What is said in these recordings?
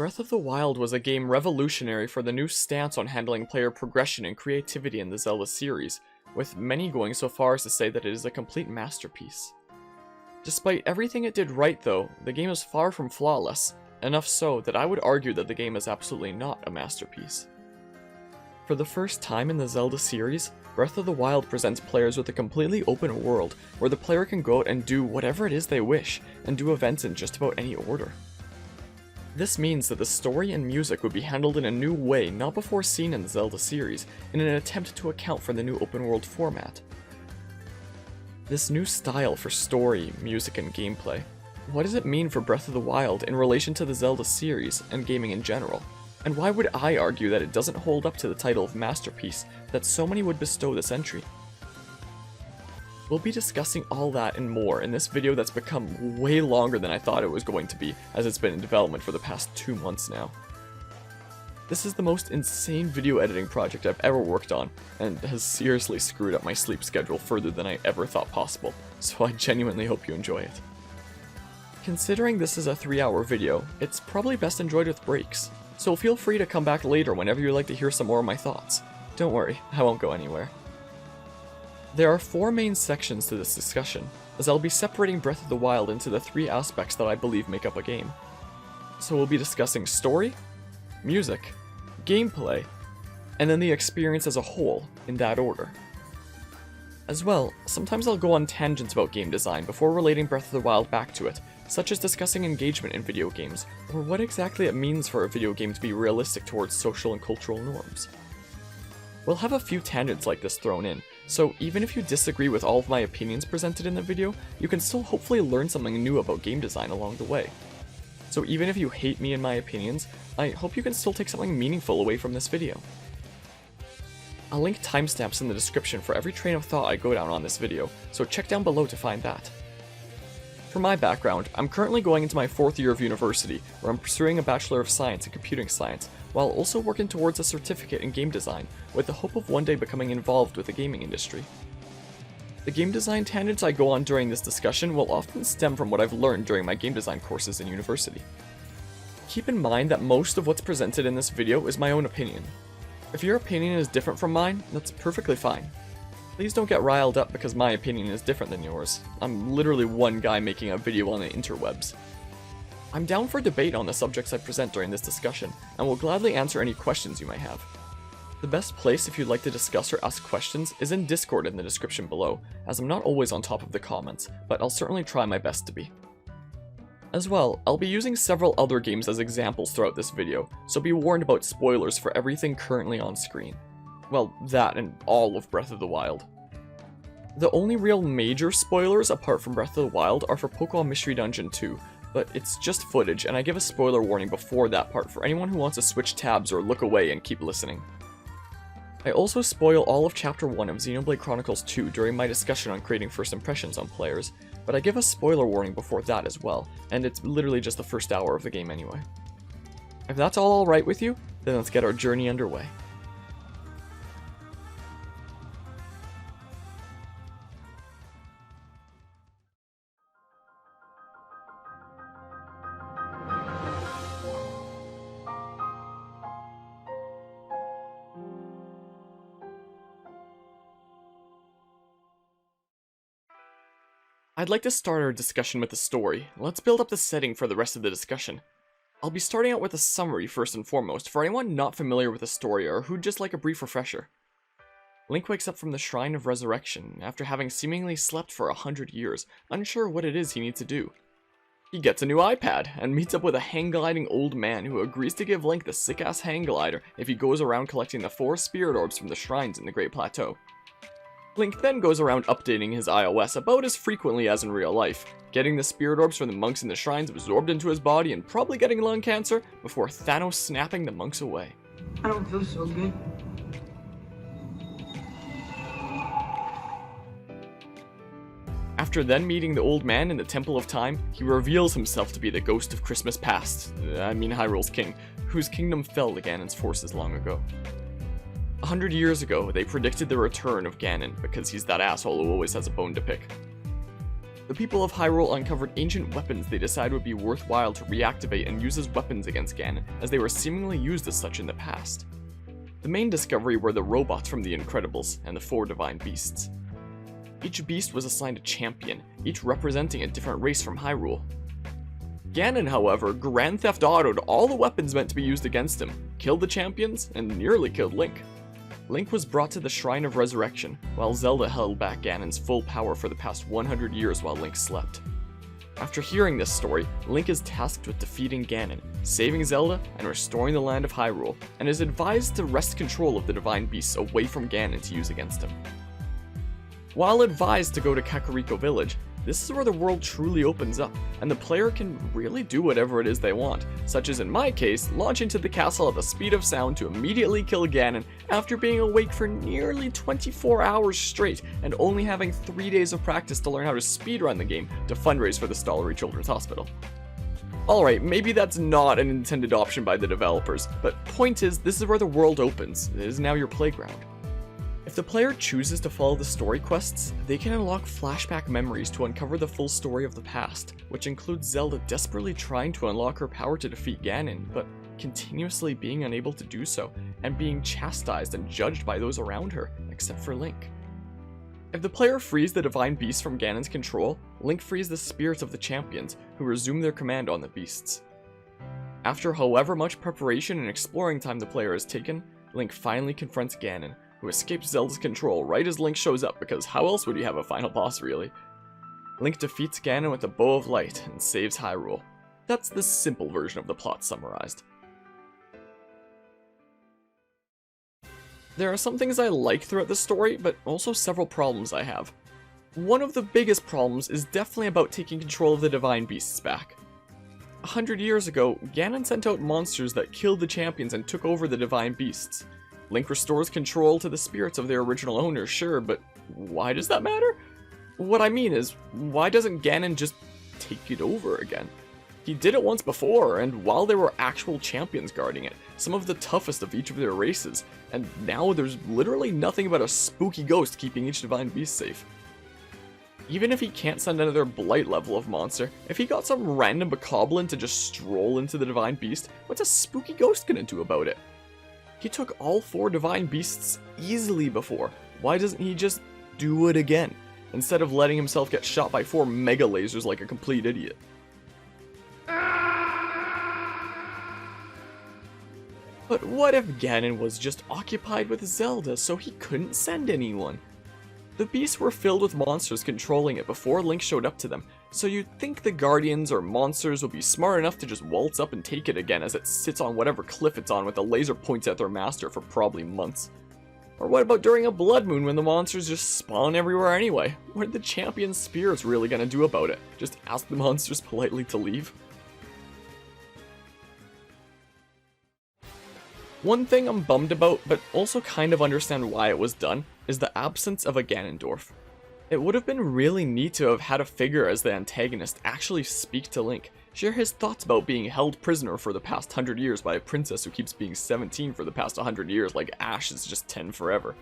Breath of the Wild was a game revolutionary for the new stance on handling player progression and creativity in the Zelda series, with many going so far as to say that it is a complete masterpiece. Despite everything it did right though, the game is far from flawless, enough so that I would argue that the game is absolutely not a masterpiece. For the first time in the Zelda series, Breath of the Wild presents players with a completely open world where the player can go out and do whatever it is they wish, and do events in just about any order. This means that the story and music would be handled in a new way not before seen in the Zelda series, in an attempt to account for the new open world format. This new style for story, music, and gameplay, what does it mean for Breath of the Wild in relation to the Zelda series and gaming in general? And why would I argue that it doesn't hold up to the title of masterpiece that so many would bestow this entry? We'll be discussing all that and more in this video that's become way longer than I thought it was going to be, as it's been in development for the past 2 months now. This is the most insane video editing project I've ever worked on, and has seriously screwed up my sleep schedule further than I ever thought possible, so I genuinely hope you enjoy it. Considering this is a 3-hour video, it's probably best enjoyed with breaks, so feel free to come back later whenever you'd like to hear some more of my thoughts. Don't worry, I won't go anywhere. There are 4 main sections to this discussion, as I'll be separating Breath of the Wild into the 3 aspects that I believe make up a game. So we'll be discussing story, music, gameplay, and then the experience as a whole, in that order. As well, sometimes I'll go on tangents about game design before relating Breath of the Wild back to it, such as discussing engagement in video games, or what exactly it means for a video game to be realistic towards social and cultural norms. We'll have a few tangents like this thrown in, so even if you disagree with all of my opinions presented in the video, you can still hopefully learn something new about game design along the way. So even if you hate me and my opinions, I hope you can still take something meaningful away from this video. I'll link timestamps in the description for every train of thought I go down on this video, so check down below to find that. For my background, I'm currently going into my 4th year of university, where I'm pursuing a Bachelor of Science in Computing Science, while also working towards a certificate in game design, with the hope of one day becoming involved with the gaming industry. The game design tangents I go on during this discussion will often stem from what I've learned during my game design courses in university. Keep in mind that most of what's presented in this video is my own opinion. If your opinion is different from mine, that's perfectly fine. Please don't get riled up because my opinion is different than yours. I'm literally one guy making a video on the interwebs. I'm down for debate on the subjects I present during this discussion, and will gladly answer any questions you may have. The best place if you'd like to discuss or ask questions is in Discord in the description below, as I'm not always on top of the comments, but I'll certainly try my best to be. As well, I'll be using several other games as examples throughout this video, so be warned about spoilers for everything currently on screen. Well, that and all of Breath of the Wild. The only real major spoilers apart from Breath of the Wild are for Pokemon Mystery Dungeon 2, but it's just footage and I give a spoiler warning before that part for anyone who wants to switch tabs or look away and keep listening. I also spoil all of Chapter 1 of Xenoblade Chronicles 2 during my discussion on creating first impressions on players, but I give a spoiler warning before that as well, and it's literally just the first hour of the game anyway. If that's all alright with you, then let's get our journey underway. I'd like to start our discussion with the story. Let's build up the setting for the rest of the discussion. I'll be starting out with a summary first and foremost, for anyone not familiar with the story or who'd just like a brief refresher. Link wakes up from the Shrine of Resurrection after having seemingly slept for 100 years, unsure what it is he needs to do. He gets a new iPad, and meets up with a hang-gliding old man who agrees to give Link the sick-ass hang glider if he goes around collecting the 4 spirit orbs from the shrines in the Great Plateau. Link then goes around updating his iOS about as frequently as in real life, getting the spirit orbs from the monks in the shrines absorbed into his body and probably getting lung cancer before Thanos snapping the monks away. I don't feel so good. After then meeting the old man in the Temple of Time, he reveals himself to be the ghost of Christmas past, Hyrule's king, whose kingdom fell to Ganon's forces long ago. 100 years ago, they predicted the return of Ganon, because he's that asshole who always has a bone to pick. the people of Hyrule uncovered ancient weapons they decided would be worthwhile to reactivate and use as weapons against Ganon, as they were seemingly used as such in the past. The main discovery were the robots from the Incredibles and the 4 divine beasts. Each beast was assigned a champion, each representing a different race from Hyrule. Ganon, however, Grand Theft Auto'd all the weapons meant to be used against him, killed the champions, and nearly killed Link. Link was brought to the Shrine of Resurrection, while Zelda held back Ganon's full power for the past 100 years while Link slept. After hearing this story, Link is tasked with defeating Ganon, saving Zelda, and restoring the land of Hyrule, and is advised to wrest control of the divine beasts away from Ganon to use against him. While advised to go to Kakariko Village, this is where the world truly opens up, and the player can really do whatever it is they want, such as in my case, launch into the castle at the speed of sound to immediately kill Ganon after being awake for nearly 24 hours straight and only having 3 days of practice to learn how to speedrun the game to fundraise for the Stollery Children's Hospital. Alright, maybe that's not an intended option by the developers, but point is, this is where the world opens. It is now your playground. If the player chooses to follow the story quests, they can unlock flashback memories to uncover the full story of the past, which includes Zelda desperately trying to unlock her power to defeat Ganon, but continuously being unable to do so, and being chastised and judged by those around her, except for Link. If the player frees the divine beasts from Ganon's control, Link frees the spirits of the champions, who resume their command on the beasts. After however much preparation and exploring time the player has taken, Link finally confronts Ganon, who escapes Zelda's control right as Link shows up, because how else would you have a final boss, really? Link defeats Ganon with a bow of light and saves Hyrule. That's the simple version of the plot summarized. There are some things I like throughout the story, but also several problems I have. One of the biggest problems is definitely about taking control of the divine beasts back. 100 years ago, Ganon sent out monsters that killed the champions and took over the divine beasts. Link restores control to the spirits of their original owners, sure, but why does that matter? What I mean is, why doesn't Ganon just take it over again? He did it once before, and while there were actual champions guarding it, some of the toughest of each of their races, and now there's literally nothing but a spooky ghost keeping each divine beast safe. Even if he can't send another Blight level of monster, if he got some random bokoblin to just stroll into the divine beast, what's a spooky ghost gonna do about it? He took all 4 divine beasts easily before. Why doesn't he just do it again, instead of letting himself get shot by 4 mega lasers like a complete idiot? But what if Ganon was just occupied with Zelda so he couldn't send anyone? The beasts were filled with monsters controlling it before Link showed up to them, so you'd think the guardians or monsters would be smart enough to just waltz up and take it again as it sits on whatever cliff it's on with a laser points at their master for probably months. Or what about during a blood moon when the monsters just spawn everywhere anyway? What are the champion spirits really gonna do about it? Just ask the monsters politely to leave? One thing I'm bummed about, but also kind of understand why it was done, is the absence of a Ganondorf. It would have been really neat to have had a figure as the antagonist actually speak to Link, share his thoughts about being held prisoner for the past 100 years by a princess who keeps being 17 for the past 100 years like Ash is just 10 forever.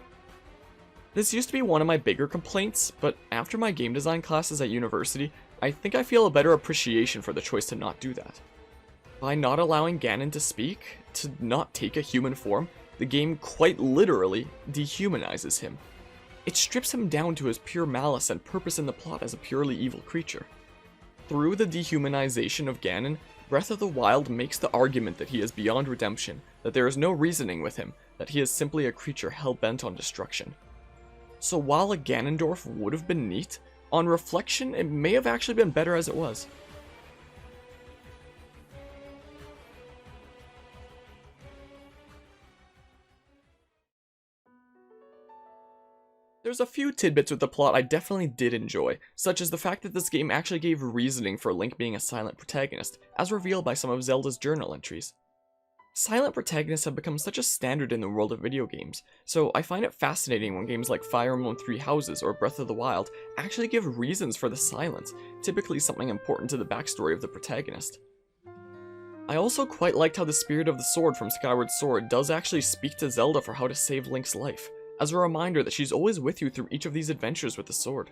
This used to be one of my bigger complaints, but after my game design classes at university, I think I feel a better appreciation for the choice to not do that. By not allowing Ganon to speak, to not take a human form, the game quite literally dehumanizes him. It strips him down to his pure malice and purpose in the plot as a purely evil creature. Through the dehumanization of Ganon, Breath of the Wild makes the argument that he is beyond redemption, that there is no reasoning with him, that he is simply a creature hell-bent on destruction. So while a Ganondorf would have been neat, on reflection it may have actually been better as it was. There's a few tidbits with the plot I definitely did enjoy, such as the fact that this game actually gave reasoning for Link being a silent protagonist, as revealed by some of Zelda's journal entries. Silent protagonists have become such a standard in the world of video games, so I find it fascinating when games like Fire Emblem Three Houses or Breath of the Wild actually give reasons for the silence, typically something important to the backstory of the protagonist. I also quite liked how the Spirit of the Sword from Skyward Sword does actually speak to Zelda for how to save Link's life, as a reminder that she's always with you through each of these adventures with the sword.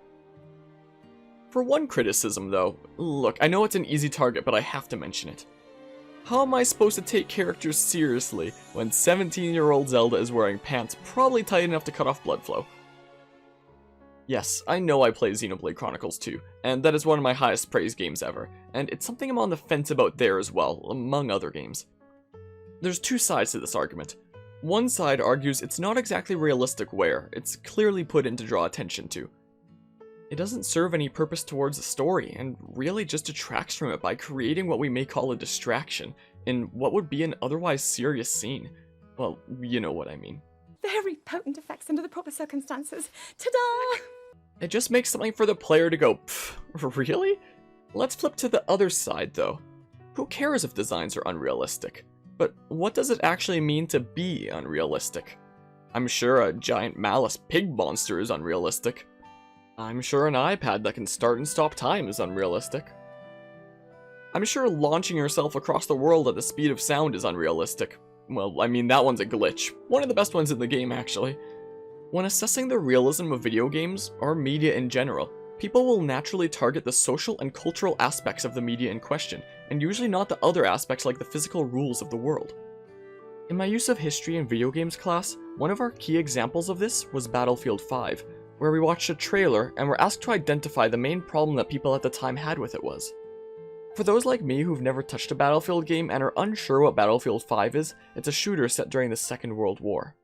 For one criticism though, look, I know it's an easy target, but I have to mention it. How am I supposed to take characters seriously when 17-year-old Zelda is wearing pants probably tight enough to cut off blood flow? Yes, I know I play Xenoblade Chronicles 2, and that is one of my highest praised games ever, and it's something I'm on the fence about there as well, among other games. There's two sides to this argument. One side argues it's not exactly realistic wear, it's clearly put in to draw attention to. It doesn't serve any purpose towards the story, and really just detracts from it by creating what we may call a distraction in what would be an otherwise serious scene. Well, you know what I mean. Very potent effects under the proper circumstances. Ta-da! It just makes something for the player to go, pfft, really? Let's flip to the other side though. Who cares if designs are unrealistic? But what does it actually mean to be unrealistic? I'm sure a giant malice pig monster is unrealistic. I'm sure an iPad that can start and stop time is unrealistic. I'm sure launching yourself across the world at the speed of sound is unrealistic. Well, I mean, that one's a glitch. One of the best ones in the game, actually. When assessing the realism of video games, or media in general, people will naturally target the social and cultural aspects of the media in question, and usually not the other aspects like the physical rules of the world. In my use of history in video games class, one of our key examples of this was Battlefield 5, where we watched a trailer and were asked to identify the main problem that people at the time had with it was. For those like me who've never touched a Battlefield game and are unsure what Battlefield 5 is, it's a shooter set during the Second World War.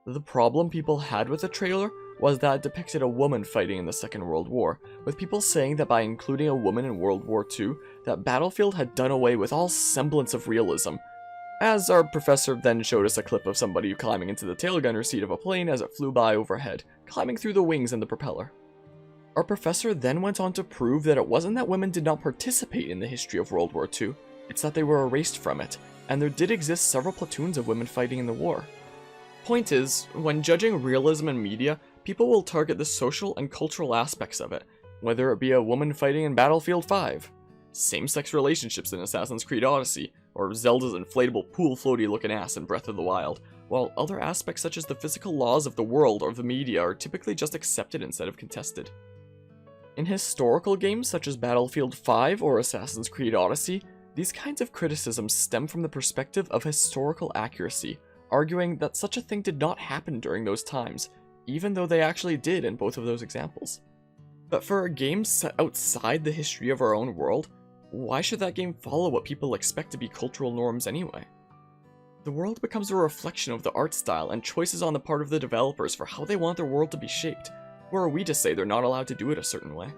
The problem people had with the trailer was that it depicted a woman fighting in the Second World War, with people saying that by including a woman in World War II, that Battlefield had done away with all semblance of realism. As our professor then showed us a clip of somebody climbing into the tailgunner seat of a plane as it flew by overhead, climbing through the wings and the propeller. Our professor then went on to prove that it wasn't that women did not participate in the history of World War II, it's that they were erased from it, and there did exist several platoons of women fighting in the war. Point is, when judging realism in media, people will target the social and cultural aspects of it, whether it be a woman fighting in Battlefield 5, same-sex relationships in Assassin's Creed Odyssey, or Zelda's inflatable pool floaty looking ass in Breath of the Wild, while other aspects such as the physical laws of the world or the media are typically just accepted instead of contested. In historical games such as Battlefield 5 or Assassin's Creed Odyssey, these kinds of criticisms stem from the perspective of historical accuracy, arguing that such a thing did not happen during those times, even though they actually did in both of those examples. But for a game set outside the history of our own world, why should that game follow what people expect to be cultural norms anyway? The world becomes a reflection of the art style and choices on the part of the developers for how they want their world to be shaped. Who are we to say they're not allowed to do it a certain way?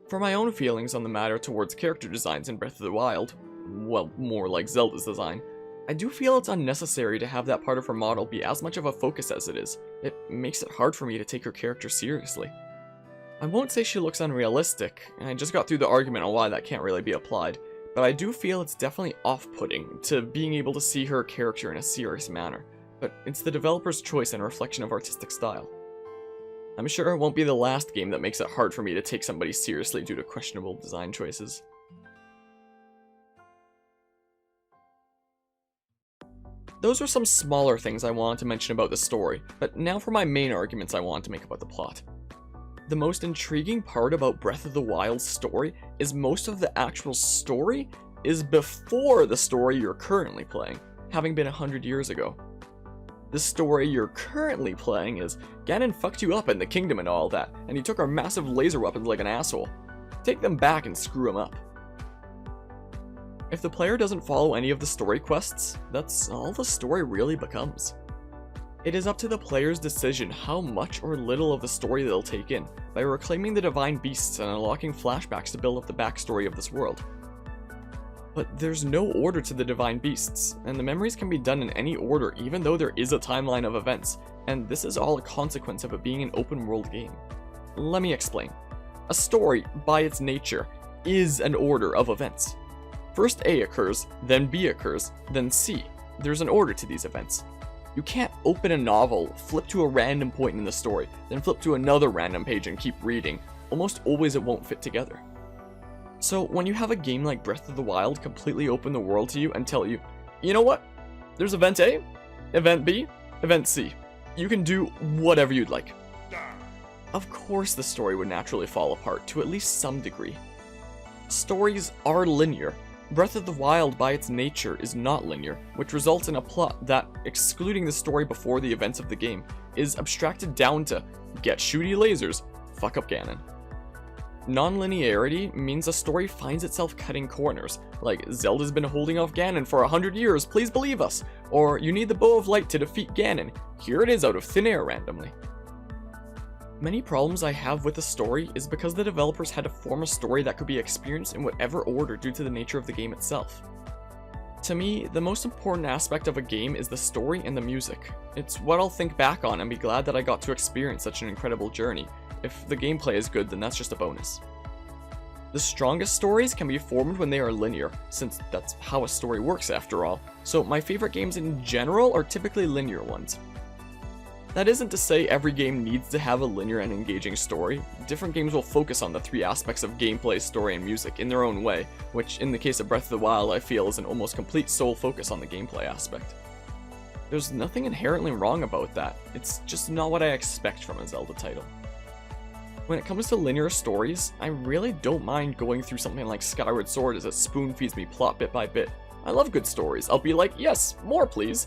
For my own feelings on the matter towards character designs in Breath of the Wild, well, more like Zelda's design, I do feel it's unnecessary to have that part of her model be as much of a focus as it is. It makes it hard for me to take her character seriously. I won't say she looks unrealistic, and I just got through the argument on why that can't really be applied, but I do feel it's definitely off-putting to being able to see her character in a serious manner, but it's the developer's choice and reflection of artistic style. I'm sure it won't be the last game that makes it hard for me to take somebody seriously due to questionable design choices. Those were some smaller things I wanted to mention about the story, but now for my main arguments I want to make about the plot. The most intriguing part about Breath of the Wild's story is most of the actual story is before the story you're currently playing, having been 100 years ago. The story you're currently playing is, Ganon fucked you up in the kingdom and all that, and he took our massive laser weapons like an asshole. Take them back and screw him up. If the player doesn't follow any of the story quests, that's all the story really becomes. It is up to the player's decision how much or little of the story they'll take in, by reclaiming the divine beasts and unlocking flashbacks to build up the backstory of this world. But there's no order to the divine beasts, and the memories can be done in any order even though there is a timeline of events, and this is all a consequence of it being an open world game. Let me explain. A story, by its nature, is an order of events. First A occurs, then B occurs, then C. There's an order to these events. You can't open a novel, flip to a random point in the story, then flip to another random page and keep reading. Almost always it won't fit together. So when you have a game like Breath of the Wild completely open the world to you and tell you, you know what? There's event A, event B, event C. You can do whatever you'd like. of course the story would naturally fall apart to at least some degree. Stories are linear. Breath of the Wild by its nature is not linear, which results in a plot that, excluding the story before the events of the game, is abstracted down to get shooty lasers, fuck up Ganon. Non-linearity means a story finds itself cutting corners, like Zelda's been holding off Ganon for 100 years, please believe us, or you need the Bow of Light to defeat Ganon, here it is out of thin air randomly. Many problems I have with the story is because the developers had to form a story that could be experienced in whatever order due to the nature of the game itself. To me, the most important aspect of a game is the story and the music. It's what I'll think back on and be glad that I got to experience such an incredible journey. If the gameplay is good, then that's just a bonus. The strongest stories can be formed when they are linear, since that's how a story works after all, so my favorite games in general are typically linear ones. That isn't to say every game needs to have a linear and engaging story. Different games will focus on the three aspects of gameplay, story, and music in their own way, which in the case of Breath of the Wild I feel is an almost complete sole focus on the gameplay aspect. There's nothing inherently wrong about that, it's just not what I expect from a Zelda title. When it comes to linear stories, I really don't mind going through something like Skyward Sword as it spoon feeds me plot bit by bit. I love good stories, I'll be like, yes, more please!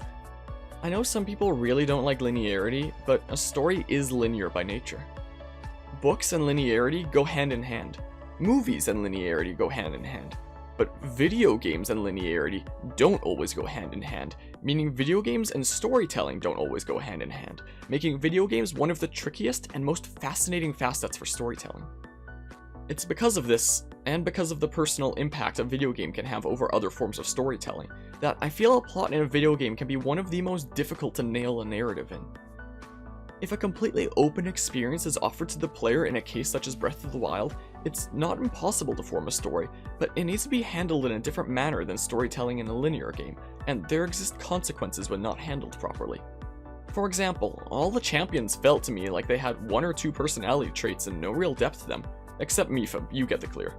I know some people really don't like linearity, but a story is linear by nature. Books and linearity go hand in hand. Movies and linearity go hand in hand. But video games and linearity don't always go hand in hand, meaning video games and storytelling don't always go hand in hand, making video games one of the trickiest and most fascinating facets for storytelling. It's because of this, and because of the personal impact a video game can have over other forms of storytelling, that I feel a plot in a video game can be one of the most difficult to nail a narrative in. If a completely open experience is offered to the player in a case such as Breath of the Wild, it's not impossible to form a story, but it needs to be handled in a different manner than storytelling in a linear game, and there exist consequences when not handled properly. For example, all the champions felt to me like they had one or two personality traits and no real depth to them, except Mipha, you get the clear.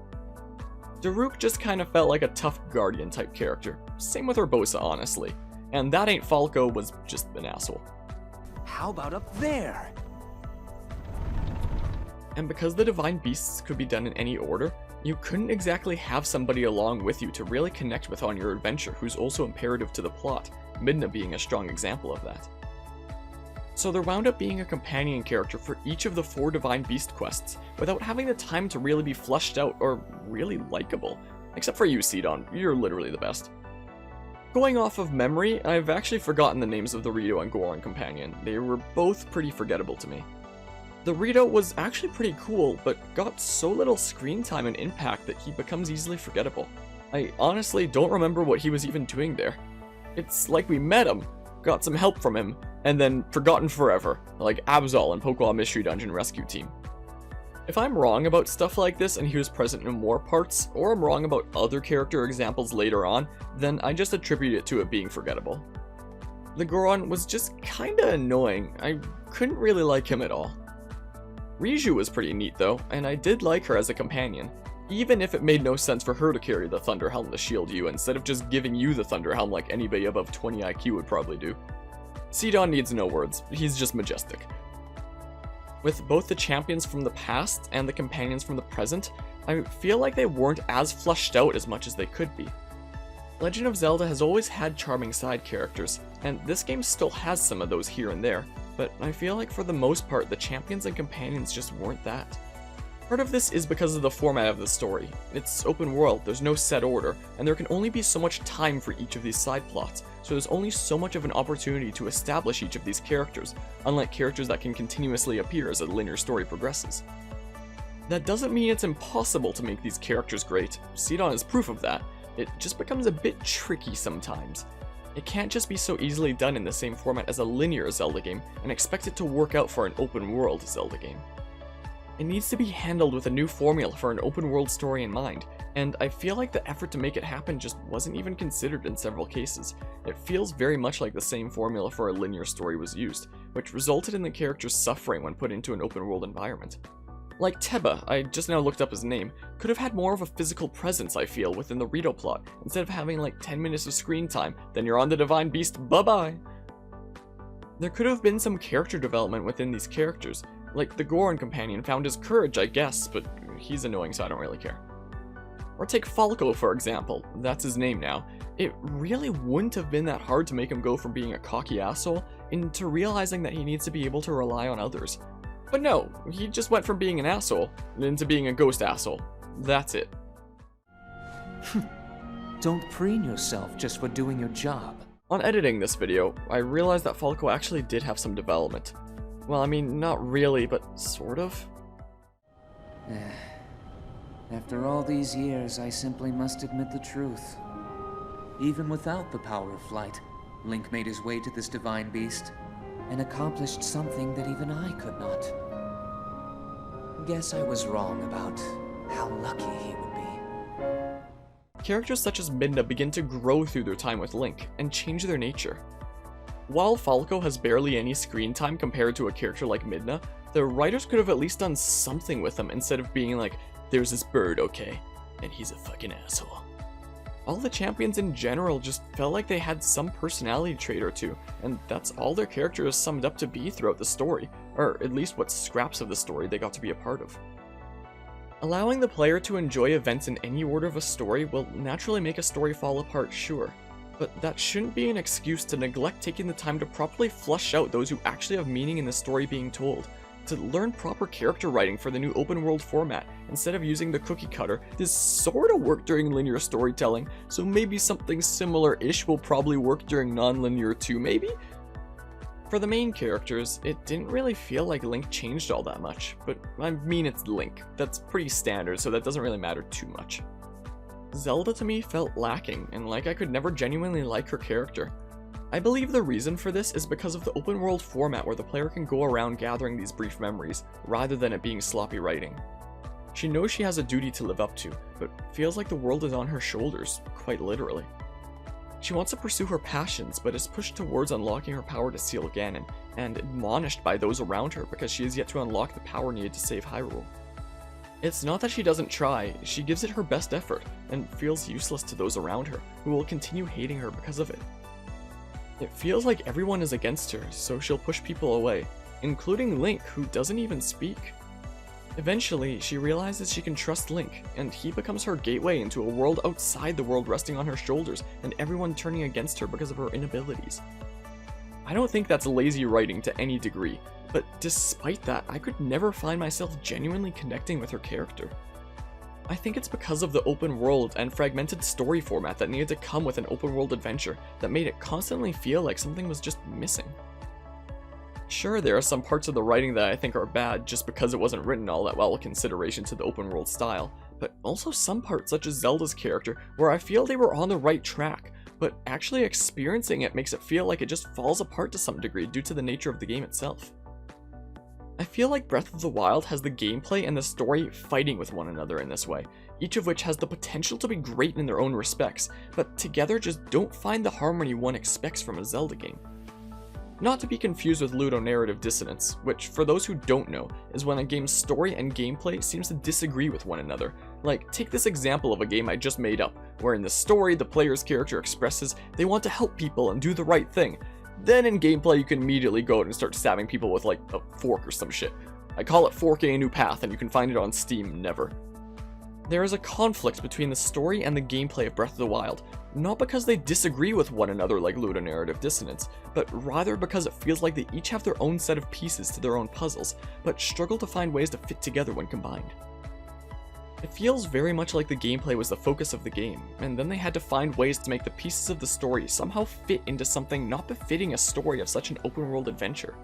Daruk just kinda felt like a tough guardian type character, same with Urbosa honestly, and That Ain't Falco was just an asshole. How about up there? And because the Divine Beasts could be done in any order, you couldn't exactly have somebody along with you to really connect with on your adventure who's also imperative to the plot, Midna being a strong example of that. So there wound up being a companion character for each of the 4 Divine Beast quests, without having the time to really be fleshed out or really likable. Except for you, Sidon, you're literally the best. Going off of memory, I've actually forgotten the names of the Rito and Goron companion. They were both pretty forgettable to me. The Rito was actually pretty cool, but got so little screen time and impact that he becomes easily forgettable. I honestly don't remember what he was even doing there. It's like we met him, got some help from him, and then forgotten forever, like Absol in Pokemon Mystery Dungeon Rescue Team. If I'm wrong about stuff like this and he was present in more parts, or I'm wrong about other character examples later on, then I just attribute it to it being forgettable. The Goron was just kinda annoying, I couldn't really like him at all. Riju was pretty neat though, and I did like her as a companion, even if it made no sense for her to carry the Thunder Helm to shield you instead of just giving you the Thunder Helm like anybody above 20 IQ would probably do. Sidon needs no words, he's just majestic. With both the champions from the past and the companions from the present, I feel like they weren't as fleshed out as much as they could be. Legend of Zelda has always had charming side characters, and this game still has some of those here and there, but I feel like for the most part the champions and companions just weren't that. Part of this is because of the format of the story. It's open world, there's no set order, and there can only be so much time for each of these side plots, so there's only so much of an opportunity to establish each of these characters, unlike characters that can continuously appear as a linear story progresses. That doesn't mean it's impossible to make these characters great, Sidon is proof of that, it just becomes a bit tricky sometimes. It can't just be so easily done in the same format as a linear Zelda game and expect it to work out for an open world Zelda game. It needs to be handled with a new formula for an open world story in mind, and I feel like the effort to make it happen just wasn't even considered in several cases. It feels very much like the same formula for a linear story was used, which resulted in the characters suffering when put into an open world environment. Like Teba, I just now looked up his name, could have had more of a physical presence I feel within the Rito plot, instead of having like 10 minutes of screen time, then you're on the Divine Beast, bye bye! There could have been some character development within these characters, Like, the Goron companion found his courage, I guess, but he's annoying, so I don't really care. Or take Falco, for example. That's his name now. It really wouldn't have been that hard to make him go from being a cocky asshole into realizing that he needs to be able to rely on others. But no, he just went from being an asshole into being a ghost asshole. That's it. Don't preen yourself just for doing your job. On editing this video, I realized that Falco actually did have some development. Well, I mean, not really, but sort of. After all these years, I simply must admit the truth. Even without the power of flight, Link made his way to this divine beast and accomplished something that even I could not. Guess I was wrong about how lucky he would be. Characters such as Midna begin to grow through their time with Link and change their nature. While Falco has barely any screen time compared to a character like Midna, the writers could have at least done something with him instead of being like, there's this bird, okay, and he's a fucking asshole. All the champions in general just felt like they had some personality trait or two, and that's all their characters summed up to be throughout the story, or at least what scraps of the story they got to be a part of. Allowing the player to enjoy events in any order of a story will naturally make a story fall apart, sure, but that shouldn't be an excuse to neglect taking the time to properly flush out those who actually have meaning in the story being told, to learn proper character writing for the new open world format instead of using the cookie cutter. This sorta worked during linear storytelling, so maybe something similar-ish will probably work during non-linear too, maybe? For the main characters, it didn't really feel like Link changed all that much, but I mean it's Link. That's pretty standard, so that doesn't really matter too much. Zelda to me felt lacking, and like I could never genuinely like her character. I believe the reason for this is because of the open world format where the player can go around gathering these brief memories, rather than it being sloppy writing. She knows she has a duty to live up to, but feels like the world is on her shoulders, quite literally. She wants to pursue her passions, but is pushed towards unlocking her power to seal Ganon, and admonished by those around her because she has yet to unlock the power needed to save Hyrule. It's not that she doesn't try, she gives it her best effort, and feels useless to those around her, who will continue hating her because of it. It feels like everyone is against her, so she'll push people away, including Link, who doesn't even speak. Eventually, she realizes she can trust Link, and he becomes her gateway into a world outside the world resting on her shoulders, and everyone turning against her because of her inabilities. I don't think that's lazy writing to any degree, but despite that, I could never find myself genuinely connecting with her character. I think it's because of the open world and fragmented story format that needed to come with an open world adventure that made it constantly feel like something was just missing. Sure, there are some parts of the writing that I think are bad just because it wasn't written all that well with consideration to the open world style, but also some parts such as Zelda's character where I feel they were on the right track, but actually experiencing it makes it feel like it just falls apart to some degree due to the nature of the game itself. I feel like Breath of the Wild has the gameplay and the story fighting with one another in this way, each of which has the potential to be great in their own respects, but together just don't find the harmony one expects from a Zelda game. Not to be confused with Ludoharmonic Dissonance, which, for those who don't know, is when a game's story and gameplay seems to disagree with one another. Like, take this example of a game I just made up, where in the story the player's character expresses they want to help people and do the right thing. Then in gameplay you can immediately go out and start stabbing people with like a fork or some shit. I call it Forking a New Path and you can find it on Steam never. There is a conflict between the story and the gameplay of Breath of the Wild, not because they disagree with one another like Ludoharmonic Dissonance, but rather because it feels like they each have their own set of pieces to their own puzzles, but struggle to find ways to fit together when combined. It feels very much like the gameplay was the focus of the game, and then they had to find ways to make the pieces of the story somehow fit into something not befitting a story of such an open-world adventure.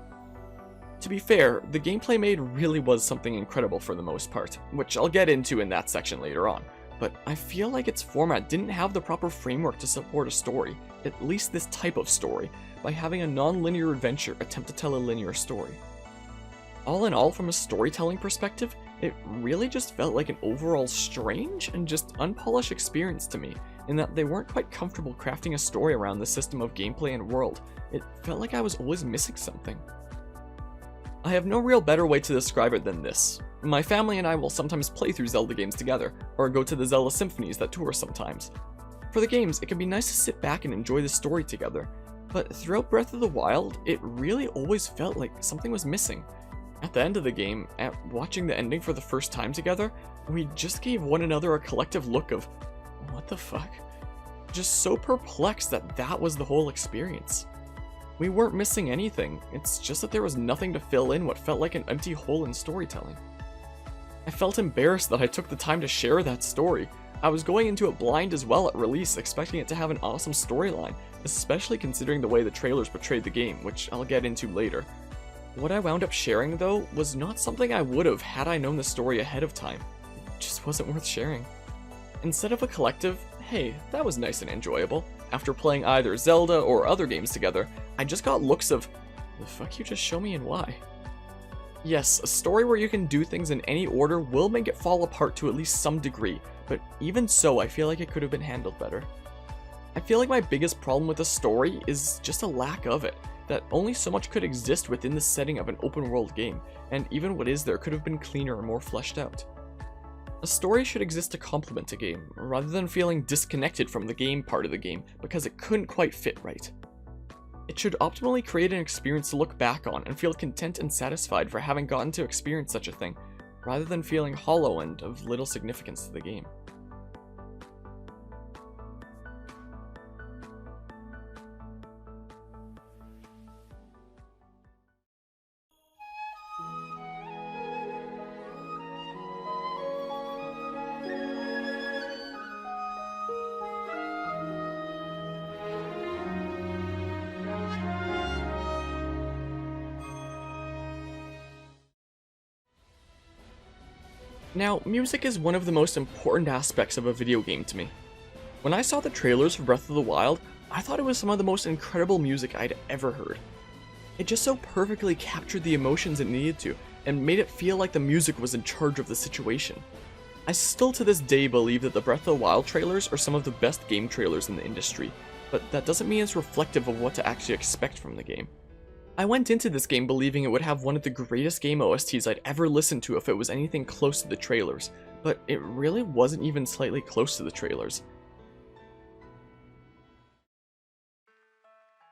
To be fair, the gameplay made really was something incredible for the most part, which I'll get into in that section later on, but I feel like its format didn't have the proper framework to support a story, at least this type of story, by having a non-linear adventure attempt to tell a linear story. All in all, from a storytelling perspective, it really just felt like an overall strange and just unpolished experience to me, in that they weren't quite comfortable crafting a story around the system of gameplay and world. It felt like I was always missing something. I have no real better way to describe it than this. My family and I will sometimes play through Zelda games together, or go to the Zelda symphonies that tour sometimes. For the games, it can be nice to sit back and enjoy the story together, but throughout Breath of the Wild, it really always felt like something was missing. At the end of the game, at watching the ending for the first time together, we just gave one another a collective look of, what the fuck? Just so perplexed that that was the whole experience. We weren't missing anything, it's just that there was nothing to fill in what felt like an empty hole in storytelling. I felt embarrassed that I took the time to share that story. I was going into it blind as well at release, expecting it to have an awesome storyline, especially considering the way the trailers portrayed the game, which I'll get into later. What I wound up sharing, though, was not something I would have had I known the story ahead of time. It just wasn't worth sharing. Instead of a collective, hey, that was nice and enjoyable, after playing either Zelda or other games together, I just got looks of, the fuck you just show me and why? Yes, a story where you can do things in any order will make it fall apart to at least some degree, but even so, I feel like it could have been handled better. I feel like my biggest problem with the story is just a lack of it, that only so much could exist within the setting of an open world game, and even what is there could have been cleaner and more fleshed out. A story should exist to complement a game, rather than feeling disconnected from the game part of the game because it couldn't quite fit right. It should optimally create an experience to look back on and feel content and satisfied for having gotten to experience such a thing, rather than feeling hollow and of little significance to the game. Now, music is one of the most important aspects of a video game to me. When I saw the trailers for Breath of the Wild, I thought it was some of the most incredible music I'd ever heard. It just so perfectly captured the emotions it needed to, and made it feel like the music was in charge of the situation. I still to this day believe that the Breath of the Wild trailers are some of the best game trailers in the industry, but that doesn't mean it's reflective of what to actually expect from the game. I went into this game believing it would have one of the greatest game OSTs I'd ever listened to if it was anything close to the trailers, but it really wasn't even slightly close to the trailers.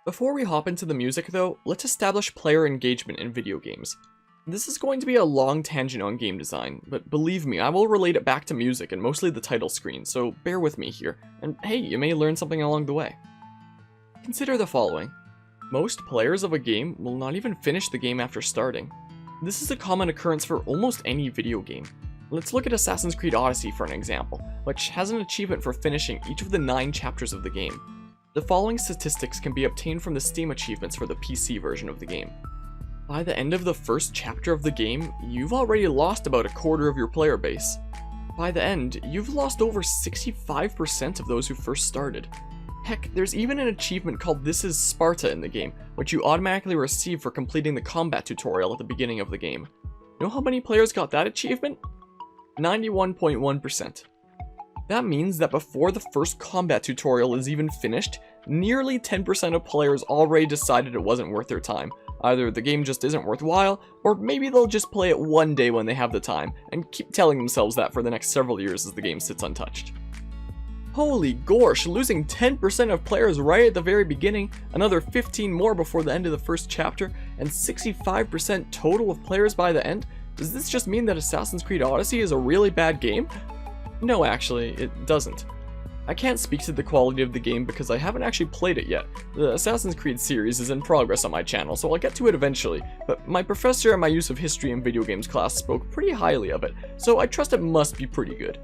Before we hop into the music though, let's establish player engagement in video games. This is going to be a long tangent on game design, but believe me, I will relate it back to music and mostly the title screen, so bear with me here, and hey, you may learn something along the way. Consider the following. Most players of a game will not even finish the game after starting. This is a common occurrence for almost any video game. Let's look at Assassin's Creed Odyssey for an example, which has an achievement for finishing each of the 9 chapters of the game. The following statistics can be obtained from the Steam achievements for the PC version of the game. By the end of the first chapter of the game, you've already lost about a quarter of your player base. By the end, you've lost over 65% of those who first started. Heck, there's even an achievement called This Is Sparta in the game, which you automatically receive for completing the combat tutorial at the beginning of the game. Know how many players got that achievement? 91.1%. That means that before the first combat tutorial is even finished, nearly 10% of players already decided it wasn't worth their time. Either the game just isn't worthwhile, or maybe they'll just play it one day when they have the time, and keep telling themselves that for the next several years as the game sits untouched. Holy gorsh, losing 10% of players right at the very beginning, another 15 more before the end of the first chapter, and 65% total of players by the end? Does this just mean that Assassin's Creed Odyssey is a really bad game? No, actually, it doesn't. I can't speak to the quality of the game because I haven't actually played it yet. The Assassin's Creed series is in progress on my channel, so I'll get to it eventually, but my professor in my use of history and video games class spoke pretty highly of it, so I trust it must be pretty good.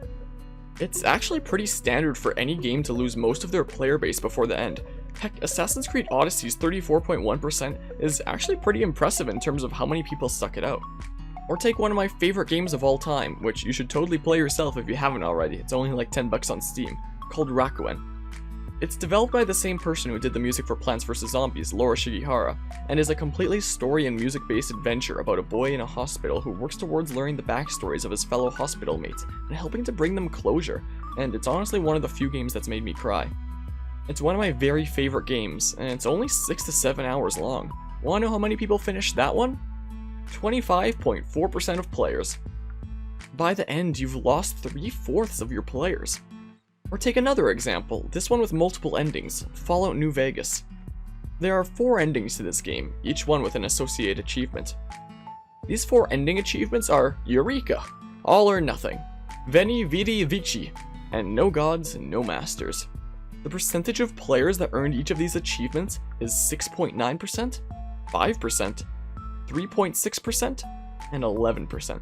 It's actually pretty standard for any game to lose most of their player base before the end. Heck, Assassin's Creed Odyssey's 34.1% is actually pretty impressive in terms of how many people stuck it out. Or take one of my favorite games of all time, which you should totally play yourself if you haven't already, it's only like $10 on Steam, called Rakuen. It's developed by the same person who did the music for Plants vs. Zombies, Laura Shigihara, and is a completely story and music-based adventure about a boy in a hospital who works towards learning the backstories of his fellow hospital mates and helping to bring them closure, and it's honestly one of the few games that's made me cry. It's one of my very favorite games, and it's only 6 to 7 hours long. Wanna know how many people finished that one? 25.4% of players. By the end, you've lost 3/4 of your players. Or take another example, this one with multiple endings, Fallout New Vegas. There are 4 endings to this game, each one with an associated achievement. These 4 ending achievements are Eureka, All or Nothing, Veni Vidi Vici, and No Gods, No Masters. The percentage of players that earned each of these achievements is 6.9%, 5%, 3.6%, and 11%.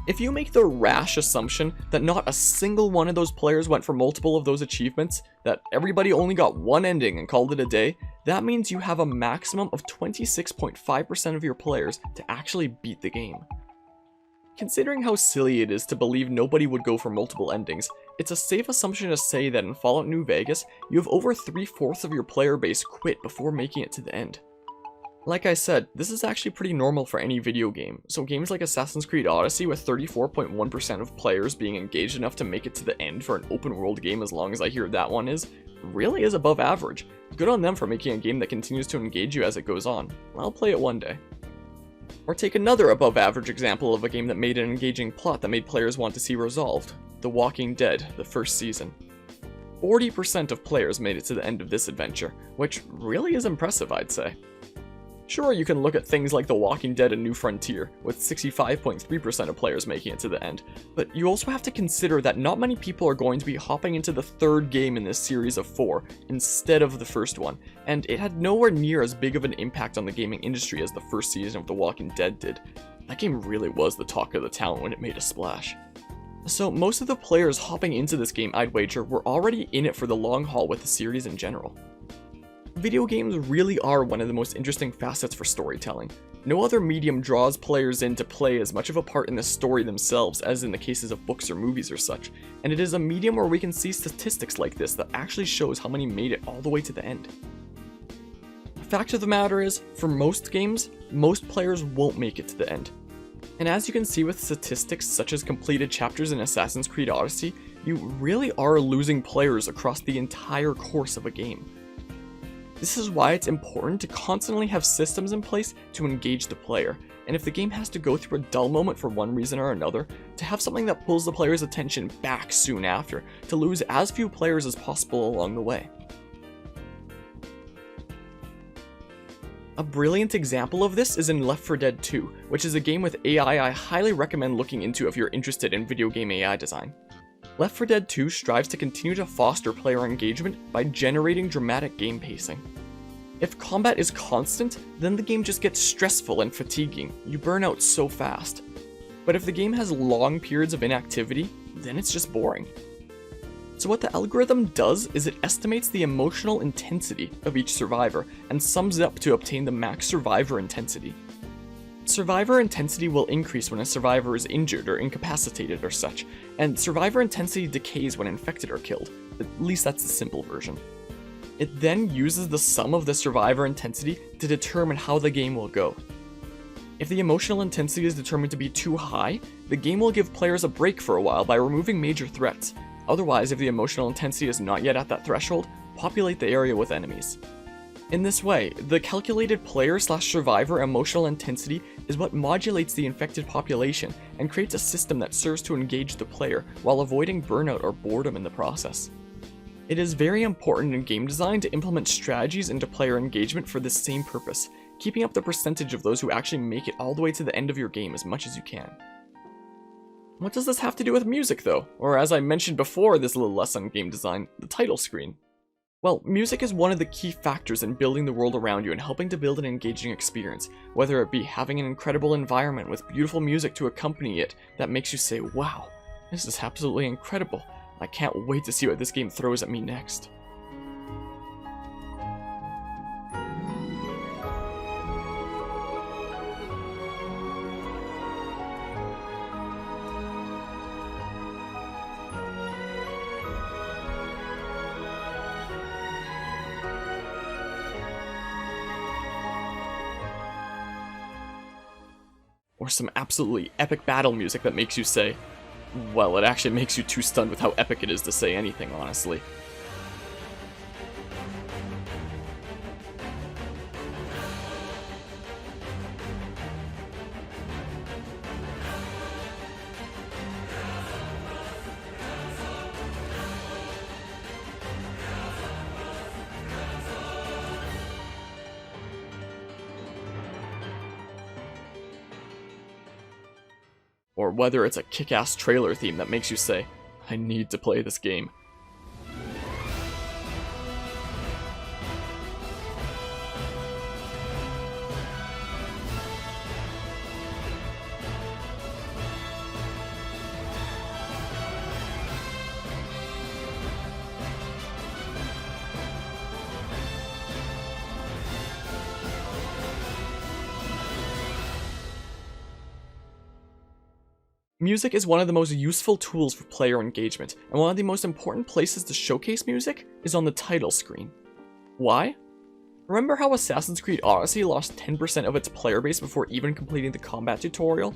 If you make the rash assumption that not a single one of those players went for multiple of those achievements, that everybody only got one ending and called it a day, that means you have a maximum of 26.5% of your players to actually beat the game. Considering how silly it is to believe nobody would go for multiple endings, it's a safe assumption to say that in Fallout New Vegas, you have over 3/4 of your player base quit before making it to the end. Like I said, this is actually pretty normal for any video game, so games like Assassin's Creed Odyssey with 34.1% of players being engaged enough to make it to the end for an open world game, as long as I hear that one is, really is above average. Good on them for making a game that continues to engage you as it goes on. I'll play it one day. Or take another above average example of a game that made an engaging plot that made players want to see resolved, The Walking Dead, the first season. 40% of players made it to the end of this adventure, which really is impressive, I'd say. Sure, you can look at things like The Walking Dead: A New Frontier, with 65.3% of players making it to the end, but you also have to consider that not many people are going to be hopping into the 3rd game in this series of 4, instead of the first one, and it had nowhere near as big of an impact on the gaming industry as the first season of The Walking Dead did. That game really was the talk of the town when it made a splash. So most of the players hopping into this game, I'd wager, were already in it for the long haul with the series in general. Video games really are one of the most interesting facets for storytelling. No other medium draws players in to play as much of a part in the story themselves as in the cases of books or movies or such, and it is a medium where we can see statistics like this that actually shows how many made it all the way to the end. The fact of the matter is, for most games, most players won't make it to the end. And as you can see with statistics such as completed chapters in Assassin's Creed Odyssey, you really are losing players across the entire course of a game. This is why it's important to constantly have systems in place to engage the player, and if the game has to go through a dull moment for one reason or another, to have something that pulls the player's attention back soon after, to lose as few players as possible along the way. A brilliant example of this is in Left 4 Dead 2, which is a game with AI I highly recommend looking into if you're interested in video game AI design. Left 4 Dead 2 strives to continue to foster player engagement by generating dramatic game pacing. If combat is constant, then the game just gets stressful and fatiguing, you burn out so fast. But if the game has long periods of inactivity, then it's just boring. So what the algorithm does is it estimates the emotional intensity of each survivor and sums it up to obtain the max survivor intensity. Survivor intensity will increase when a survivor is injured or incapacitated or such, and survivor intensity decays when infected or killed. At least that's the simple version. It then uses the sum of the survivor intensity to determine how the game will go. If the emotional intensity is determined to be too high, the game will give players a break for a while by removing major threats. Otherwise, if the emotional intensity is not yet at that threshold, populate the area with enemies. In this way, the calculated player/survivor emotional intensity is what modulates the infected population and creates a system that serves to engage the player while avoiding burnout or boredom in the process. It is very important in game design to implement strategies into player engagement for this same purpose, keeping up the percentage of those who actually make it all the way to the end of your game as much as you can. What does this have to do with music though? Or as I mentioned before this little lesson on game design, the title screen. Well, music is one of the key factors in building the world around you and helping to build an engaging experience, whether it be having an incredible environment with beautiful music to accompany it that makes you say, wow, this is absolutely incredible. I can't wait to see what this game throws at me next. Or some absolutely epic battle music that makes you say, well, it actually makes you too stunned with how epic it is to say anything, honestly. or whether it's a kick-ass trailer theme that makes you say, I need to play this game. Music is one of the most useful tools for player engagement, and one of the most important places to showcase music is on the title screen. Why? Remember how Assassin's Creed Odyssey lost 10% of its player base before even completing the combat tutorial?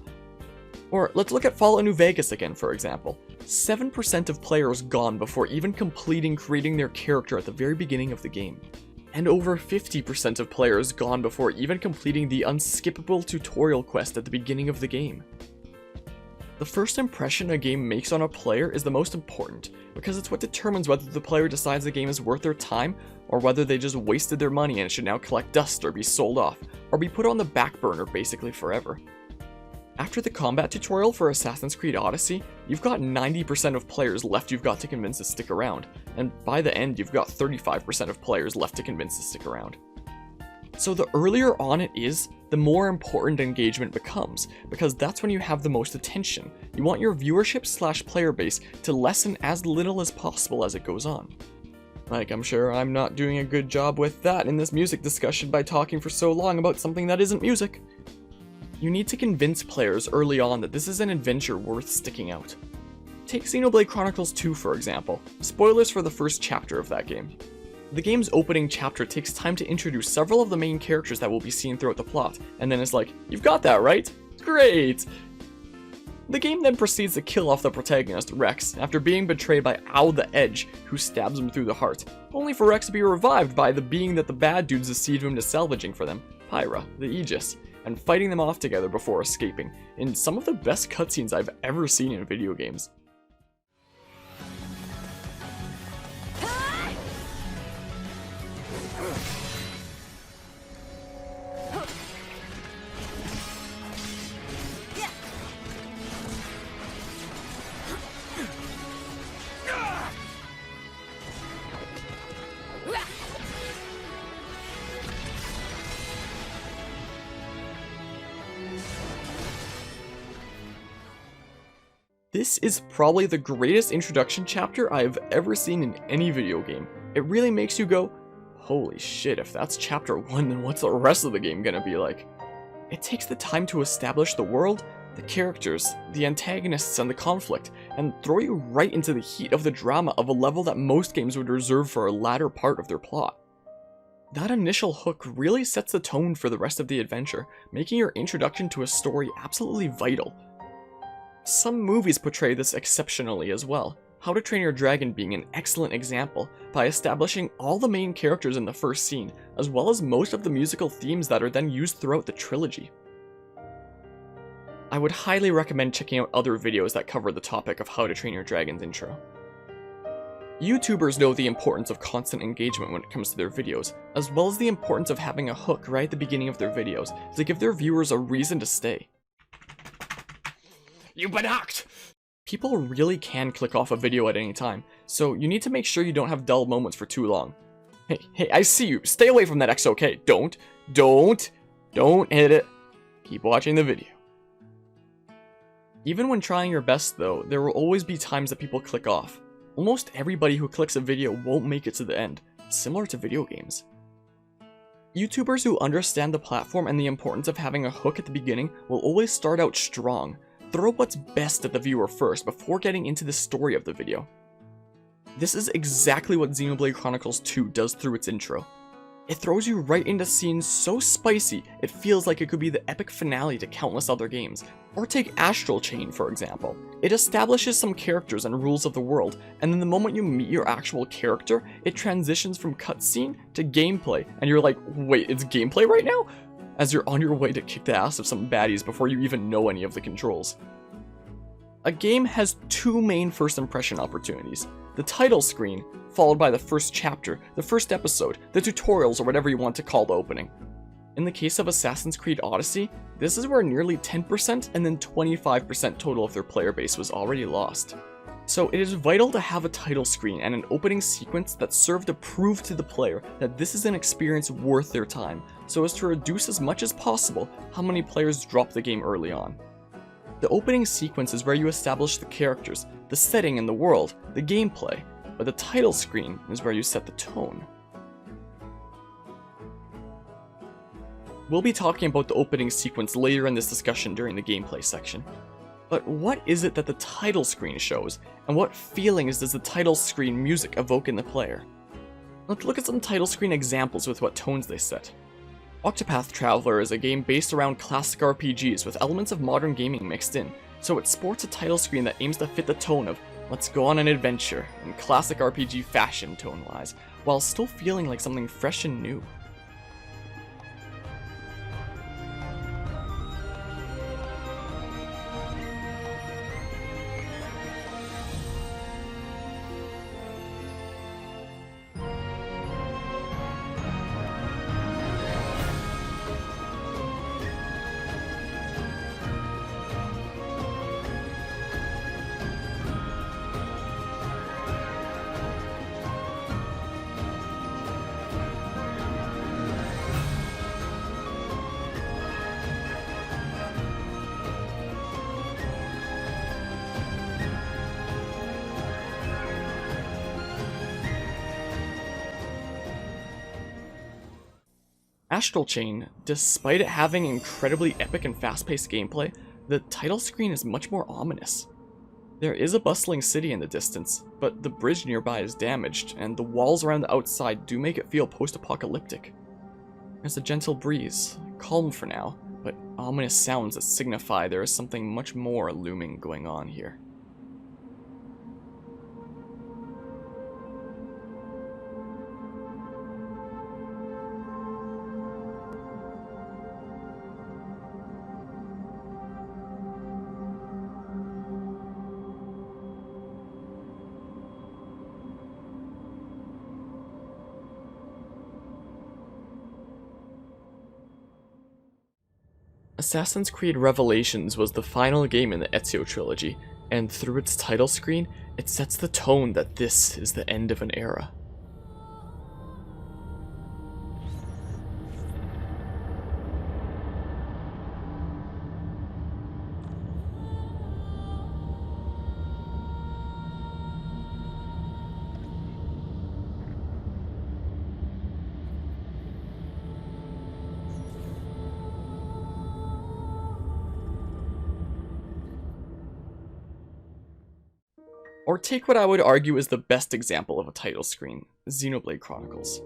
Or let's look at Fallout New Vegas again, for example. 7% of players gone before even creating their character at the very beginning of the game. And over 50% of players gone before even completing the unskippable tutorial quest at the beginning of the game. The first impression a game makes on a player is the most important, because it's what determines whether the player decides the game is worth their time, or whether they just wasted their money and it should now collect dust or be sold off, or be put on the back burner basically forever. After the combat tutorial for Assassin's Creed Odyssey, you've got 90% of players left you've got to convince to stick around, and by the end you've got 35% of players left to convince to stick around. So the earlier on it is, the more important engagement becomes, because that's when you have the most attention. You want your viewership / player base to lessen as little as possible as it goes on. Like, I'm sure I'm not doing a good job with that in this music discussion by talking for so long about something that isn't music. You need to convince players early on that this is an adventure worth sticking out. Take Xenoblade Chronicles 2 for example. Spoilers for the first chapter of that game. The game's opening chapter takes time to introduce several of the main characters that will be seen throughout the plot, and then it's like, you've got that, right? Great! The game then proceeds to kill off the protagonist, Rex, after being betrayed by Owl the Edge, who stabs him through the heart, only for Rex to be revived by the being that the bad dudes deceived him into salvaging for them, Pyra, the Aegis, and fighting them off together before escaping, in some of the best cutscenes I've ever seen in video games. This is probably the greatest introduction chapter I have ever seen in any video game. It really makes you go, holy shit, if that's chapter 1, then what's the rest of the game gonna be like? It takes the time to establish the world, the characters, the antagonists, and the conflict, and throw you right into the heat of the drama of a level that most games would reserve for a latter part of their plot. That initial hook really sets the tone for the rest of the adventure, making your introduction to a story absolutely vital. Some movies portray this exceptionally as well, How to Train Your Dragon being an excellent example, by establishing all the main characters in the first scene, as well as most of the musical themes that are then used throughout the trilogy. I would highly recommend checking out other videos that cover the topic of How to Train Your Dragon's intro. YouTubers know the importance of constant engagement when it comes to their videos, as well as the importance of having a hook right at the beginning of their videos to give their viewers a reason to stay. You've been hacked! People really can click off a video at any time, so you need to make sure you don't have dull moments for too long. Hey, I see you. Stay away from that XOK. Don't hit it. Keep watching the video. Even when trying your best though, there will always be times that people click off. Almost everybody who clicks a video won't make it to the end, similar to video games. YouTubers who understand the platform and the importance of having a hook at the beginning will always start out strong. Throw what's best at the viewer first before getting into the story of the video. This is exactly what Xenoblade Chronicles 2 does through its intro. It throws you right into scenes so spicy it feels like it could be the epic finale to countless other games. Or take Astral Chain for example. It establishes some characters and rules of the world, and then the moment you meet your actual character, it transitions from cutscene to gameplay, and you're like, wait, it's gameplay right now? As you're on your way to kick the ass of some baddies before you even know any of the controls. A game has two main first impression opportunities. The title screen, followed by the first chapter, the first episode, the tutorials, or whatever you want to call the opening. In the case of Assassin's Creed Odyssey, this is where nearly 10% and then 25% total of their player base was already lost. So it is vital to have a title screen and an opening sequence that serve to prove to the player that this is an experience worth their time, so as to reduce as much as possible how many players drop the game early on. The opening sequence is where you establish the characters, the setting and the world, the gameplay, but the title screen is where you set the tone. We'll be talking about the opening sequence later in this discussion during the gameplay section. But what is it that the title screen shows, and what feelings does the title screen music evoke in the player? Let's look at some title screen examples with what tones they set. Octopath Traveler is a game based around classic RPGs with elements of modern gaming mixed in, so it sports a title screen that aims to fit the tone of "let's go on an adventure" in classic RPG fashion tone-wise, while still feeling like something fresh and new. Astral Chain, despite it having incredibly epic and fast-paced gameplay, the title screen is much more ominous. There is a bustling city in the distance, but the bridge nearby is damaged, and the walls around the outside do make it feel post-apocalyptic. There's a gentle breeze, calm for now, but ominous sounds that signify there is something much more looming going on here. Assassin's Creed Revelations was the final game in the Ezio trilogy, and through its title screen, it sets the tone that this is the end of an era. Or take what I would argue is the best example of a title screen, Xenoblade Chronicles.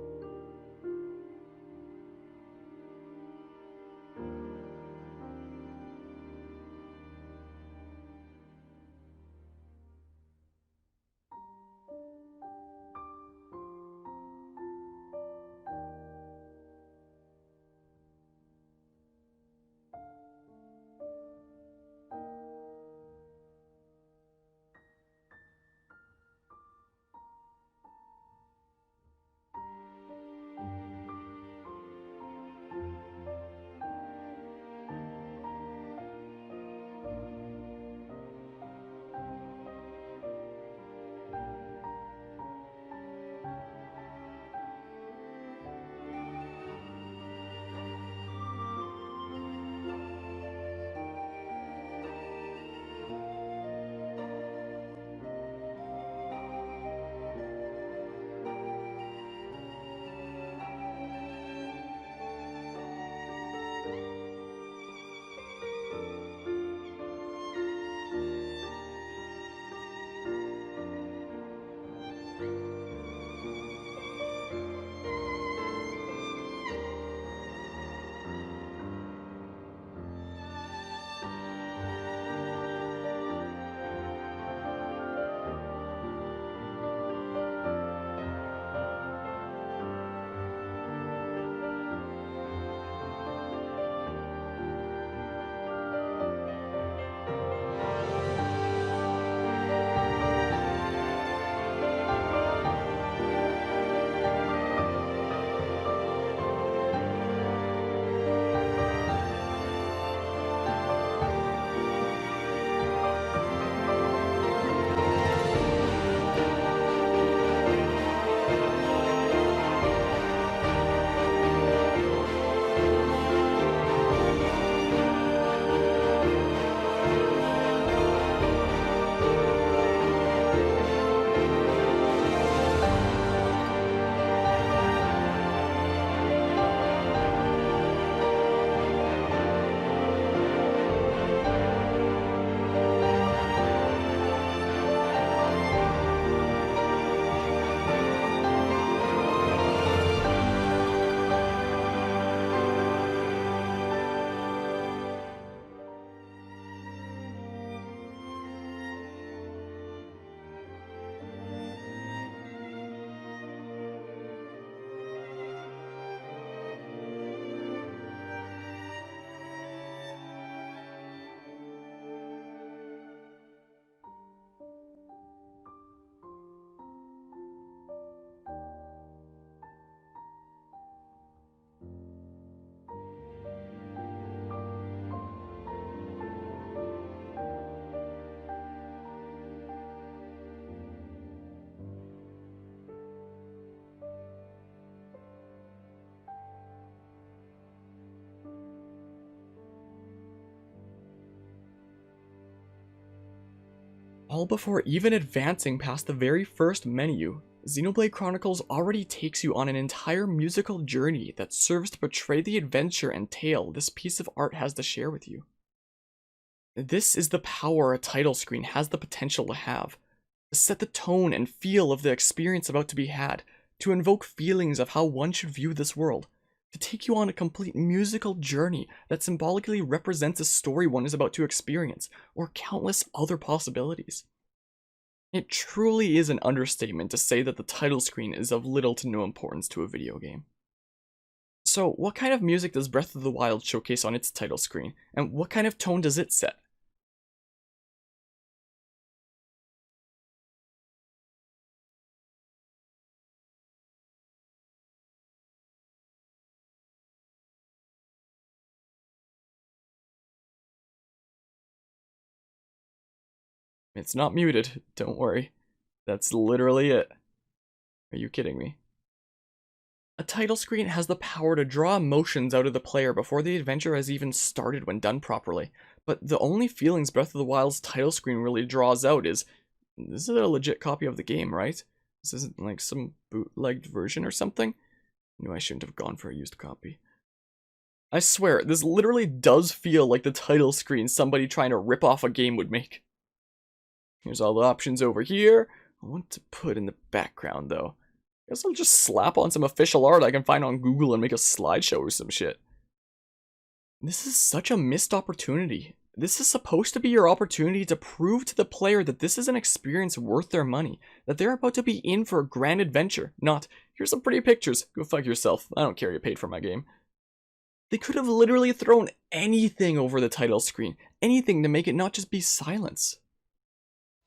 All before even advancing past the very first menu, Xenoblade Chronicles already takes you on an entire musical journey that serves to portray the adventure and tale this piece of art has to share with you. This is the power a title screen has the potential to have, to set the tone and feel of the experience about to be had, to invoke feelings of how one should view this world, to take you on a complete musical journey that symbolically represents a story one is about to experience, or countless other possibilities. It truly is an understatement to say that the title screen is of little to no importance to a video game. So, what kind of music does Breath of the Wild showcase on its title screen, and what kind of tone does it set? It's not muted, don't worry. That's literally it. Are you kidding me? A title screen has the power to draw emotions out of the player before the adventure has even started when done properly, but the only feelings Breath of the Wild's title screen really draws out is, this is a legit copy of the game, right? This isn't like some bootlegged version or something? I knew I shouldn't have gone for a used copy. I swear, this literally does feel like the title screen somebody trying to rip off a game would make. Here's all the options over here. I want to put in the background though. Guess I'll just slap on some official art I can find on Google and make a slideshow or some shit. This is such a missed opportunity. This is supposed to be your opportunity to prove to the player that this is an experience worth their money, that they're about to be in for a grand adventure, not, here's some pretty pictures, go fuck yourself, I don't care you paid for my game. They could have literally thrown anything over the title screen, anything to make it not just be silence.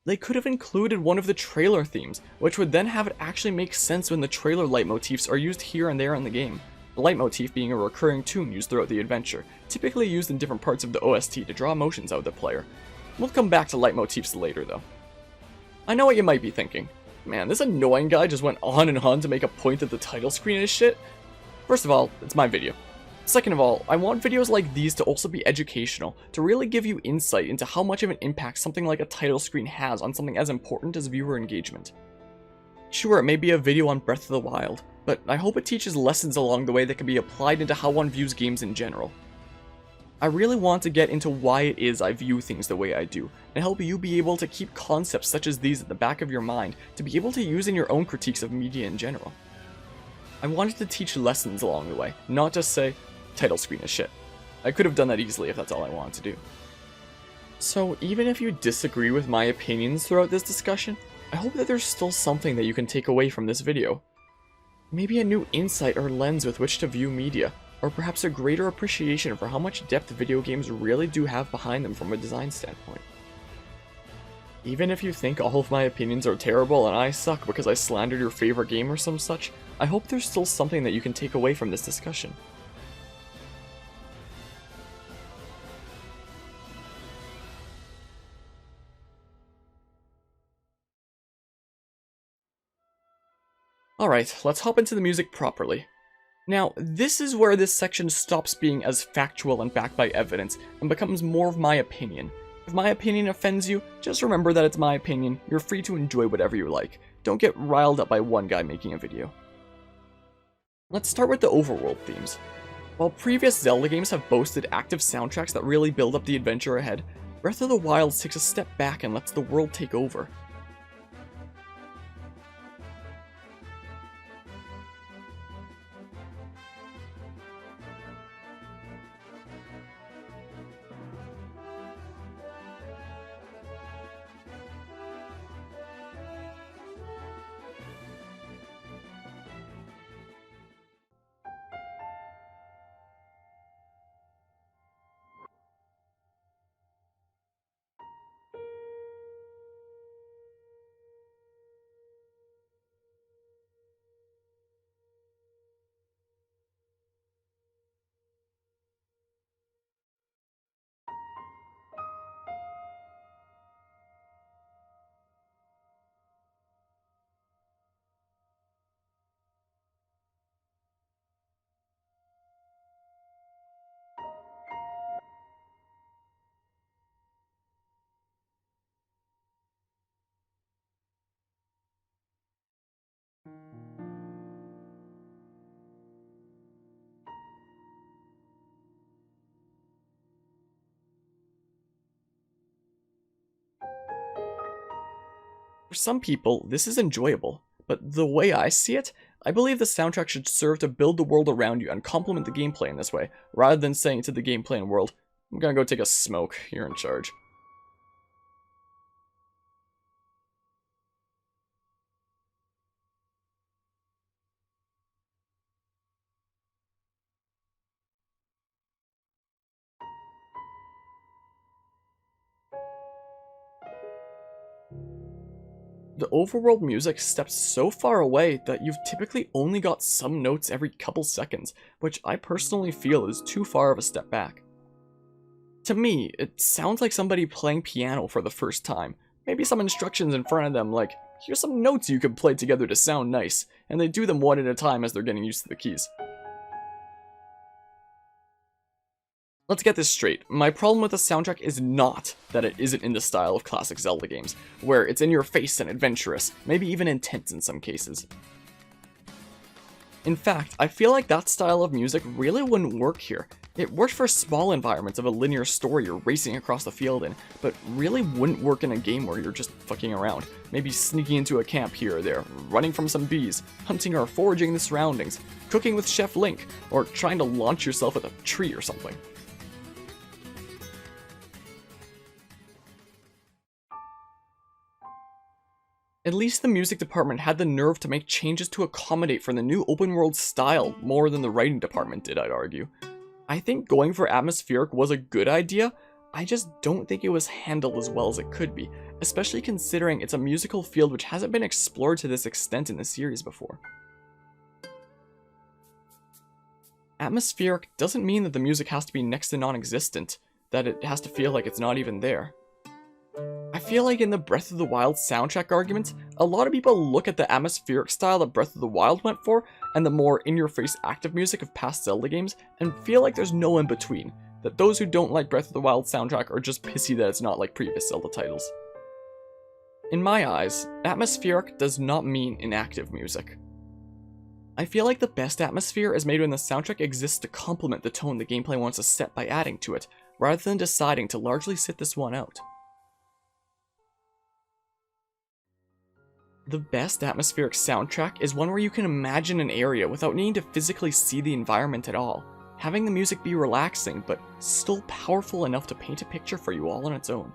They could have included one of the trailer themes, which would then have it actually make sense when the trailer leitmotifs are used here and there in the game. The leitmotif being a recurring tune used throughout the adventure, typically used in different parts of the OST to draw emotions out of the player. We'll come back to leitmotifs later though. I know what you might be thinking. Man, this annoying guy just went on and on to make a point that the title screen is shit. First of all, it's my video. Second of all, I want videos like these to also be educational, to really give you insight into how much of an impact something like a title screen has on something as important as viewer engagement. Sure, it may be a video on Breath of the Wild, but I hope it teaches lessons along the way that can be applied into how one views games in general. I really want to get into why it is I view things the way I do, and help you be able to keep concepts such as these at the back of your mind to be able to use in your own critiques of media in general. I wanted to teach lessons along the way, not just say, title screen is shit. I could have done that easily if that's all I wanted to do. So even if you disagree with my opinions throughout this discussion, I hope that there's still something that you can take away from this video. Maybe a new insight or lens with which to view media, or perhaps a greater appreciation for how much depth video games really do have behind them from a design standpoint. Even if you think all of my opinions are terrible and I suck because I slandered your favorite game or some such, I hope there's still something that you can take away from this discussion. Alright, let's hop into the music properly. Now, this is where this section stops being as factual and backed by evidence, and becomes more of my opinion. If my opinion offends you, just remember that it's my opinion, you're free to enjoy whatever you like. Don't get riled up by one guy making a video. Let's start with the overworld themes. While previous Zelda games have boasted active soundtracks that really build up the adventure ahead, Breath of the Wild takes a step back and lets the world take over. For some people, this is enjoyable, but the way I see it, I believe the soundtrack should serve to build the world around you and complement the gameplay in this way, rather than saying to the gameplay and world, I'm gonna go take a smoke, you're in charge. The overworld music steps so far away that you've typically only got some notes every couple seconds, which I personally feel is too far of a step back. To me, it sounds like somebody playing piano for the first time. Maybe some instructions in front of them like, here's some notes you can play together to sound nice, and they do them one at a time as they're getting used to the keys. Let's get this straight, my problem with the soundtrack is not that it isn't in the style of classic Zelda games, where it's in your face and adventurous, maybe even intense in some cases. In fact, I feel like that style of music really wouldn't work here. It worked for small environments of a linear story you're racing across the field in, but really wouldn't work in a game where you're just fucking around, maybe sneaking into a camp here or there, running from some bees, hunting or foraging the surroundings, cooking with Chef Link, or trying to launch yourself at a tree or something. At least the music department had the nerve to make changes to accommodate for the new open world style more than the writing department did, I'd argue. I think going for atmospheric was a good idea, I just don't think it was handled as well as it could be, especially considering it's a musical field which hasn't been explored to this extent in the series before. Atmospheric doesn't mean that the music has to be next to non-existent, that it has to feel like it's not even there. I feel like in the Breath of the Wild soundtrack argument, a lot of people look at the atmospheric style that Breath of the Wild went for, and the more in-your-face active music of past Zelda games, and feel like there's no in-between, that those who don't like Breath of the Wild soundtrack are just pissy that it's not like previous Zelda titles. In my eyes, atmospheric does not mean inactive music. I feel like the best atmosphere is made when the soundtrack exists to complement the tone the gameplay wants to set by adding to it, rather than deciding to largely sit this one out. The best atmospheric soundtrack is one where you can imagine an area without needing to physically see the environment at all, having the music be relaxing but still powerful enough to paint a picture for you all on its own.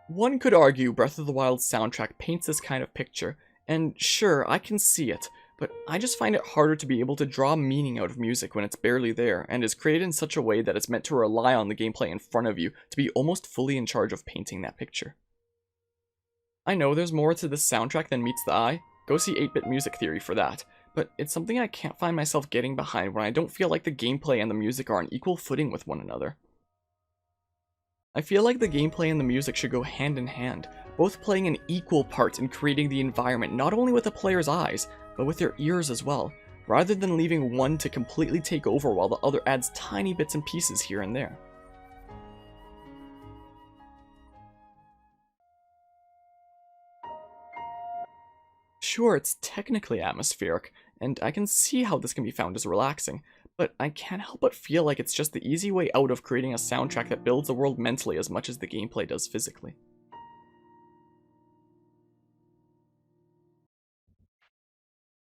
One could argue Breath of the Wild's soundtrack paints this kind of picture, and sure, I can see it, but I just find it harder to be able to draw meaning out of music when it's barely there, and is created in such a way that it's meant to rely on the gameplay in front of you to be almost fully in charge of painting that picture. I know there's more to this soundtrack than meets the eye, go see 8-Bit Music Theory for that, but it's something I can't find myself getting behind when I don't feel like the gameplay and the music are on equal footing with one another. I feel like the gameplay and the music should go hand in hand, both playing an equal part in creating the environment not only with the player's eyes, but with their ears as well, rather than leaving one to completely take over while the other adds tiny bits and pieces here and there. Sure, it's technically atmospheric, and I can see how this can be found as relaxing, but I can't help but feel like it's just the easy way out of creating a soundtrack that builds the world mentally as much as the gameplay does physically.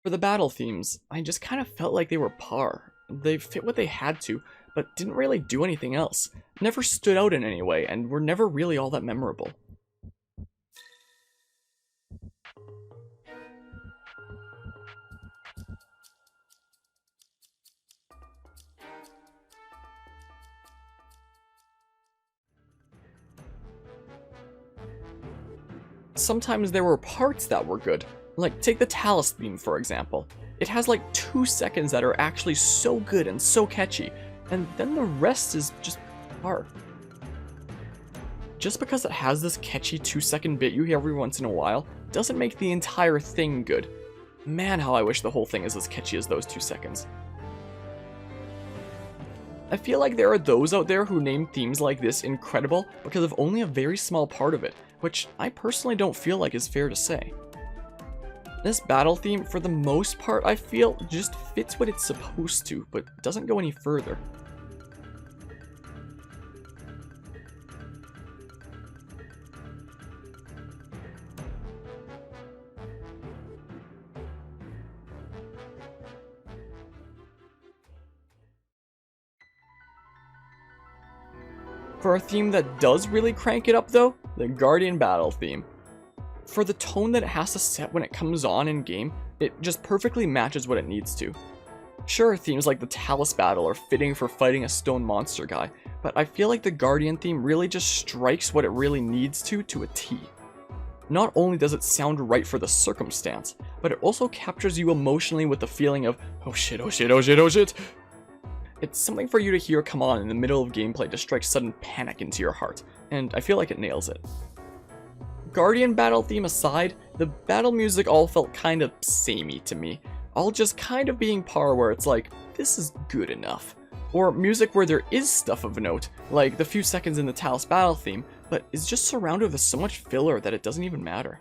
For the battle themes, I just kind of felt like they were par. They fit what they had to, but didn't really do anything else, never stood out in any way, and were never really all that memorable. Sometimes there were parts that were good, like take the Talus theme for example. It has like 2 seconds that are actually so good and so catchy, and then the rest is just par. Just because it has this catchy 2-second bit you hear every once in a while, doesn't make the entire thing good. Man, how I wish the whole thing is as catchy as those 2 seconds. I feel like there are those out there who name themes like this incredible because of only a very small part of it, which I personally don't feel like is fair to say. This battle theme, for the most part, I feel just fits what it's supposed to, but doesn't go any further. For a theme that does really crank it up though, the Guardian Battle theme. For the tone that it has to set when it comes on in game, it just perfectly matches what it needs to. Sure, themes like the Talus battle are fitting for fighting a stone monster guy, but I feel like the Guardian theme really just strikes what it really needs to a T. Not only does it sound right for the circumstance, but it also captures you emotionally with the feeling of, oh shit, oh shit, oh shit, oh shit. It's something for you to hear come on in the middle of gameplay to strike sudden panic into your heart, and I feel like it nails it. Guardian battle theme aside, the battle music all felt kind of samey to me, all just kind of being par where it's like, this is good enough. Or music where there is stuff of note, like the few seconds in the Talus battle theme, but is just surrounded with so much filler that it doesn't even matter.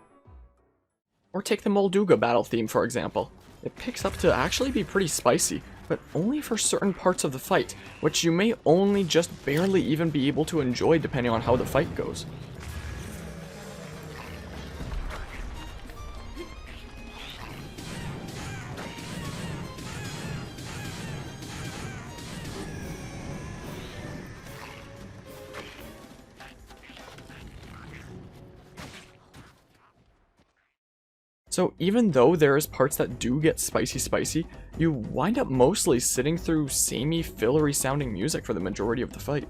Or take the Molduga battle theme for example. It picks up to actually be pretty spicy, but only for certain parts of the fight, which you may only just barely even be able to enjoy depending on how the fight goes. So even though there is parts that do get spicy, you wind up mostly sitting through samey, fillery sounding music for the majority of the fight.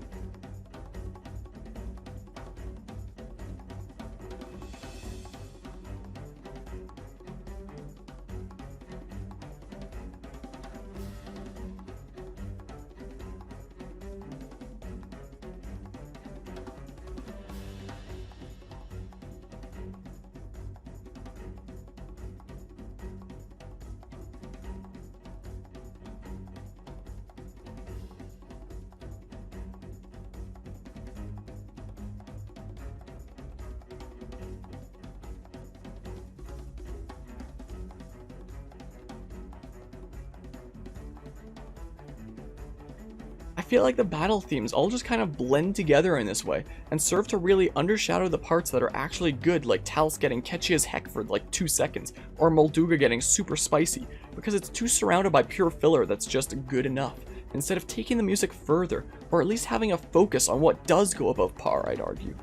I feel like the battle themes all just kind of blend together in this way, and serve to really undershadow the parts that are actually good, like Talus getting catchy as heck for like 2 seconds, or Molduga getting super spicy, because it's too surrounded by pure filler that's just good enough, instead of taking the music further, or at least having a focus on what does go above par, I'd argue.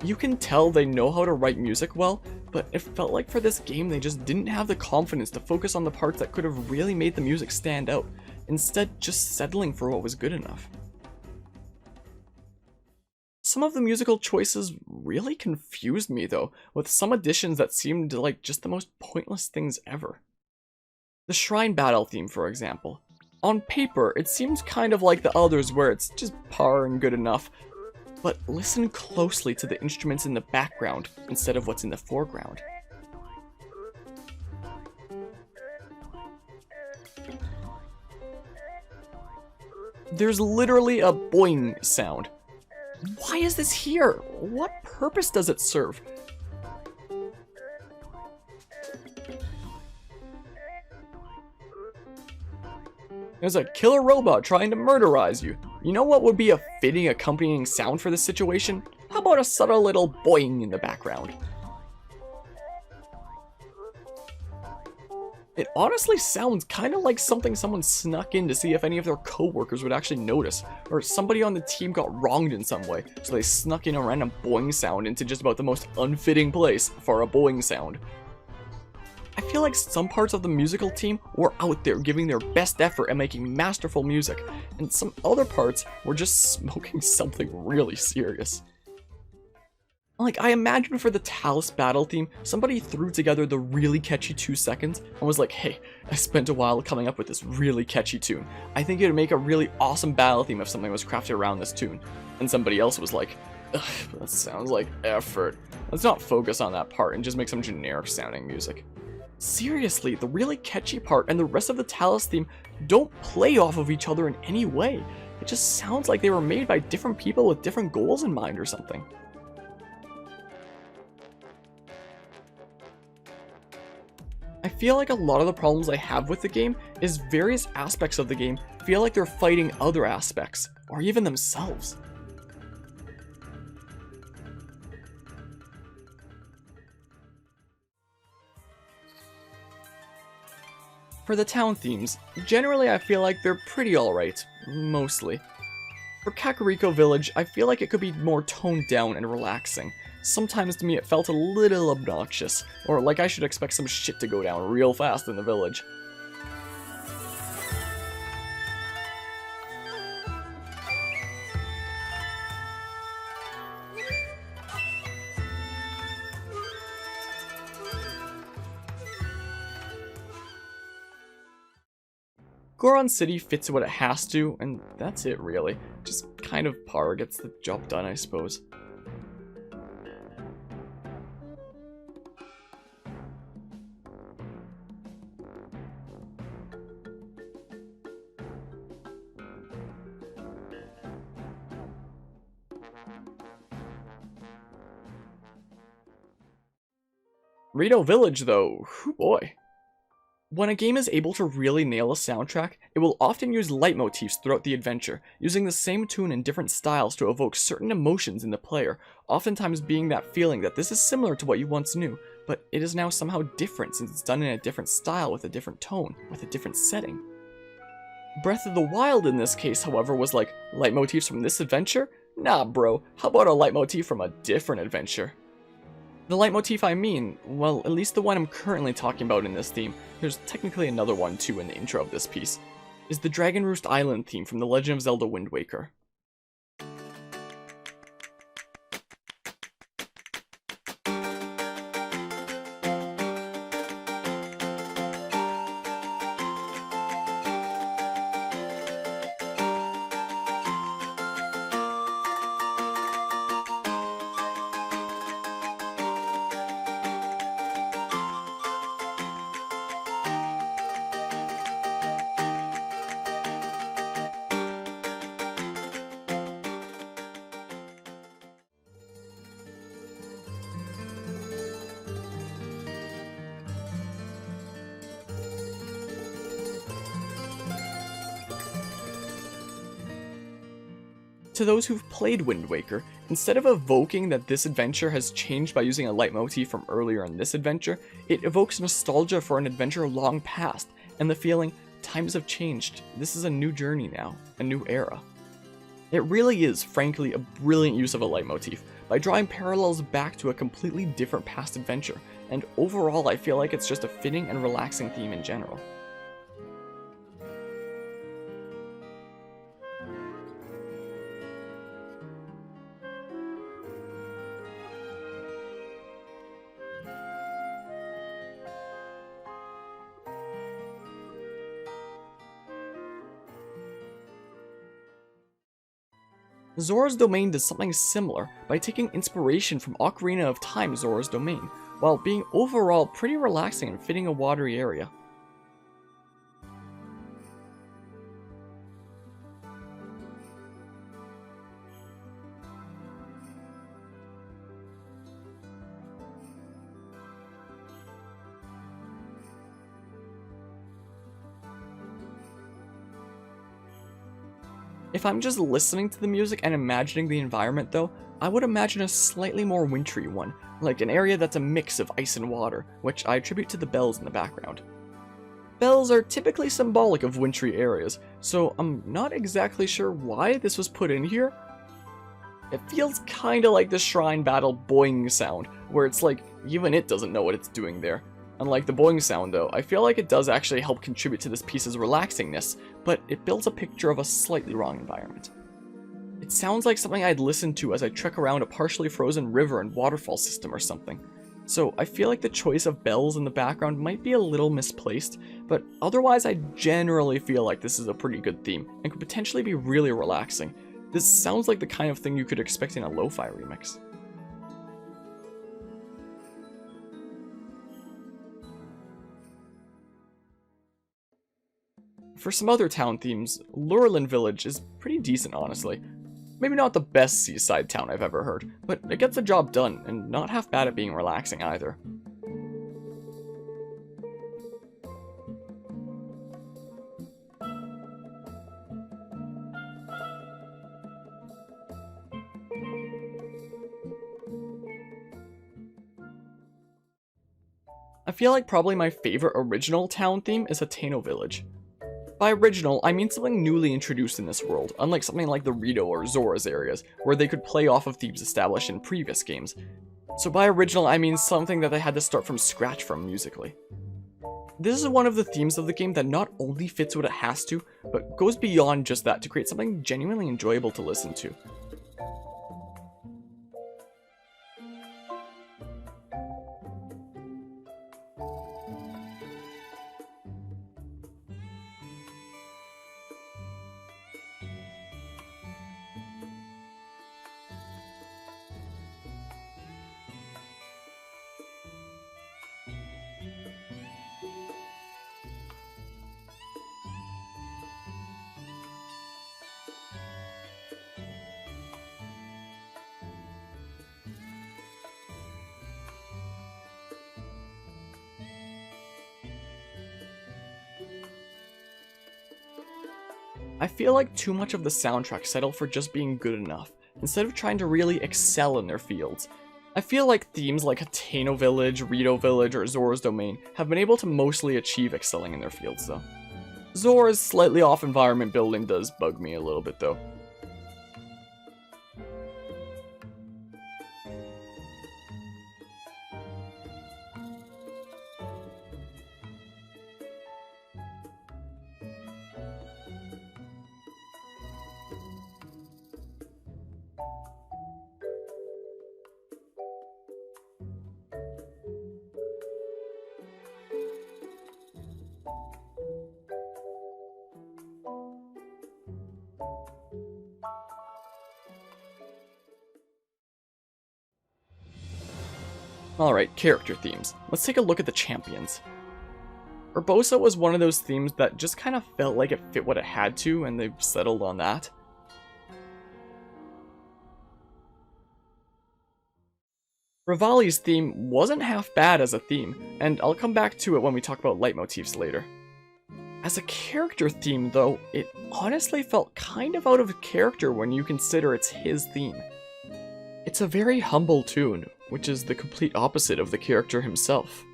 You can tell they know how to write music well, but it felt like for this game they just didn't have the confidence to focus on the parts that could have really made the music stand out, instead just settling for what was good enough. Some of the musical choices really confused me though, with some additions that seemed like just the most pointless things ever. The Shrine Battle theme, for example. On paper, it seems kind of like the others where it's just par and good enough, but listen closely to the instruments in the background instead of what's in the foreground. There's literally a boing sound. Why is this here? What purpose does it serve? There's a killer robot trying to murderize you. You know what would be a fitting accompanying sound for this situation? How about a subtle little boing in the background? It honestly sounds kind of like something someone snuck in to see if any of their coworkers would actually notice, or somebody on the team got wronged in some way, so they snuck in a random boing sound into just about the most unfitting place for a boing sound. I feel like some parts of the musical team were out there giving their best effort at making masterful music, and some other parts were just smoking something really serious. Like, I imagine for the Talus battle theme, somebody threw together the really catchy 2 seconds and was like, hey, I spent a while coming up with this really catchy tune. I think it would make a really awesome battle theme if something was crafted around this tune. And somebody else was like, ugh, that sounds like effort. Let's not focus on that part and just make some generic sounding music. Seriously, the really catchy part and the rest of the Talus theme don't play off of each other in any way. It just sounds like they were made by different people with different goals in mind or something. I feel like a lot of the problems I have with the game is various aspects of the game feel like they're fighting other aspects, or even themselves. For the town themes, generally I feel like they're pretty alright, mostly. For Kakariko Village, I feel like it could be more toned down and relaxing. Sometimes to me it felt a little obnoxious, or like I should expect some shit to go down real fast in the village. Goron City fits what it has to, and that's it really. Just kind of par gets the job done, I suppose. Rito Village though, whoo boy. When a game is able to really nail a soundtrack, it will often use leitmotifs throughout the adventure, using the same tune in different styles to evoke certain emotions in the player, oftentimes being that feeling that this is similar to what you once knew, but it is now somehow different since it's done in a different style with a different tone, with a different setting. Breath of the Wild in this case, however, was like, leitmotifs from this adventure? Nah bro, how about a leitmotif from a different adventure? The leitmotif I mean, well, at least the one I'm currently talking about in this theme, there's technically another one too in the intro of this piece, is the Dragon Roost Island theme from The Legend of Zelda Wind Waker. To those who've played Wind Waker, instead of evoking that this adventure has changed by using a leitmotif from earlier in this adventure, it evokes nostalgia for an adventure long past, and the feeling, times have changed, this is a new journey now, a new era. It really is, frankly, a brilliant use of a leitmotif, by drawing parallels back to a completely different past adventure, and overall I feel like it's just a fitting and relaxing theme in general. Zora's Domain does something similar by taking inspiration from Ocarina of Time Zora's Domain, while being overall pretty relaxing and fitting a watery area. If I'm just listening to the music and imagining the environment though, I would imagine a slightly more wintry one, like an area that's a mix of ice and water, which I attribute to the bells in the background. Bells are typically symbolic of wintry areas, so I'm not exactly sure why this was put in here. It feels kinda like the shrine battle boing sound, where it's like even it doesn't know what it's doing there. Unlike the boing sound though, I feel like it does actually help contribute to this piece's relaxingness, but it builds a picture of a slightly wrong environment. It sounds like something I'd listen to as I trek around a partially frozen river and waterfall system or something. So I feel like the choice of bells in the background might be a little misplaced, but otherwise I generally feel like this is a pretty good theme, and could potentially be really relaxing. This sounds like the kind of thing you could expect in a lo-fi remix. For some other town themes, Lurelin Village is pretty decent, honestly. Maybe not the best seaside town I've ever heard, but it gets the job done, and not half bad at being relaxing either. I feel like probably my favorite original town theme is Hateno Village. By original, I mean something newly introduced in this world, unlike something like the Rito or Zora's areas, where they could play off of themes established in previous games. So by original, I mean something that they had to start from scratch from musically. This is one of the themes of the game that not only fits what it has to, but goes beyond just that to create something genuinely enjoyable to listen to. I feel like too much of the soundtrack settle for just being good enough, instead of trying to really excel in their fields. I feel like themes like Hateno Village, Rito Village, or Zora's Domain have been able to mostly achieve excelling in their fields though. Zora's slightly off environment building does bug me a little bit though. Alright, character themes. Let's take a look at the champions. Urbosa was one of those themes that just kind of felt like it fit what it had to, and they've settled on that. Revali's theme wasn't half bad as a theme, and I'll come back to it when we talk about leitmotifs later. As a character theme though, it honestly felt kind of out of character when you consider it's his theme. It's a very humble tune, which is the complete opposite of the character himself.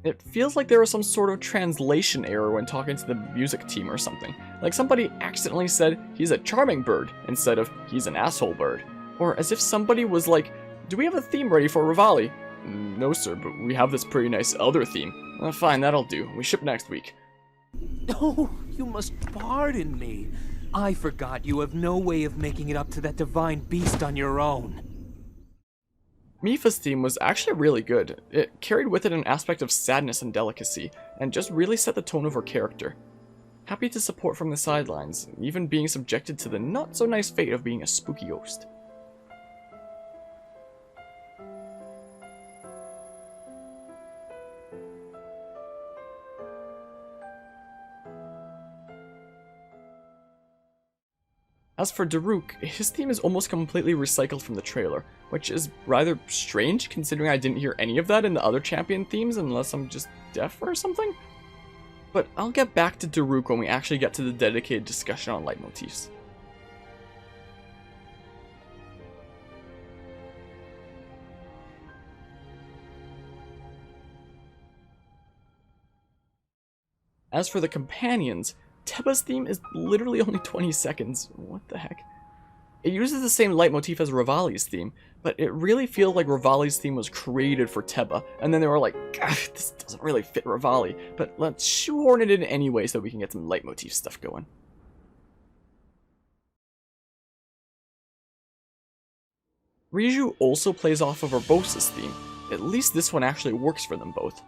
It feels like there was some sort of translation error when talking to the music team or something. Like somebody accidentally said, he's a charming bird, instead of, he's an asshole bird. Or as if somebody was like, do we have a theme ready for Rivali? No sir, but we have this pretty nice other theme. Fine, that'll do. We ship next week. Oh, you must pardon me. I forgot you have no way of making it up to that divine beast on your own. Mipha's theme was actually really good. It carried with it an aspect of sadness and delicacy, and just really set the tone of her character. Happy to support from the sidelines, even being subjected to the not-so-nice fate of being a spooky ghost. As for Daruk, his theme is almost completely recycled from the trailer, which is rather strange considering I didn't hear any of that in the other champion themes unless I'm just deaf or something. But I'll get back to Daruk when we actually get to the dedicated discussion on Leitmotifs. As for the companions, Teba's theme is literally only 20 seconds. What the heck? It uses the same leitmotif as Rivali's theme, but it really feels like Rivali's theme was created for Teba, and then they were like, this doesn't really fit Rivali, but let's shoehorn it in anyway so we can get some leitmotif stuff going. Riju also plays off of Urbosa's theme. At least this one actually works for them both.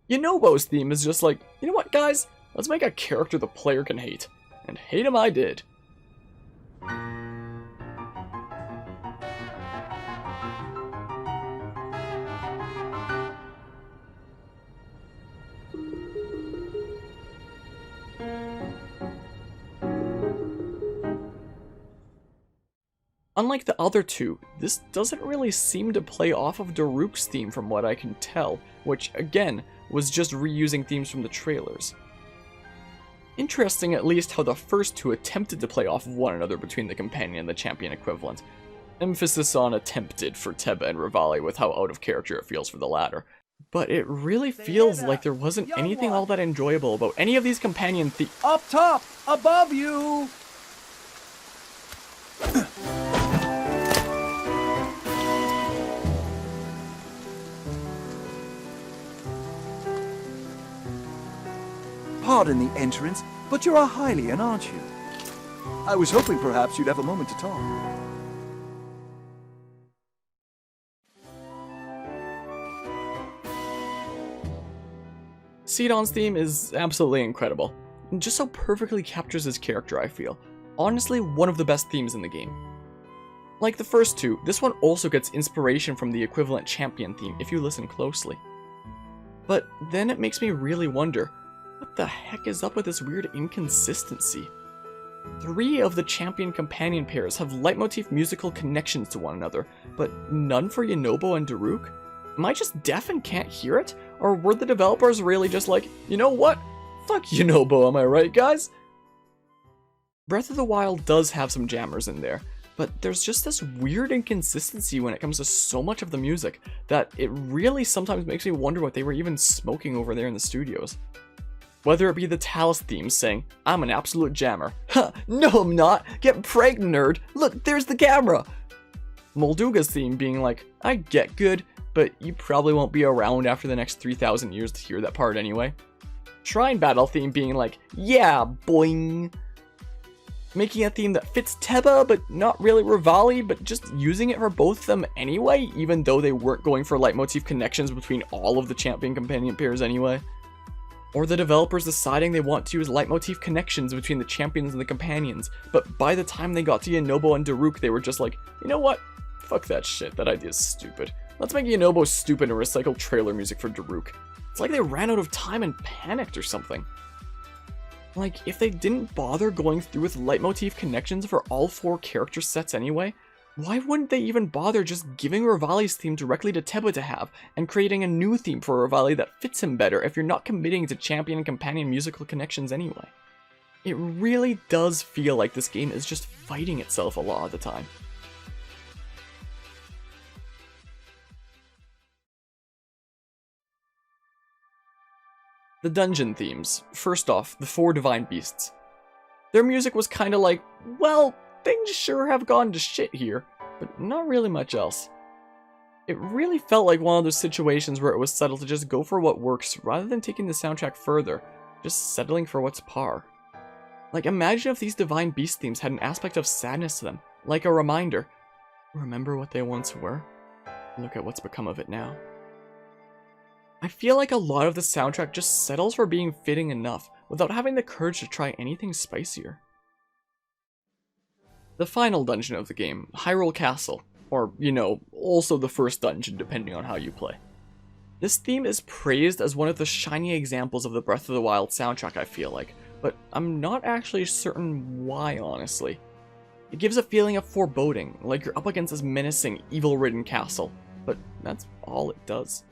Yunobo's theme is just like, you know what guys, let's make a character the player can hate. And hate him I did. Unlike the other two, this doesn't really seem to play off of Daruk's theme from what I can tell, which, again, was just reusing themes from the trailers. Interesting at least how the first two attempted to play off of one another between the companion and the champion equivalent. Emphasis on attempted for Teba and Rivali with how out of character it feels for the latter. But it really feels like there wasn't anything all that enjoyable about any of these companion themes. Up top! Above you! Pardon the entrance, but you're a Hylian, aren't you? I was hoping perhaps you'd have a moment to talk. Sidon's theme is absolutely incredible. It just so perfectly captures his character, I feel. Honestly, one of the best themes in the game. Like the first two, this one also gets inspiration from the equivalent champion theme if you listen closely. But then it makes me really wonder, what the heck is up with this weird inconsistency? 3 of the champion companion pairs have leitmotif musical connections to one another, but none for Yunobo and Daruk? Am I just deaf and can't hear it? Or were the developers really just like, you know what? Fuck Yunobo, am I right, guys? Breath of the Wild does have some jammers in there, but there's just this weird inconsistency when it comes to so much of the music that it really sometimes makes me wonder what they were even smoking over there in the studios. Whether it be the Talus theme saying, I'm an absolute jammer. Ha! No I'm not! Get pregnant, nerd! Look, there's the camera! Molduga's theme being like, I get good, but you probably won't be around after the next 3,000 years to hear that part anyway. Shrine Battle theme being like, yeah, boing! Making a theme that fits Teba, but not really Rivali, but just using it for both of them anyway, even though they weren't going for leitmotif connections between all of the champion companion pairs anyway. Or the developers deciding they want to use leitmotif connections between the champions and the companions, but by the time they got to Yunobo and Daruk, they were just like, you know what? Fuck that shit, that idea's stupid. Let's make Yunobo stupid and recycle trailer music for Daruk. It's like they ran out of time and panicked or something. Like, if they didn't bother going through with leitmotif connections for all 4 character sets anyway, why wouldn't they even bother just giving Rivali's theme directly to Teba to have, and creating a new theme for Rivali that fits him better if you're not committing to champion and companion musical connections anyway? It really does feel like this game is just fighting itself a lot of the time. The dungeon themes. First off, the 4 divine beasts. Their music was kinda like, well, things sure have gone to shit here, but not really much else. It really felt like one of those situations where it was settled to just go for what works rather than taking the soundtrack further, just settling for what's par. Like, imagine if these divine beast themes had an aspect of sadness to them, like a reminder. Remember what they once were? Look at what's become of it now. I feel like a lot of the soundtrack just settles for being fitting enough without having the courage to try anything spicier. The final dungeon of the game, Hyrule Castle, or, also the first dungeon depending on how you play. This theme is praised as one of the shiny examples of the Breath of the Wild soundtrack, I feel like, but I'm not actually certain why, honestly. It gives a feeling of foreboding, like you're up against this menacing, evil-ridden castle, but that's all it does.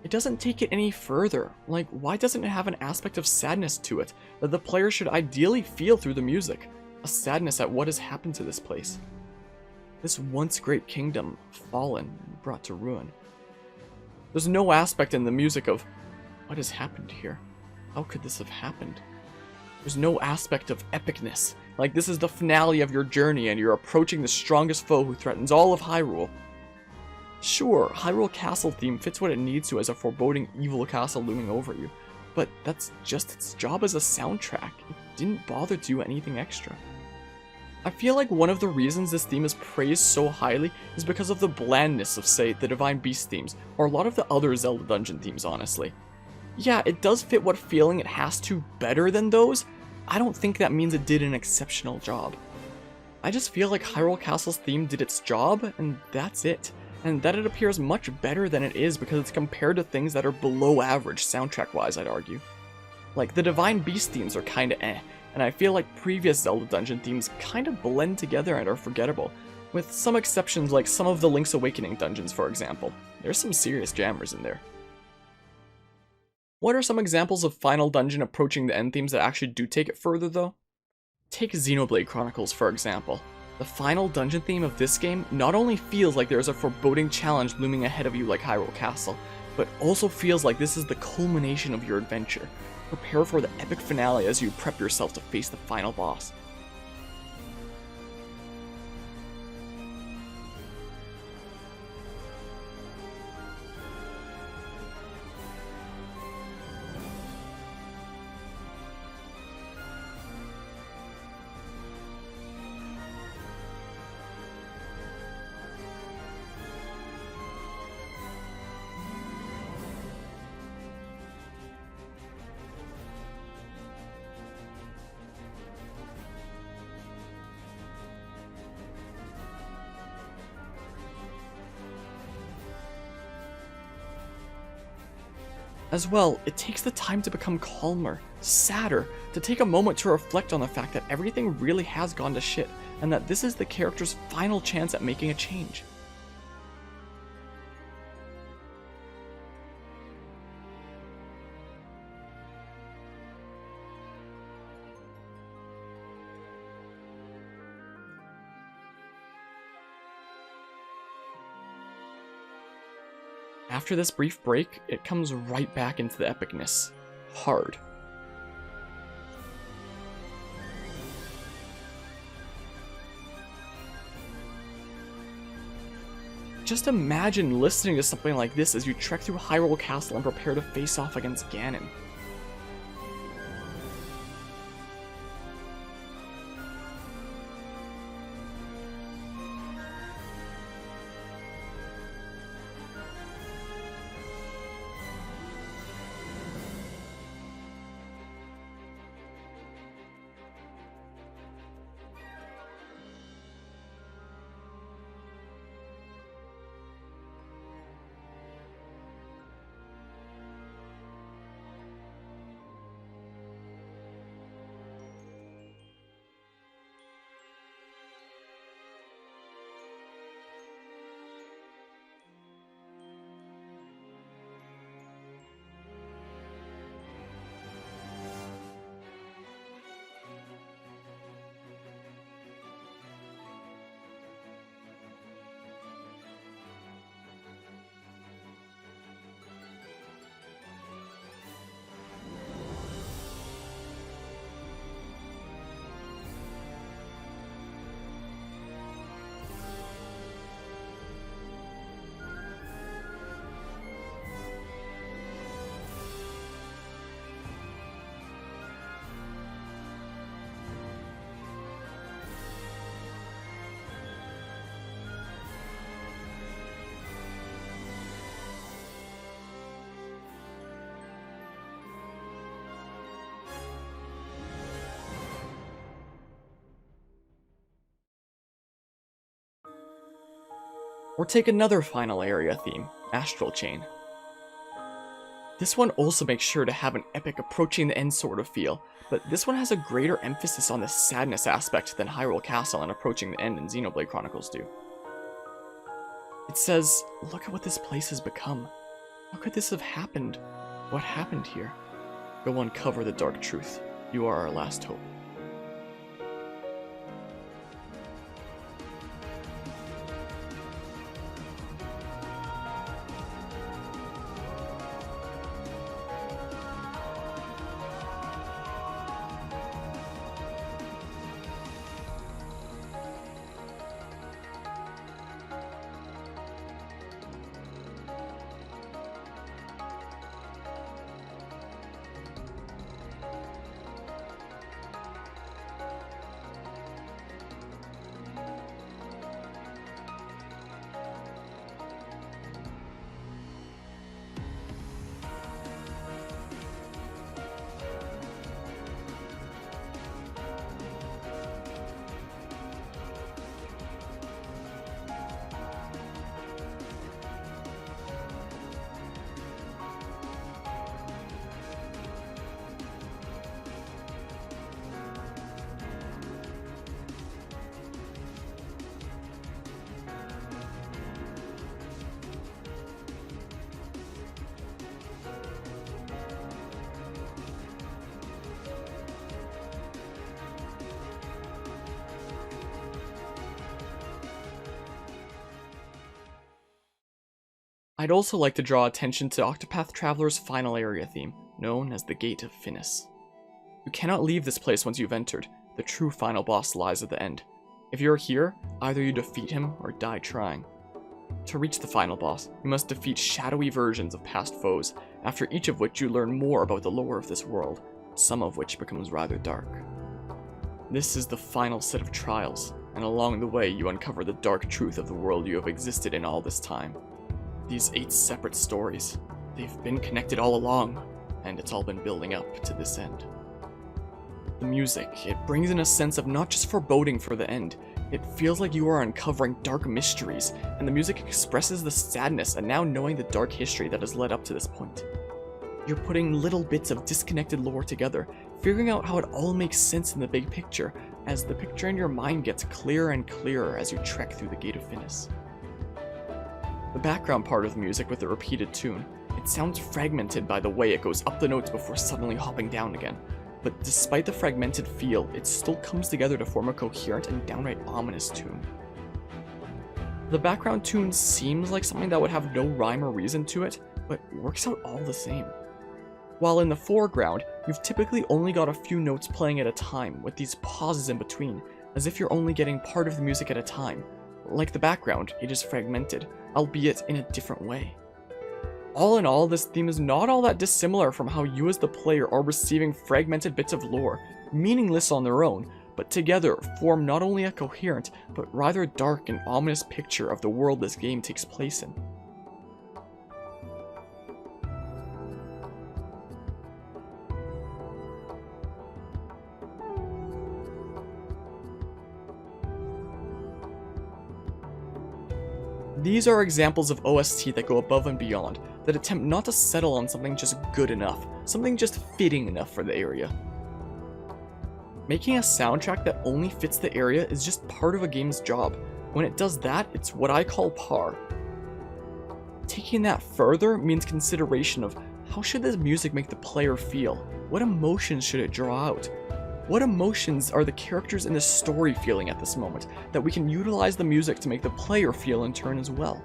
It doesn't take it any further. Like, why doesn't it have an aspect of sadness to it that the player should ideally feel through the music? A sadness at what has happened to this place. This once great kingdom, fallen and brought to ruin. There's no aspect in the music of, what has happened here? How could this have happened? There's no aspect of epicness, like this is the finale of your journey and you're approaching the strongest foe who threatens all of Hyrule. Sure, Hyrule Castle theme fits what it needs to as a foreboding evil castle looming over you, but that's just its job as a soundtrack. It didn't bother to do anything extra. I feel like one of the reasons this theme is praised so highly is because of the blandness of, say, the Divine Beast themes, or a lot of the other Zelda dungeon themes, honestly. Yeah, it does fit what feeling it has to better than those. I don't think that means it did an exceptional job. I just feel like Hyrule Castle's theme did its job, and that's it. And that it appears much better than it is because it's compared to things that are below average soundtrack-wise, I'd argue. Like, the Divine Beast themes are kinda eh, and I feel like previous Zelda dungeon themes kinda blend together and are forgettable, with some exceptions like some of the Link's Awakening dungeons, for example. There's some serious jammers in there. What are some examples of Final Dungeon approaching the end themes that actually do take it further, though? Take Xenoblade Chronicles, for example. The final dungeon theme of this game not only feels like there is a foreboding challenge looming ahead of you like Hyrule Castle, but also feels like this is the culmination of your adventure. Prepare for the epic finale as you prep yourself to face the final boss. As well, it takes the time to become calmer, sadder, to take a moment to reflect on the fact that everything really has gone to shit, and that this is the character's final chance at making a change. After this brief break, it comes right back into the epicness. Hard. Just imagine listening to something like this as you trek through Hyrule Castle and prepare to face off against Ganon. Or take another final area theme, Astral Chain. This one also makes sure to have an epic approaching the end sort of feel, but this one has a greater emphasis on the sadness aspect than Hyrule Castle and Approaching the End in Xenoblade Chronicles do. It says, look at what this place has become. How could this have happened? What happened here? Go uncover the dark truth. You are our last hope. I'd also like to draw attention to Octopath Traveler's final area theme, known as the Gate of Finis. You cannot leave this place once you've entered. The true final boss lies at the end. If you're here, either you defeat him or die trying. To reach the final boss, you must defeat shadowy versions of past foes, after each of which you learn more about the lore of this world, some of which becomes rather dark. This is the final set of trials, and along the way you uncover the dark truth of the world you have existed in all this time. These 8 separate stories, they've been connected all along, and it's all been building up to this end. The music, it brings in a sense of not just foreboding for the end, it feels like you are uncovering dark mysteries, and the music expresses the sadness and now knowing the dark history that has led up to this point. You're putting little bits of disconnected lore together, figuring out how it all makes sense in the big picture, as the picture in your mind gets clearer and clearer as you trek through the Gate of Finis. The background part of the music with the repeated tune, it sounds fragmented by the way it goes up the notes before suddenly hopping down again, but despite the fragmented feel, it still comes together to form a coherent and downright ominous tune. The background tune seems like something that would have no rhyme or reason to it, but works out all the same. While in the foreground, you've typically only got a few notes playing at a time, with these pauses in between, as if you're only getting part of the music at a time. Like the background, it is fragmented, albeit in a different way. All in all, this theme is not all that dissimilar from how you as the player are receiving fragmented bits of lore, meaningless on their own, but together form not only a coherent, but rather dark and ominous picture of the world this game takes place in. These are examples of OST that go above and beyond, that attempt not to settle on something just good enough, something just fitting enough for the area. Making a soundtrack that only fits the area is just part of a game's job. When it does that, it's what I call par. Taking that further means consideration of how should this music make the player feel? What emotions should it draw out? What emotions are the characters in the story feeling at this moment, that we can utilize the music to make the player feel in turn as well?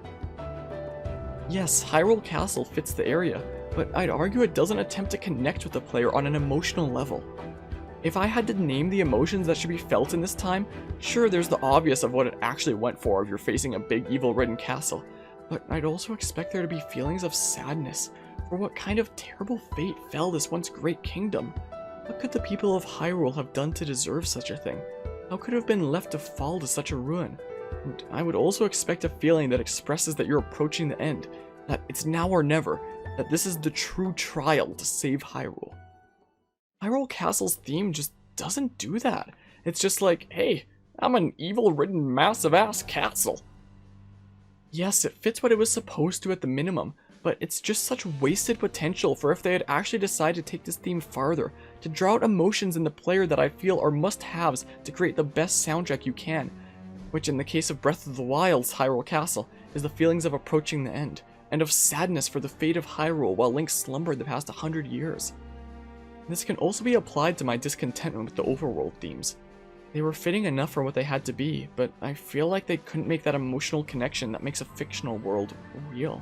Yes, Hyrule Castle fits the area, but I'd argue it doesn't attempt to connect with the player on an emotional level. If I had to name the emotions that should be felt in this time, sure, there's the obvious of what it actually went for if you're facing a big evil-ridden castle, but I'd also expect there to be feelings of sadness for what kind of terrible fate fell this once great kingdom. What could the people of Hyrule have done to deserve such a thing? How could it have been left to fall to such a ruin? And I would also expect a feeling that expresses that you're approaching the end, that it's now or never, that this is the true trial to save Hyrule. Hyrule Castle's theme just doesn't do that. It's just like, hey, I'm an evil-ridden massive-ass castle. Yes, it fits what it was supposed to at the minimum, but it's just such wasted potential for if they had actually decided to take this theme farther, to draw out emotions in the player that I feel are must-haves to create the best soundtrack you can, which in the case of Breath of the Wild's Hyrule Castle is the feelings of approaching the end, and of sadness for the fate of Hyrule while Link slumbered the past 100 years. This can also be applied to my discontentment with the overworld themes. They were fitting enough for what they had to be, but I feel like they couldn't make that emotional connection that makes a fictional world real.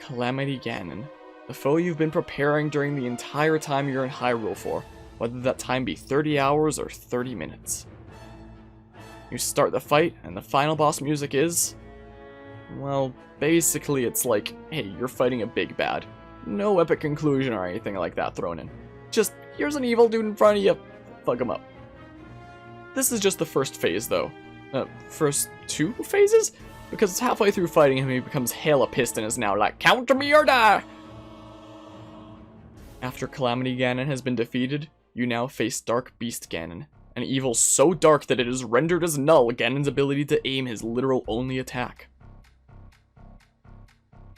Calamity Ganon, the foe you've been preparing during the entire time you're in Hyrule for, whether that time be 30 hours or 30 minutes. You start the fight, and the final boss music is... well, basically it's like, hey, you're fighting a big bad. No epic conclusion or anything like that thrown in. Just, here's an evil dude in front of you, fuck him up. This is just the first phase, though. First 2 phases? Because halfway through fighting him, he becomes hella pissed and is now like, counter me or die! After Calamity Ganon has been defeated, you now face Dark Beast Ganon, an evil so dark that it is rendered as null Ganon's ability to aim his literal only attack.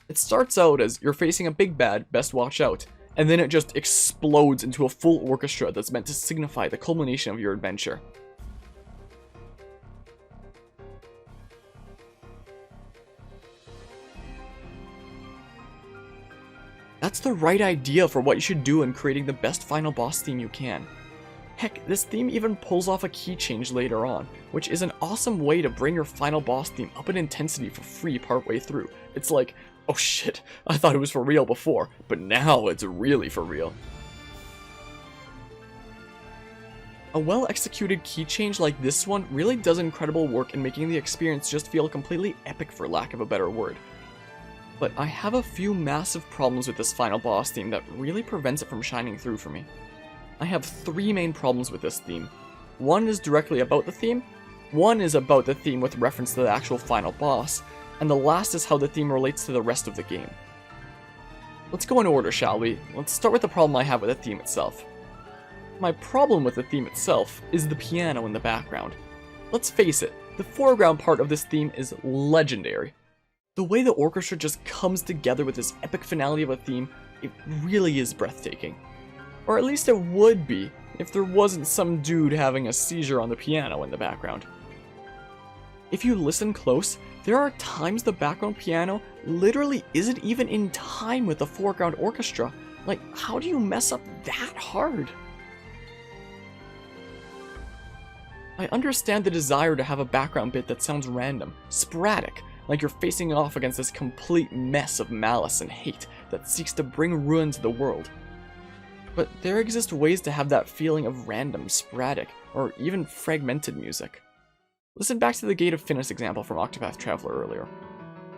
It starts out as you're facing a big bad, best watch out, and then it just explodes into a full orchestra that's meant to signify the culmination of your adventure. That's the right idea for what you should do in creating the best final boss theme you can. Heck, this theme even pulls off a key change later on, which is an awesome way to bring your final boss theme up in intensity for free partway through. It's like, oh shit, I thought it was for real before, but now it's really for real. A well-executed key change like this one really does incredible work in making the experience just feel completely epic, for lack of a better word. But I have a few massive problems with this final boss theme that really prevents it from shining through for me. I have 3 main problems with this theme. One is directly about the theme, one is about the theme with reference to the actual final boss, and the last is how the theme relates to the rest of the game. Let's go in order, shall we? Let's start with the problem I have with the theme itself. My problem with the theme itself is the piano in the background. Let's face it, the foreground part of this theme is legendary. The way the orchestra just comes together with this epic finale of a theme, it really is breathtaking. Or at least it would be, if there wasn't some dude having a seizure on the piano in the background. If you listen close, there are times the background piano literally isn't even in time with the foreground orchestra. Like, how do you mess up that hard? I understand the desire to have a background bit that sounds random, sporadic, like you're facing off against this complete mess of malice and hate that seeks to bring ruin to the world. But there exist ways to have that feeling of random, sporadic, or even fragmented music. Listen back to the Gate of Finis example from Octopath Traveler earlier.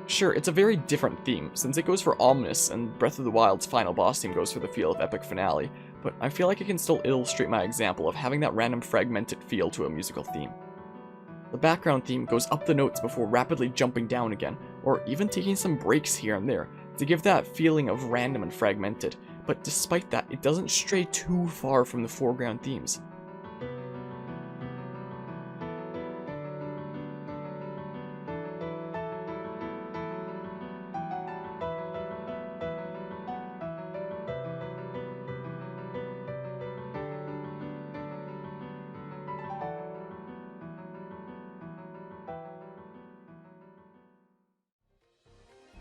Sure, it's a very different theme, since it goes for ominous, and Breath of the Wild's final boss theme goes for the feel of epic finale, but I feel like it can still illustrate my example of having that random fragmented feel to a musical theme. The background theme goes up the notes before rapidly jumping down again, or even taking some breaks here and there, to give that feeling of random and fragmented, but despite that, it doesn't stray too far from the foreground themes.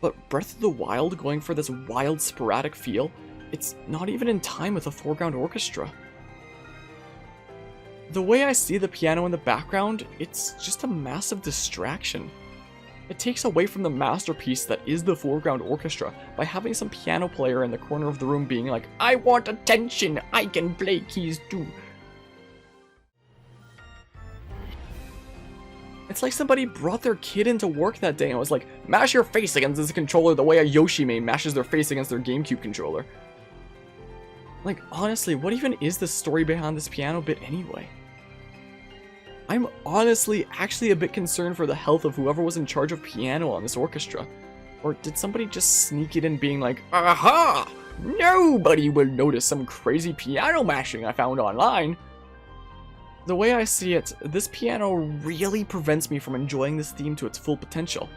But Breath of the Wild going for this wild, sporadic feel, it's not even in time with the foreground orchestra. The way I see the piano in the background, it's just a massive distraction. It takes away from the masterpiece that is the foreground orchestra by having some piano player in the corner of the room being like, I want attention, I can play keys too. It's like somebody brought their kid into work that day and was like, mash your face against this controller the way a Yoshi main mashes their face against their GameCube controller. Like, honestly, what even is the story behind this piano bit anyway? I'm honestly actually a bit concerned for the health of whoever was in charge of piano on this orchestra. Or did somebody just sneak it in being like, aha! Nobody will notice some crazy piano mashing I found online. The way I see it, this piano really prevents me from enjoying this theme to its full potential.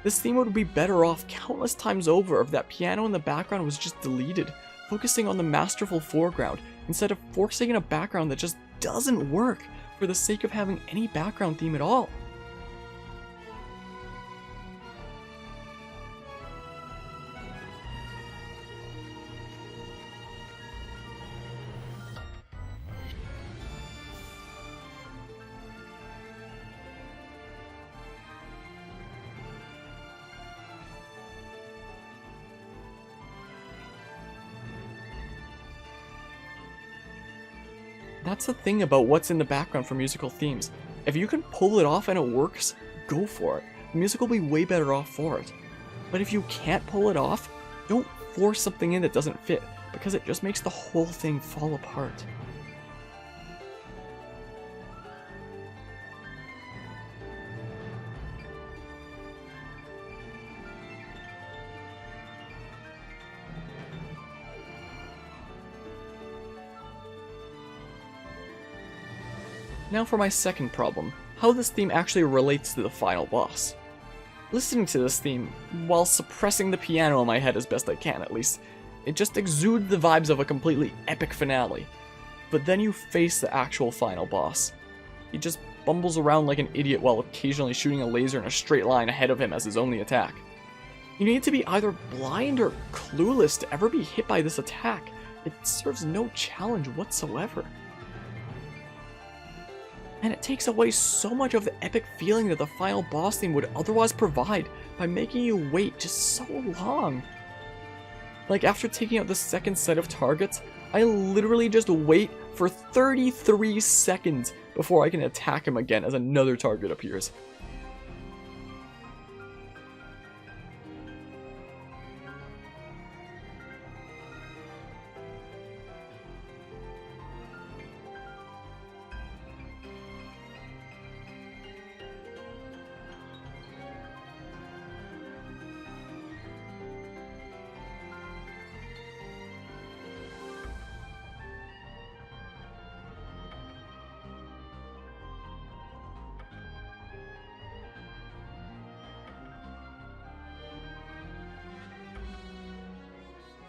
This theme would be better off countless times over if that piano in the background was just deleted, focusing on the masterful foreground instead of forcing in a background that just doesn't work for the sake of having any background theme at all. That's the thing about what's in the background for musical themes. If you can pull it off and it works, go for it. The music will be way better off for it. But if you can't pull it off, don't force something in that doesn't fit, because it just makes the whole thing fall apart. Now for my second problem, how this theme actually relates to the final boss. Listening to this theme, while suppressing the piano in my head as best I can at least, it just exudes the vibes of a completely epic finale. But then you face the actual final boss. He just bumbles around like an idiot while occasionally shooting a laser in a straight line ahead of him as his only attack. You need to be either blind or clueless to ever be hit by this attack. It serves no challenge whatsoever. And it takes away so much of the epic feeling that the final boss theme would otherwise provide by making you wait just so long. Like, after taking out the second set of targets, I literally just wait for 33 seconds before I can attack him again as another target appears.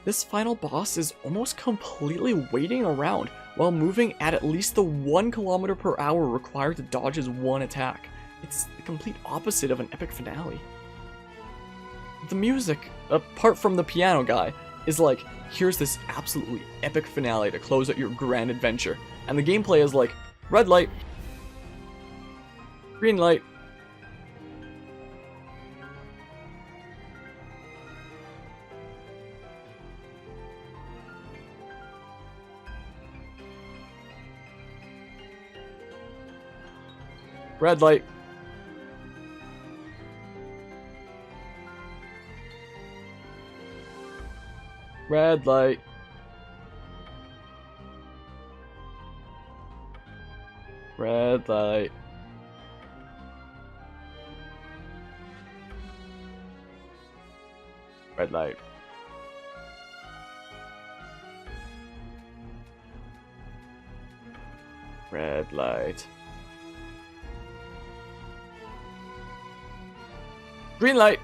This final boss is almost completely waiting around while moving at least the 1 km/h required to dodge his one attack. It's the complete opposite of an epic finale. The music, apart from the piano guy, is like, here's this absolutely epic finale to close out your grand adventure, and the gameplay is like, red light, green light, red light. Red light. Red light. Red light. Red light. Green light.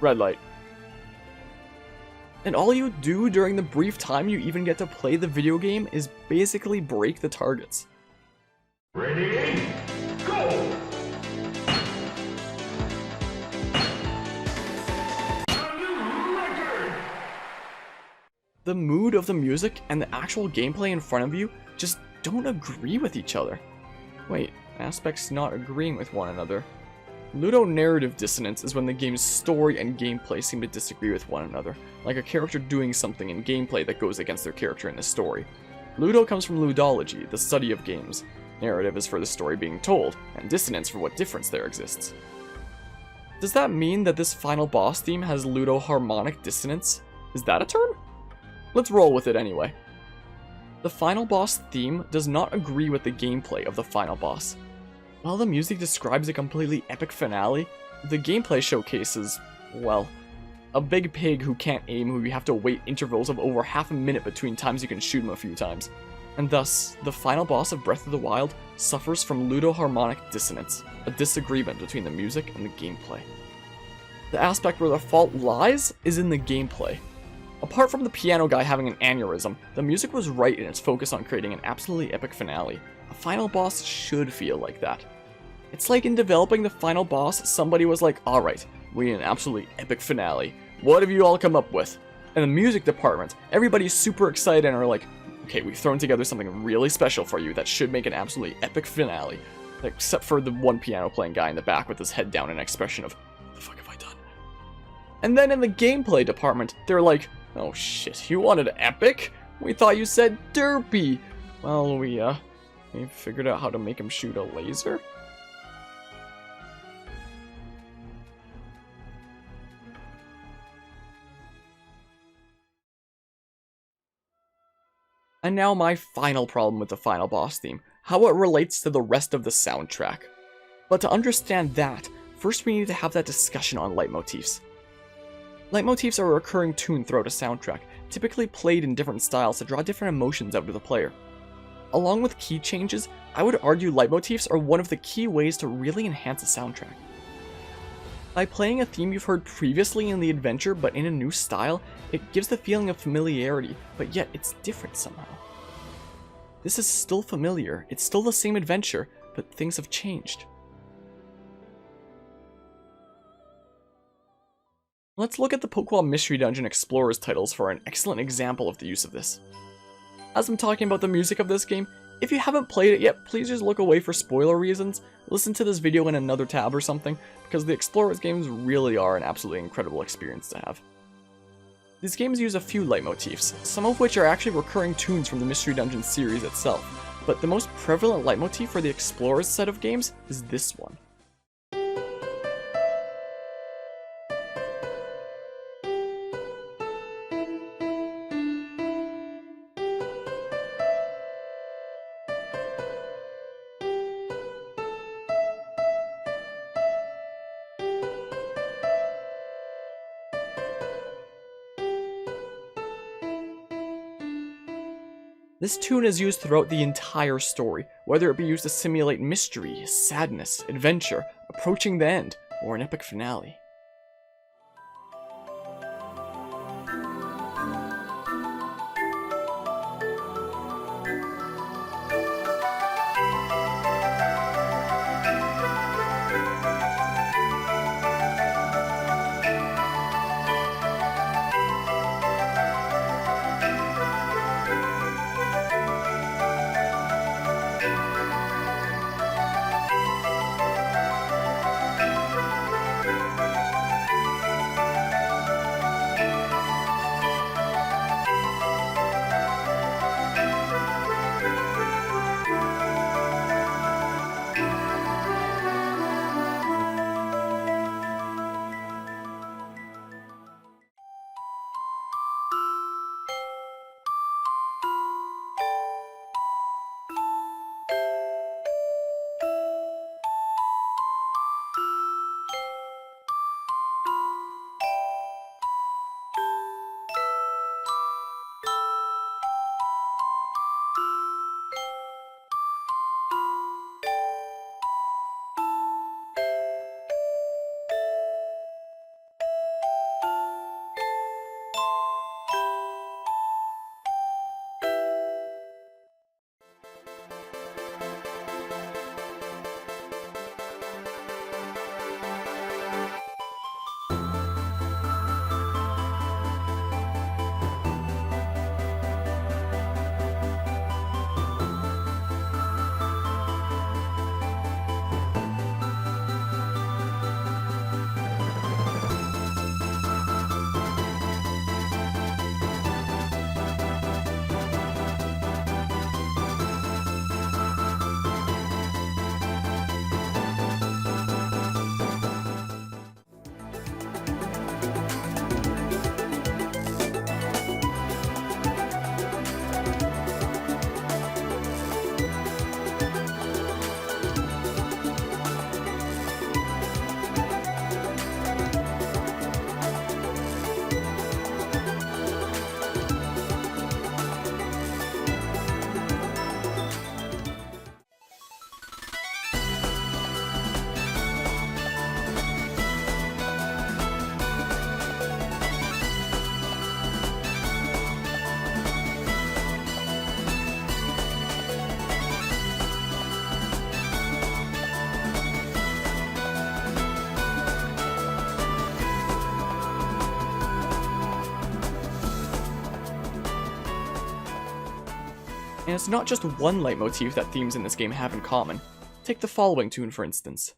Red light. And all you do during the brief time you even get to play the video game is basically break the targets. Ready? Go! The mood of the music and the actual gameplay in front of you just don't agree with each other. Wait, aspects not agreeing with one another. Ludoharmonic Dissonance is when the game's story and gameplay seem to disagree with one another, like a character doing something in gameplay that goes against their character in the story. Ludo comes from ludology, the study of games. Narrative is for the story being told, and dissonance for what difference there exists. Does that mean that this final boss theme has Ludoharmonic Dissonance? Is that a term? Let's roll with it anyway. The final boss theme does not agree with the gameplay of the final boss. While the music describes a completely epic finale, the gameplay showcases well, a big pig who can't aim, who you have to wait intervals of over half a minute between times you can shoot him a few times. And thus, the final boss of Breath of the Wild suffers from Ludoharmonic Dissonance, a disagreement between the music and the gameplay. The aspect where the fault lies is in the gameplay. Apart from the piano guy having an aneurysm, the music was right in its focus on creating an absolutely epic finale. A final boss should feel like that. It's like in developing the final boss, somebody was like, alright, we need an absolutely epic finale. What have you all come up with? And the music department, everybody's super excited and are like, okay, we've thrown together something really special for you that should make an absolutely epic finale. Except for the one piano playing guy in the back with his head down and an expression of, what the fuck have I done? And then in the gameplay department, they're like, oh shit, you wanted epic? We thought you said derpy. Well, we figured out how to make him shoot a laser. And now my final problem with the final boss theme, how it relates to the rest of the soundtrack. But to understand that, first we need to have that discussion on leitmotifs. Leitmotifs are a recurring tune throughout a soundtrack, typically played in different styles to draw different emotions out of the player. Along with key changes, I would argue leitmotifs are one of the key ways to really enhance a soundtrack. By playing a theme you've heard previously in the adventure but in a new style, it gives the feeling of familiarity, but yet it's different somehow. This is still familiar, it's still the same adventure, but things have changed. Let's look at the Pokémon Mystery Dungeon Explorers titles for an excellent example of the use of this. As I'm talking about the music of this game, if you haven't played it yet, please just look away for spoiler reasons, listen to this video in another tab or something, because the Explorers games really are an absolutely incredible experience to have. These games use a few leitmotifs, some of which are actually recurring tunes from the Mystery Dungeon series itself, but the most prevalent leitmotif for the Explorers set of games is this one. This tune is used throughout the entire story, whether it be used to simulate mystery, sadness, adventure, approaching the end, or an epic finale. And it's not just one leitmotif that themes in this game have in common. Take the following tune for instance.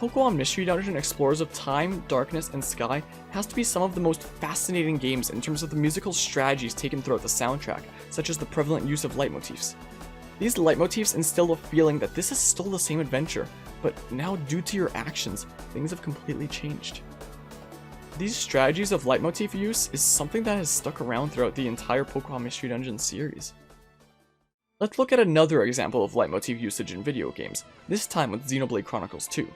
Pokemon Mystery Dungeon Explorers of Time, Darkness, and Sky has to be some of the most fascinating games in terms of the musical strategies taken throughout the soundtrack, such as the prevalent use of leitmotifs. These leitmotifs instill a feeling that this is still the same adventure, but now due to your actions, things have completely changed. These strategies of leitmotif use is something that has stuck around throughout the entire Pokemon Mystery Dungeon series. Let's look at another example of leitmotif usage in video games, this time with Xenoblade Chronicles 2.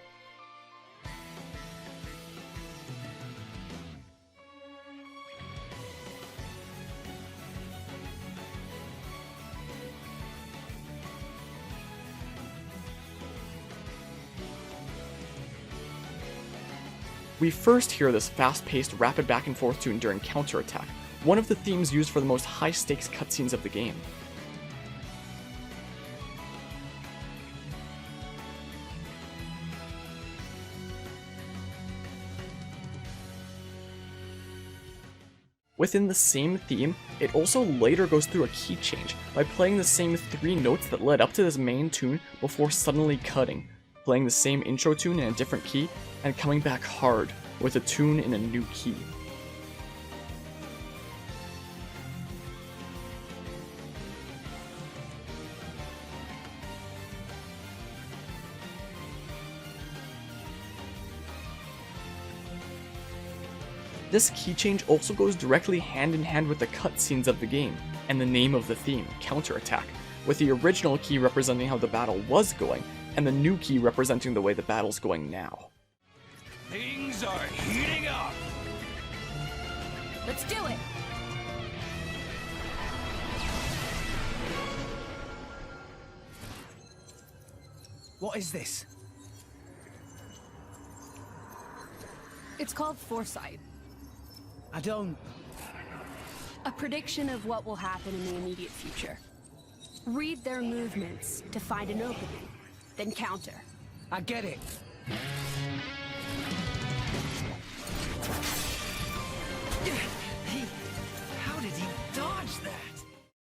We first hear this fast-paced, rapid back-and-forth tune during Counterattack, one of the themes used for the most high-stakes cutscenes of the game. Within the same theme, it also later goes through a key change by playing the same 3 notes that led up to this main tune before suddenly cutting, playing the same intro tune in a different key, and coming back hard with a tune in a new key. This key change also goes directly hand in hand with the cutscenes of the game, and the name of the theme, Counterattack, with the original key representing how the battle was going, and the new key representing the way the battle's going now. Things are heating up! Let's do it! What is this? It's called foresight. I don't... A prediction of what will happen in the immediate future. Read their movements to find an opening, then counter. I get it. How did he dodge that?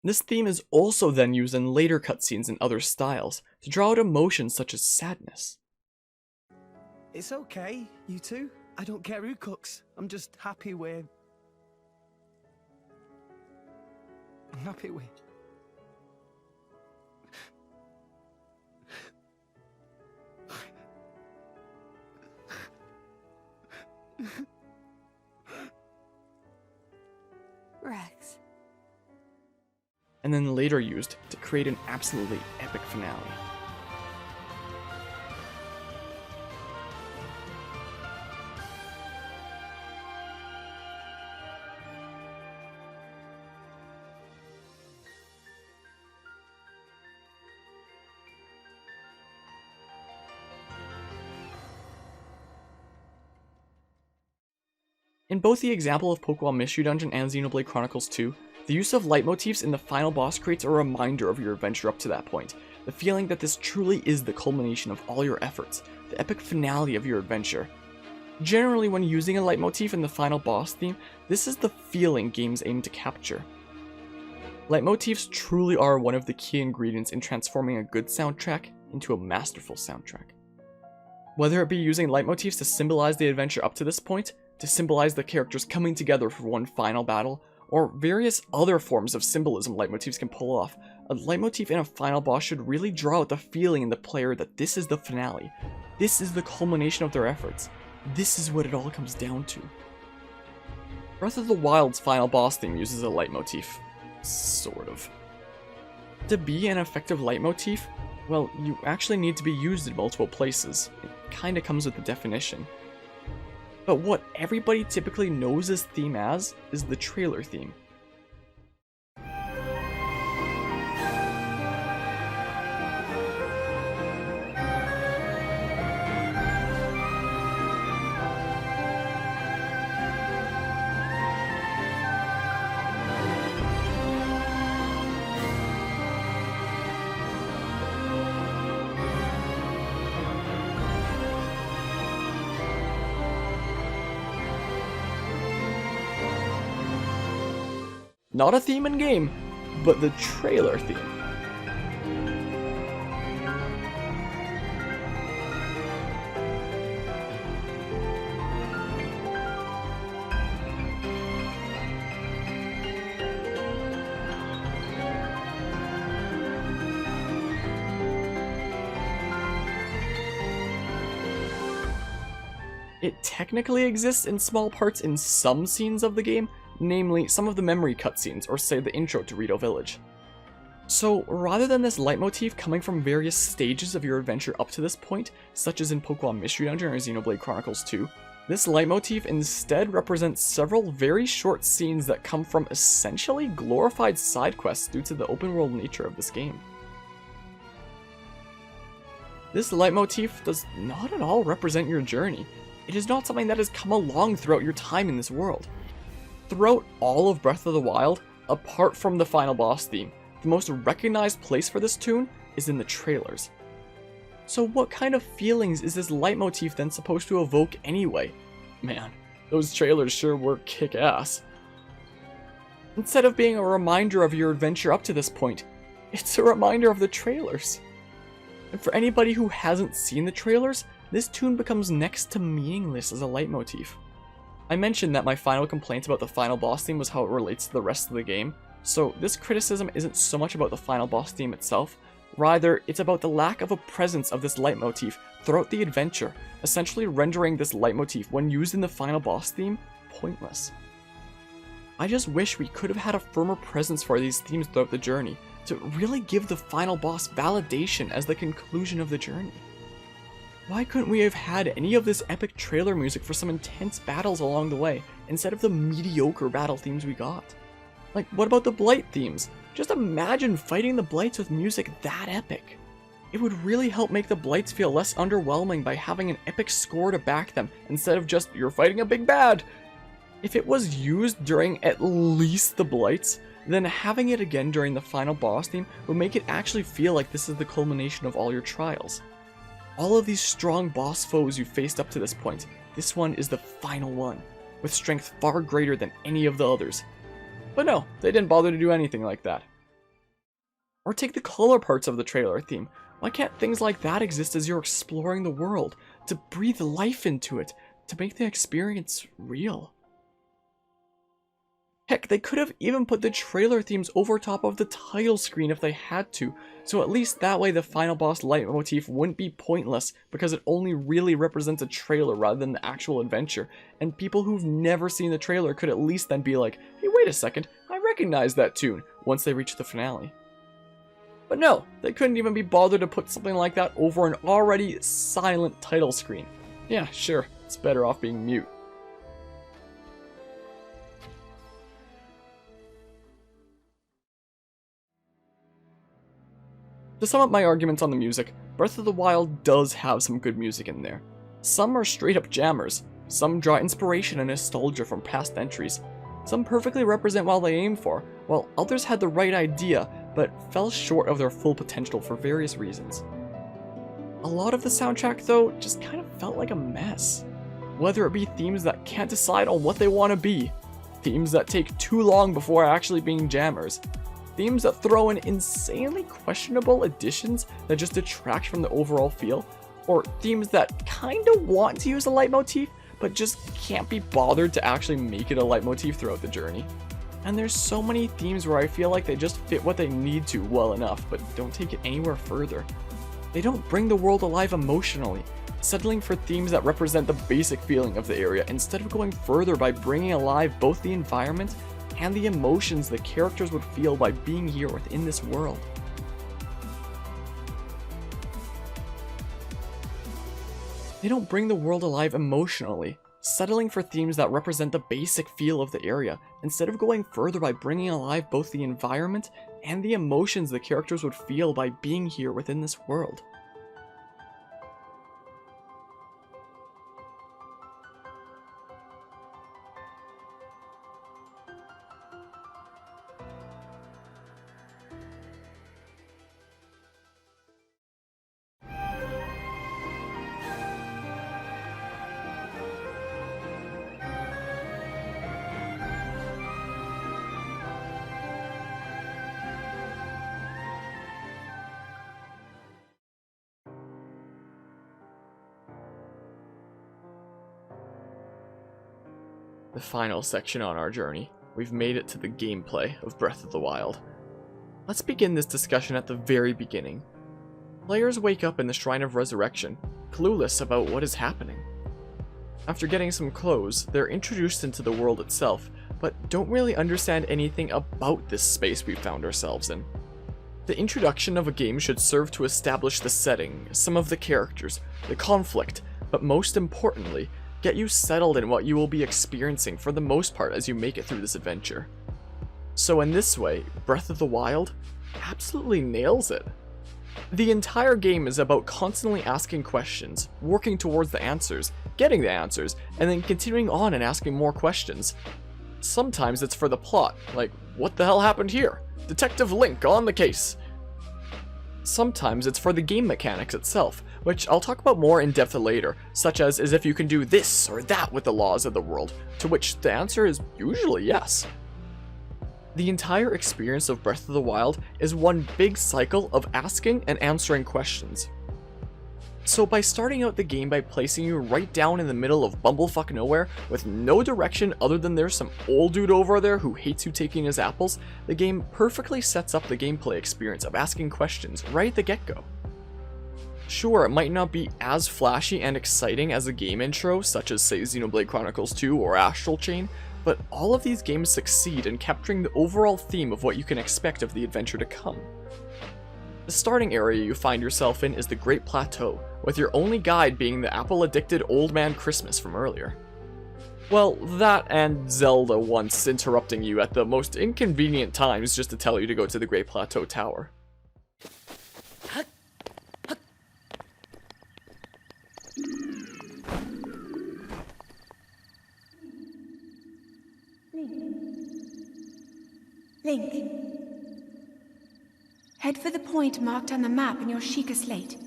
This theme is also then used in later cutscenes in other styles, to draw out emotions such as sadness. It's okay, you two. I don't care who cooks. I'm just happy with... I'm happy with... Rex. And then later used to create an absolutely epic finale. In both the example of Pokemon Mystery Dungeon and Xenoblade Chronicles 2, the use of leitmotifs in the final boss creates a reminder of your adventure up to that point, the feeling that this truly is the culmination of all your efforts, the epic finale of your adventure. Generally, when using a leitmotif in the final boss theme, this is the feeling games aim to capture. Leitmotifs truly are one of the key ingredients in transforming a good soundtrack into a masterful soundtrack. Whether it be using leitmotifs to symbolize the adventure up to this point, to symbolize the characters coming together for one final battle, or various other forms of symbolism leitmotifs can pull off, a leitmotif in a final boss should really draw out the feeling in the player that this is the finale. This is the culmination of their efforts. This is what it all comes down to. Breath of the Wild's final boss theme uses a leitmotif. Sort of. To be an effective leitmotif, well, you actually need to be used in multiple places. It kinda comes with the definition. But what everybody typically knows this theme as is the trailer theme. Not a theme in game, but the trailer theme. It technically exists in small parts in some scenes of the game, namely some of the memory cutscenes, or say the intro to Rito Village. So rather than this leitmotif coming from various stages of your adventure up to this point, such as in Pokemon Mystery Dungeon or Xenoblade Chronicles 2, this leitmotif instead represents several very short scenes that come from essentially glorified side quests due to the open world nature of this game. This leitmotif does not at all represent your journey. It is not something that has come along throughout your time in this world. Throughout all of Breath of the Wild, apart from the final boss theme, the most recognized place for this tune is in the trailers. So what kind of feelings is this leitmotif then supposed to evoke anyway? Man, those trailers sure were kick-ass. Instead of being a reminder of your adventure up to this point, it's a reminder of the trailers. And for anybody who hasn't seen the trailers, this tune becomes next to meaningless as a leitmotif. I mentioned that my final complaint about the final boss theme was how it relates to the rest of the game, so this criticism isn't so much about the final boss theme itself, rather it's about the lack of a presence of this leitmotif throughout the adventure, essentially rendering this leitmotif, when used in the final boss theme, pointless. I just wish we could have had a firmer presence for these themes throughout the journey, to really give the final boss validation as the conclusion of the journey. Why couldn't we have had any of this epic trailer music for some intense battles along the way, instead of the mediocre battle themes we got? Like, what about the Blight themes? Just imagine fighting the Blights with music that epic. It would really help make the Blights feel less underwhelming by having an epic score to back them, instead of just, you're fighting a big bad. If it was used during at least the Blights, then having it again during the final boss theme would make it actually feel like this is the culmination of all your trials. All of these strong boss foes you faced up to this point, this one is the final one, with strength far greater than any of the others. But no, they didn't bother to do anything like that. Or take the color parts of the trailer theme. Why can't things like that exist as you're exploring the world, to breathe life into it, to make the experience real? Heck, they could have even put the trailer themes over top of the title screen if they had to, so at least that way the final boss leitmotif wouldn't be pointless because it only really represents a trailer rather than the actual adventure, and people who've never seen the trailer could at least then be like, hey, wait a second, I recognize that tune, once they reach the finale. But no, they couldn't even be bothered to put something like that over an already silent title screen. Yeah, sure, it's better off being mute. To sum up my arguments on the music, Breath of the Wild does have some good music in there. Some are straight up jammers, Some draw inspiration and nostalgia from past entries. Some perfectly represent what they aim for, while others had the right idea but fell short of their full potential for various reasons. A lot of the soundtrack, though, just kind of felt like a mess. Whether it be themes that can't decide on what they want to be, themes that take too long before actually being jammers, themes that throw in insanely questionable additions that just detract from the overall feel, or themes that kinda want to use a leitmotif, but just can't be bothered to actually make it a leitmotif throughout the journey. And there's so many themes where I feel like they just fit what they need to well enough, but don't take it anywhere further. They don't bring the world alive emotionally, settling for themes that represent the basic feeling of the area instead of going further by bringing alive both the environment and the emotions the characters would feel by being here within this world. They don't bring the world alive emotionally, settling for themes that represent the basic feel of the area, instead of going further by bringing alive both the environment and the emotions the characters would feel by being here within this world. The final section on our journey, we've made it to the gameplay of Breath of the Wild. Let's begin this discussion at the very beginning. Players wake up in the Shrine of Resurrection, clueless about what is happening. After getting some clothes, they're introduced into the world itself, but don't really understand anything about this space we found ourselves in. The introduction of a game should serve to establish the setting, some of the characters, the conflict, but most importantly, get you settled in what you will be experiencing for the most part as you make it through this adventure. So in this way, Breath of the Wild absolutely nails it. The entire game is about constantly asking questions, working towards the answers, getting the answers, and then continuing on and asking more questions. Sometimes it's for the plot, like, what the hell happened here? Detective Link on the case! Sometimes it's for the game mechanics itself, which I'll talk about more in depth later, such as if you can do this or that with the laws of the world, to which the answer is usually yes. The entire experience of Breath of the Wild is one big cycle of asking and answering questions. So by starting out the game by placing you right down in the middle of bumblefuck nowhere with no direction other than there's some old dude over there who hates you taking his apples, the game perfectly sets up the gameplay experience of asking questions right at the get-go. Sure, it might not be as flashy and exciting as a game intro, such as say Xenoblade Chronicles 2 or Astral Chain, but all of these games succeed in capturing the overall theme of what you can expect of the adventure to come. The starting area you find yourself in is the Great Plateau, with your only guide being the apple-addicted Old Man Christmas from earlier. Well, that and Zelda once interrupting you at the most inconvenient times just to tell you to go to the Great Plateau Tower. Link. Head for the point marked on the map in your Sheikah slate.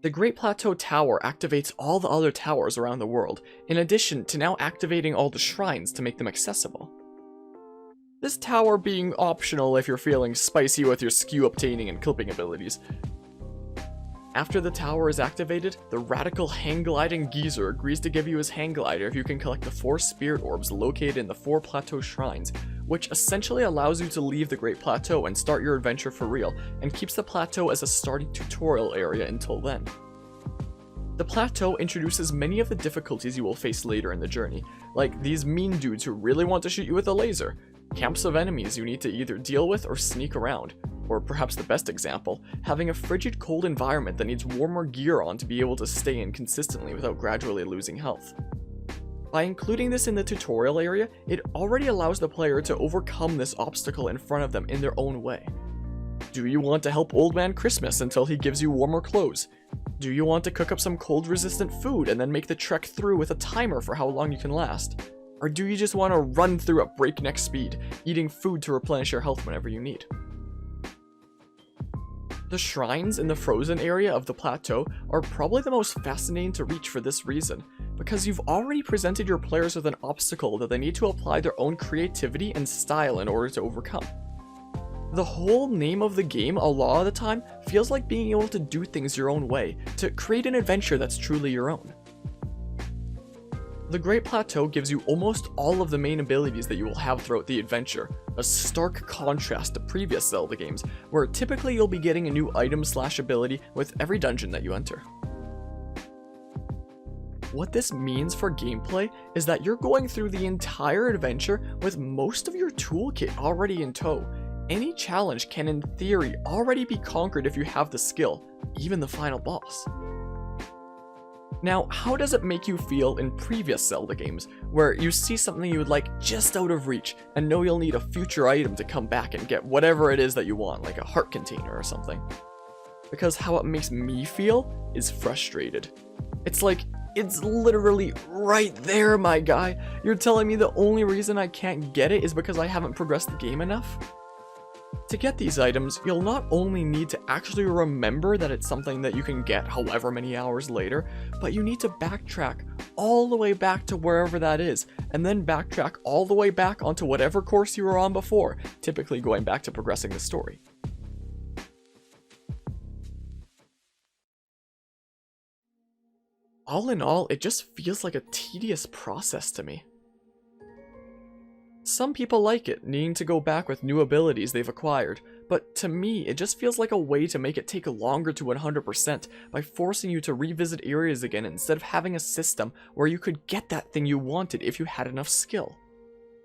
The Great Plateau Tower activates all the other towers around the world, in addition to now activating all the shrines to make them accessible. This tower being optional if you're feeling spicy with your skew obtaining and clipping abilities. After the tower is activated, the radical hang-gliding geezer agrees to give you his hang glider if you can collect the 4 spirit orbs located in the 4 plateau shrines, which essentially allows you to leave the Great Plateau and start your adventure for real, and keeps the plateau as a starting tutorial area until then. The plateau introduces many of the difficulties you will face later in the journey, like these mean dudes who really want to shoot you with a laser, camps of enemies you need to either deal with or sneak around, or perhaps the best example, having a frigid cold environment that needs warmer gear on to be able to stay in consistently without gradually losing health. By including this in the tutorial area, it already allows the player to overcome this obstacle in front of them in their own way. Do you want to help Old Man Christmas until he gives you warmer clothes? Do you want to cook up some cold-resistant food and then make the trek through with a timer for how long you can last? Or do you just want to run through at breakneck speed, eating food to replenish your health whenever you need? The shrines in the frozen area of the plateau are probably the most fascinating to reach for this reason, because you've already presented your players with an obstacle that they need to apply their own creativity and style in order to overcome. The whole name of the game a lot of the time feels like being able to do things your own way, to create an adventure that's truly your own. The Great Plateau gives you almost all of the main abilities that you will have throughout the adventure, a stark contrast to previous Zelda games, where typically you'll be getting a new item/ability with every dungeon that you enter. What this means for gameplay is that you're going through the entire adventure with most of your toolkit already in tow. Any challenge can in theory already be conquered if you have the skill, even the final boss. Now, how does it make you feel in previous Zelda games, where you see something you would like just out of reach and know you'll need a future item to come back and get whatever it is that you want, like a heart container or something? Because how it makes me feel is frustrated. It's like, it's literally right there, my guy. You're telling me the only reason I can't get it is because I haven't progressed the game enough? To get these items, you'll not only need to actually remember that it's something that you can get however many hours later, but you need to backtrack all the way back to wherever that is, and then backtrack all the way back onto whatever course you were on before, typically going back to progressing the story. All in all, it just feels like a tedious process to me. Some people like it, needing to go back with new abilities they've acquired, but to me, it just feels like a way to make it take longer to 100% by forcing you to revisit areas again instead of having a system where you could get that thing you wanted if you had enough skill.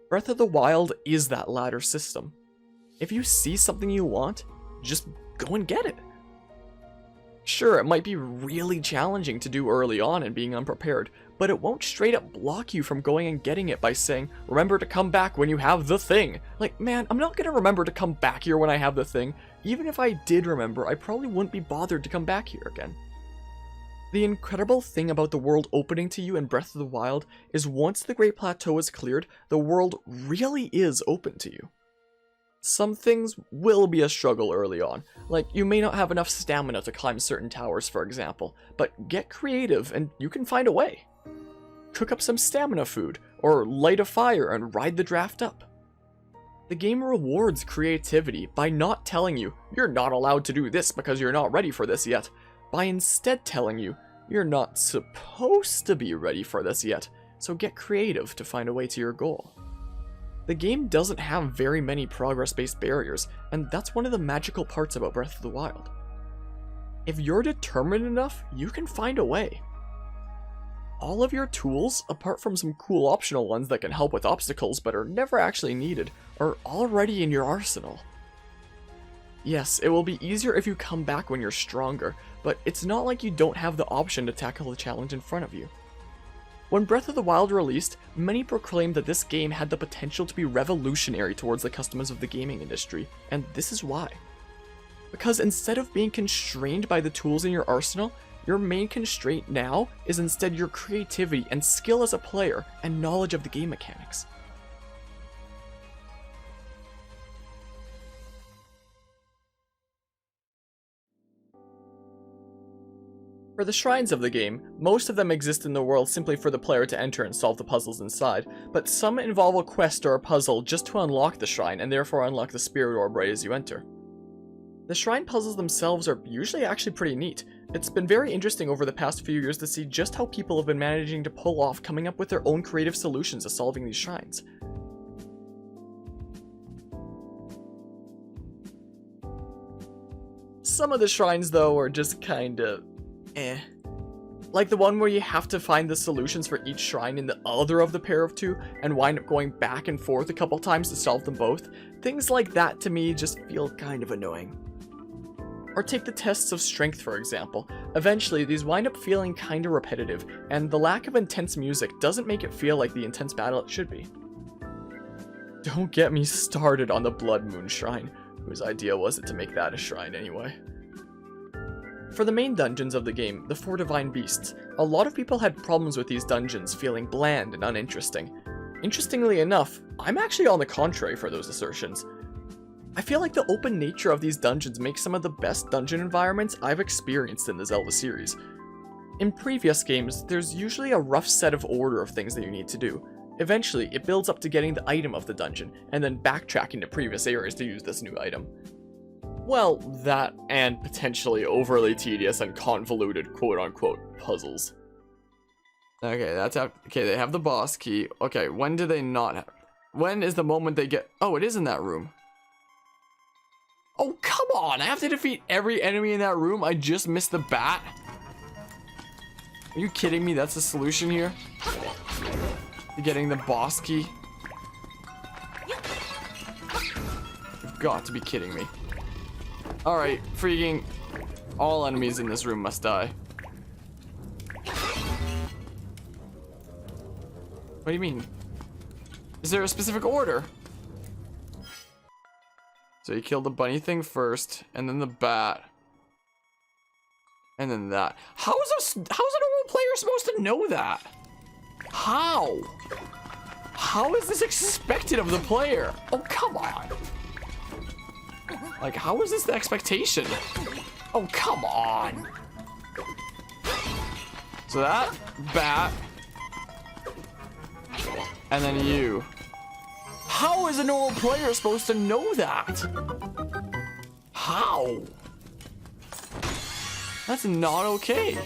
Breath of the Wild is that latter system. If you see something you want, just go and get it. Sure, it might be really challenging to do early on and being unprepared, but it won't straight up block you from going and getting it by saying, remember to come back when you have the thing. Like, man, I'm not gonna remember to come back here when I have the thing. Even if I did remember, I probably wouldn't be bothered to come back here again. The incredible thing about the world opening to you in Breath of the Wild is once the Great Plateau is cleared, the world really is open to you. Some things will be a struggle early on, like you may not have enough stamina to climb certain towers, for example, but get creative and you can find a way. Cook up some stamina food, or light a fire and ride the draft up. The game rewards creativity by not telling you, you're not allowed to do this because you're not ready for this yet, by instead telling you, you're not supposed to be ready for this yet, so get creative to find a way to your goal. The game doesn't have very many progress-based barriers, and that's one of the magical parts about Breath of the Wild. If you're determined enough, you can find a way. All of your tools, apart from some cool optional ones that can help with obstacles but are never actually needed, are already in your arsenal. Yes, it will be easier if you come back when you're stronger, but it's not like you don't have the option to tackle the challenge in front of you. When Breath of the Wild released, many proclaimed that this game had the potential to be revolutionary towards the customers of the gaming industry, and this is why. Because instead of being constrained by the tools in your arsenal, your main constraint now is instead your creativity and skill as a player and knowledge of the game mechanics. For the shrines of the game, most of them exist in the world simply for the player to enter and solve the puzzles inside, but some involve a quest or a puzzle just to unlock the shrine and therefore unlock the spirit orb right as you enter. The shrine puzzles themselves are usually actually pretty neat. It's been very interesting over the past few years to see just how people have been managing to pull off coming up with their own creative solutions to solving these shrines. Some of the shrines though are just kinda Like the one where you have to find the solutions for each shrine in the other of the pair of two and wind up going back and forth a couple times to solve them both. Things like that to me just feel kind of annoying. Or take the tests of strength for example. Eventually these wind up feeling kinda repetitive, and the lack of intense music doesn't make it feel like the intense battle it should be. Don't get me started on the Blood Moon Shrine, whose idea was it to make that a shrine anyway. For the main dungeons of the game, the 4 Divine Beasts, a lot of people had problems with these dungeons feeling bland and uninteresting. Interestingly enough, I'm actually on the contrary for those assertions. I feel like the open nature of these dungeons makes some of the best dungeon environments I've experienced in the Zelda series. In previous games, there's usually a rough set of order of things that you need to do. Eventually, it builds up to getting the item of the dungeon, and then backtracking to previous areas to use this new item. Well, that and potentially overly tedious and convoluted quote-unquote puzzles. Okay, they have the boss key. Okay, when do they not have... When is the moment they get... Oh, it is in that room. Oh, come on! I have to defeat every enemy in that room? I just missed the bat? Are you kidding me? That's the solution here? Getting the boss key? You've got to be kidding me. Alright, freaking all enemies in this room must die. What do you mean? Is there a specific order? So you kill the bunny thing first, and then the bat. And then that. How is a normal player supposed to know that? How? How is this expected of the player? Oh, come on. Like, how is this the expectation? Oh, come on. So that, bat, and then you. How is a normal player supposed to know that? How? That's not okay.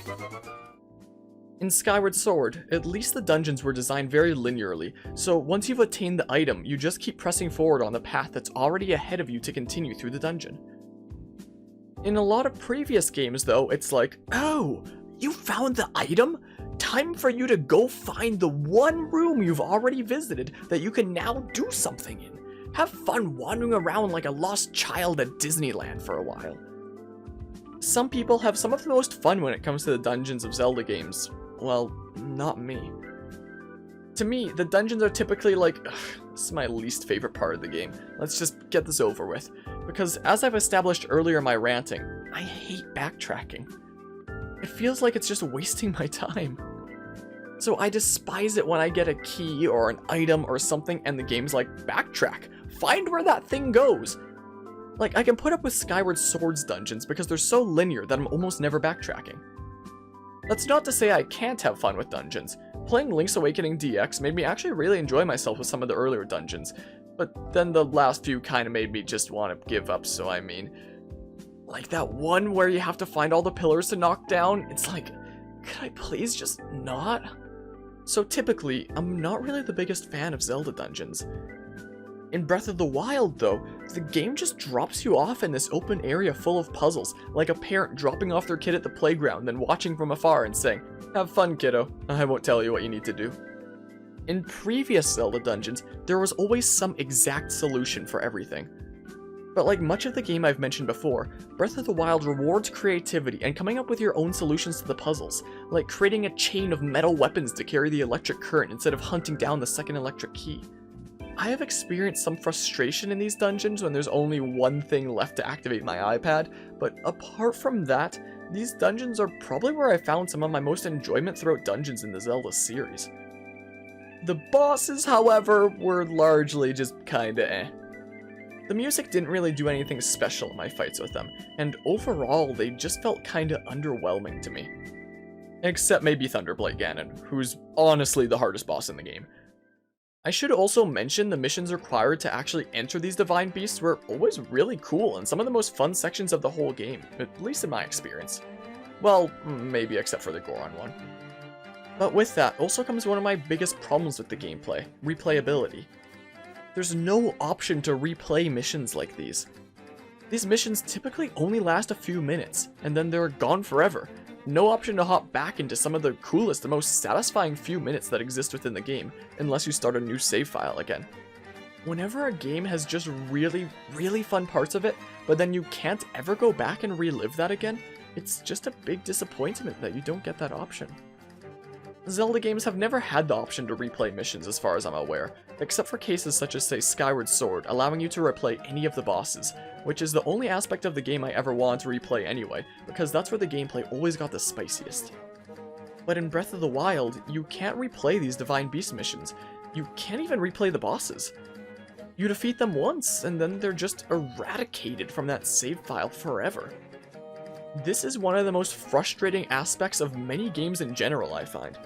In Skyward Sword, at least the dungeons were designed very linearly, so once you've attained the item, you just keep pressing forward on the path that's already ahead of you to continue through the dungeon. In a lot of previous games though, it's like, oh, you found the item? Time for you to go find the one room you've already visited that you can now do something in. Have fun wandering around like a lost child at Disneyland for a while. Some people have some of the most fun when it comes to the dungeons of Zelda games. Well, not me. To me, the dungeons are typically like, ugh, this is my least favorite part of the game. Let's just get this over with. Because as I've established earlier in my ranting, I hate backtracking. It feels like it's just wasting my time. So I despise it when I get a key or an item or something and the game's like, backtrack, find where that thing goes. Like, I can put up with Skyward Sword's dungeons because they're so linear that I'm almost never backtracking. That's not to say I can't have fun with dungeons. Playing Link's Awakening DX made me actually really enjoy myself with some of the earlier dungeons, but then the last few kinda made me just want to give up, so I mean... Like that one where you have to find all the pillars to knock down, it's like, could I please just not? So typically, I'm not really the biggest fan of Zelda dungeons. In Breath of the Wild, though, the game just drops you off in this open area full of puzzles, like a parent dropping off their kid at the playground, then watching from afar and saying, "Have fun, kiddo. I won't tell you what you need to do." In previous Zelda dungeons, there was always some exact solution for everything. But like much of the game I've mentioned before, Breath of the Wild rewards creativity and coming up with your own solutions to the puzzles, like creating a chain of metal weapons to carry the electric current instead of hunting down the second electric key. I have experienced some frustration in these dungeons when there's only one thing left to activate my iPad, but apart from that, these dungeons are probably where I found some of my most enjoyment throughout dungeons in the Zelda series. The bosses, however, were largely just kinda eh. The music didn't really do anything special in my fights with them, and overall they just felt kinda underwhelming to me. Except maybe Thunderblight Ganon, who's honestly the hardest boss in the game. I should also mention the missions required to actually enter these Divine Beasts were always really cool and some of the most fun sections of the whole game, at least in my experience. Well, maybe except for the Goron one. But with that also comes one of my biggest problems with the gameplay, replayability. There's no option to replay missions like these. These missions typically only last a few minutes, and then they're gone forever, no option to hop back into some of the coolest and most satisfying few minutes that exist within the game, unless you start a new save file again. Whenever a game has just really, really fun parts of it, but then you can't ever go back and relive that again, it's just a big disappointment that you don't get that option. Zelda games have never had the option to replay missions as far as I'm aware, except for cases such as, say, Skyward Sword, allowing you to replay any of the bosses, which is the only aspect of the game I ever wanted to replay anyway, because that's where the gameplay always got the spiciest. But in Breath of the Wild, you can't replay these Divine Beast missions. You can't even replay the bosses. You defeat them once, and then they're just eradicated from that save file forever. This is one of the most frustrating aspects of many games in general, I find.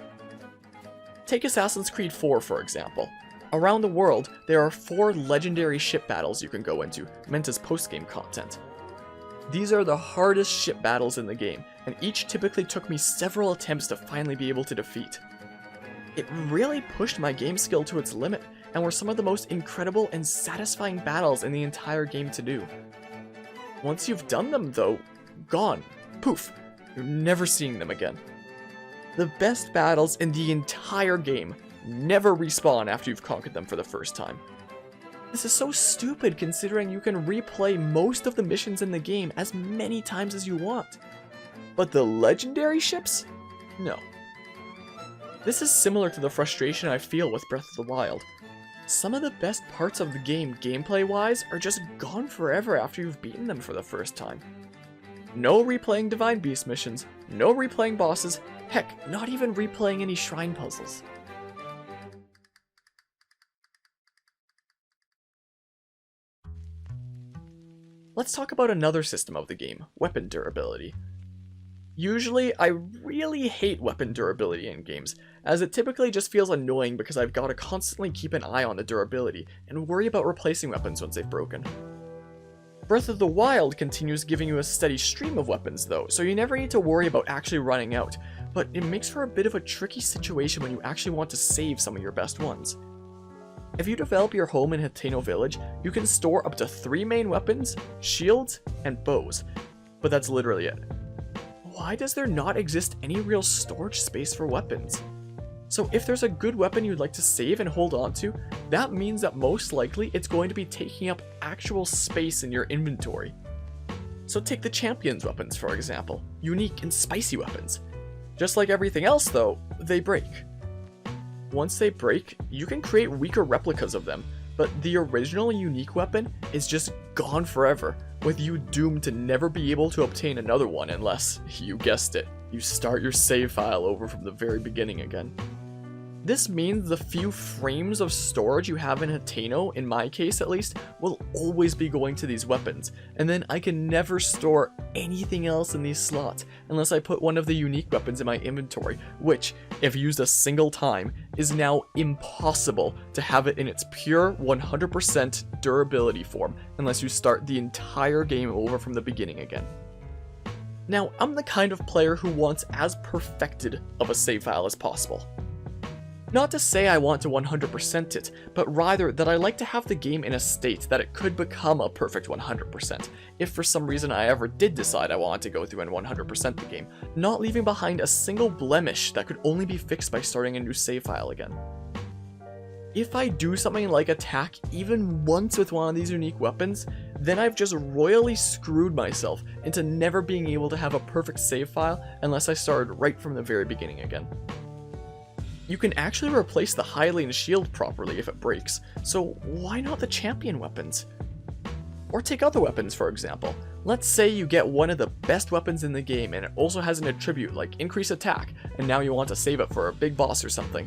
Take Assassin's Creed 4, for example. Around the world, there are 4 legendary ship battles you can go into, meant as post-game content. These are the hardest ship battles in the game, and each typically took me several attempts to finally be able to defeat. It really pushed my game skill to its limit, and were some of the most incredible and satisfying battles in the entire game to do. Once you've done them though, gone. Poof. You're never seeing them again. The best battles in the entire game never respawn after you've conquered them for the first time. This is so stupid considering you can replay most of the missions in the game as many times as you want. But the legendary ships? No. This is similar to the frustration I feel with Breath of the Wild. Some of the best parts of the game gameplay-wise are just gone forever after you've beaten them for the first time. No replaying Divine Beast missions, no replaying bosses, heck, not even replaying any shrine puzzles. Let's talk about another system of the game, weapon durability. Usually, I really hate weapon durability in games, as it typically just feels annoying because I've got to constantly keep an eye on the durability and worry about replacing weapons once they've broken. Breath of the Wild continues giving you a steady stream of weapons though, so you never need to worry about actually running out, but it makes for a bit of a tricky situation when you actually want to save some of your best ones. If you develop your home in Hateno Village, you can store up to 3 main weapons, shields, and bows, but that's literally it. Why does there not exist any real storage space for weapons? So if there's a good weapon you'd like to save and hold on to, that means that most likely it's going to be taking up actual space in your inventory. So take the champion's weapons for example, unique and spicy weapons. Just like everything else though, they break. Once they break, you can create weaker replicas of them, but the original unique weapon is just gone forever, with you doomed to never be able to obtain another one unless, you guessed it, you start your save file over from the very beginning again. This means the few frames of storage you have in Hateno, in my case at least, will always be going to these weapons, and then I can never store anything else in these slots unless I put one of the unique weapons in my inventory, which, if used a single time, is now impossible to have it in its pure 100% durability form unless you start the entire game over from the beginning again. Now, I'm the kind of player who wants as perfected of a save file as possible. Not to say I want to 100% it, but rather that I like to have the game in a state that it could become a perfect 100%, if for some reason I ever did decide I wanted to go through and 100% the game, not leaving behind a single blemish that could only be fixed by starting a new save file again. If I do something like attack even once with one of these unique weapons, then I've just royally screwed myself into never being able to have a perfect save file unless I started right from the very beginning again. You can actually replace the Hylian shield properly if it breaks, so why not the champion weapons? Or take other weapons for example. Let's say you get one of the best weapons in the game and it also has an attribute like increase attack, and now you want to save it for a big boss or something.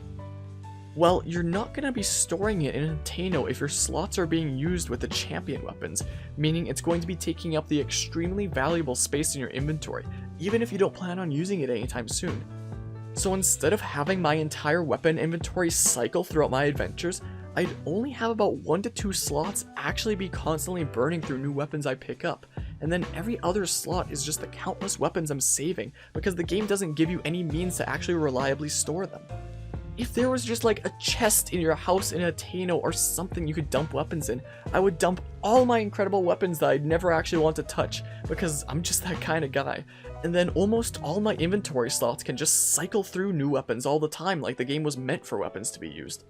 Well, you're not going to be storing it in Hateno if your slots are being used with the champion weapons, meaning it's going to be taking up the extremely valuable space in your inventory, even if you don't plan on using it anytime soon. So instead of having my entire weapon inventory cycle throughout my adventures, I'd only have about 1 to 2 slots actually be constantly burning through new weapons I pick up, and then every other slot is just the countless weapons I'm saving because the game doesn't give you any means to actually reliably store them. If there was just like a chest in your house in a Tano or something you could dump weapons in, I would dump all my incredible weapons that I'd never actually want to touch, because I'm just that kind of guy. And then almost all my inventory slots can just cycle through new weapons all the time, like the game was meant for weapons to be used.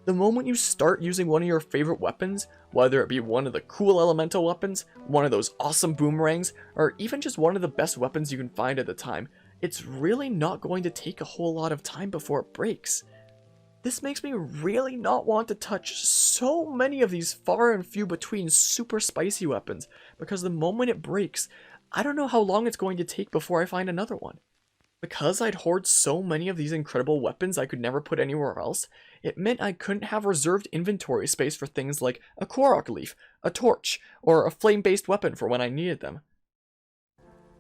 The moment you start using one of your favorite weapons, whether it be one of the cool elemental weapons, one of those awesome boomerangs, or even just one of the best weapons you can find at the time, it's really not going to take a whole lot of time before it breaks. This makes me really not want to touch so many of these far and few between super spicy weapons, because the moment it breaks, I don't know how long it's going to take before I find another one. Because I'd hoard so many of these incredible weapons I could never put anywhere else, it meant I couldn't have reserved inventory space for things like a Korok leaf, a torch, or a flame-based weapon for when I needed them.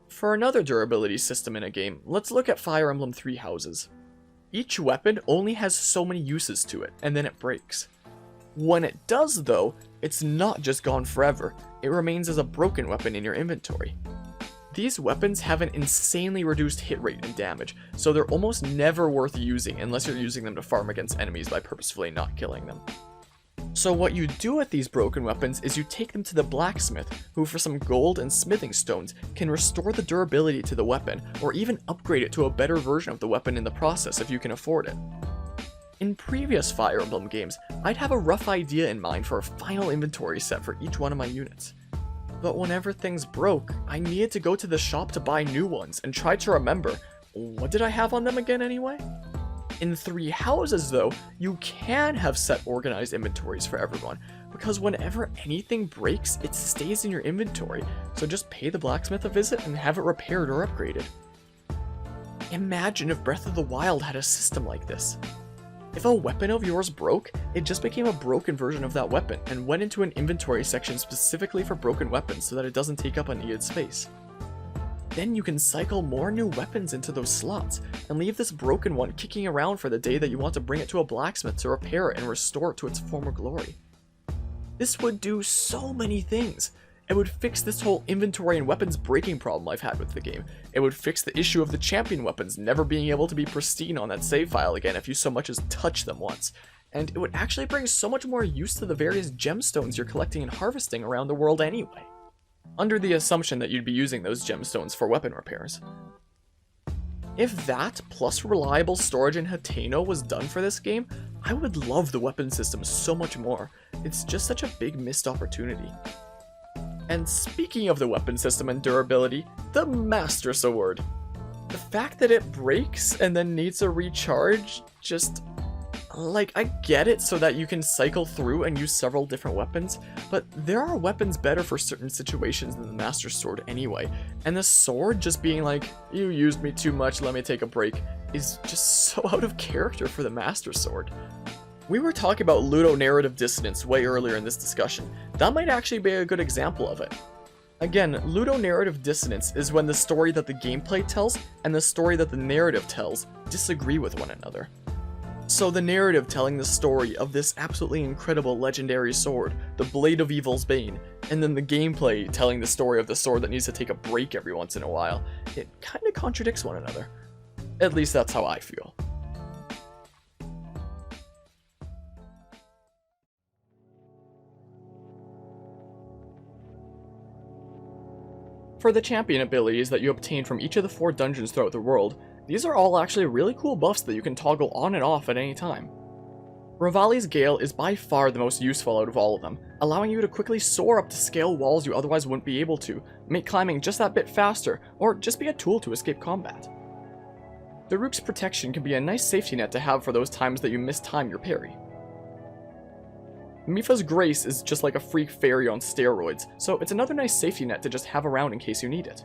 For another durability system in a game, let's look at Fire Emblem Three Houses. Each weapon only has so many uses to it, and then it breaks. When it does though, it's not just gone forever, it remains as a broken weapon in your inventory. These weapons have an insanely reduced hit rate and damage, so they're almost never worth using unless you're using them to farm against enemies by purposefully not killing them. So what you do with these broken weapons is you take them to the blacksmith, who for some gold and smithing stones can restore the durability to the weapon, or even upgrade it to a better version of the weapon in the process if you can afford it. In previous Fire Emblem games, I'd have a rough idea in mind for a final inventory set for each one of my units. But whenever things broke, I needed to go to the shop to buy new ones and try to remember, what did I have on them again anyway? In Three Houses though, you can have set organized inventories for everyone, because whenever anything breaks, it stays in your inventory, so just pay the blacksmith a visit and have it repaired or upgraded. Imagine if Breath of the Wild had a system like this. If a weapon of yours broke, it just became a broken version of that weapon and went into an inventory section specifically for broken weapons so that it doesn't take up unneeded space. Then you can cycle more new weapons into those slots, and leave this broken one kicking around for the day that you want to bring it to a blacksmith to repair it and restore it to its former glory. This would do so many things. It would fix this whole inventory and weapons breaking problem I've had with the game. It would fix the issue of the champion weapons never being able to be pristine on that save file again if you so much as touch them once. And it would actually bring so much more use to the various gemstones you're collecting and harvesting around the world anyway. Under the assumption that you'd be using those gemstones for weapon repairs. If that, plus reliable storage in Hateno was done for this game, I would love the weapon system so much more. It's just such a big missed opportunity. And speaking of the weapon system and durability, the Master Sword. The fact that it breaks and then needs a recharge, just... like, I get it so that you can cycle through and use several different weapons, but there are weapons better for certain situations than the Master Sword anyway, and the sword just being like, you used me too much, let me take a break, is just so out of character for the Master Sword. We were talking about Ludoharmonic Dissonance way earlier in this discussion. That might actually be a good example of it. Again, Ludoharmonic Dissonance is when the story that the gameplay tells and the story that the narrative tells disagree with one another. So the narrative telling the story of this absolutely incredible legendary sword, the Blade of Evil's Bane, and then the gameplay telling the story of the sword that needs to take a break every once in a while, it kinda contradicts one another. At least that's how I feel. For the champion abilities that you obtain from each of the 4 dungeons throughout the world, these are all actually really cool buffs that you can toggle on and off at any time. Revali's Gale is by far the most useful out of all of them, allowing you to quickly soar up to scale walls you otherwise wouldn't be able to, make climbing just that bit faster, or just be a tool to escape combat. Daruk's Protection can be a nice safety net to have for those times that you mistime your parry. Mipha's Grace is just like a freak fairy on steroids, so it's another nice safety net to just have around in case you need it.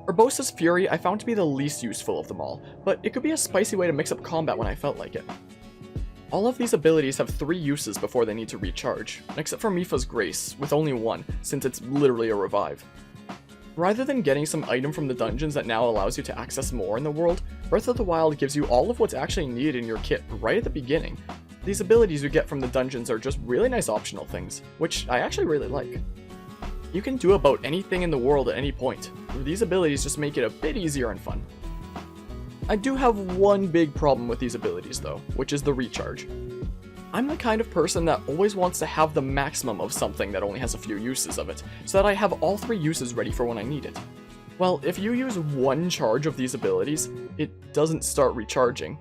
Urbosa's Fury I found to be the least useful of them all, but it could be a spicy way to mix up combat when I felt like it. All of these abilities have 3 uses before they need to recharge, except for Mipha's Grace, with only 1, since it's literally a revive. Rather than getting some item from the dungeons that now allows you to access more in the world, Breath of the Wild gives you all of what's actually needed in your kit right at the beginning. These abilities you get from the dungeons are just really nice optional things, which I actually really like. You can do about anything in the world at any point. These abilities just make it a bit easier and fun. I do have one big problem with these abilities though, which is the recharge. I'm the kind of person that always wants to have the maximum of something that only has a few uses of it, so that I have all 3 uses ready for when I need it. Well, if you use 1 charge of these abilities, it doesn't start recharging.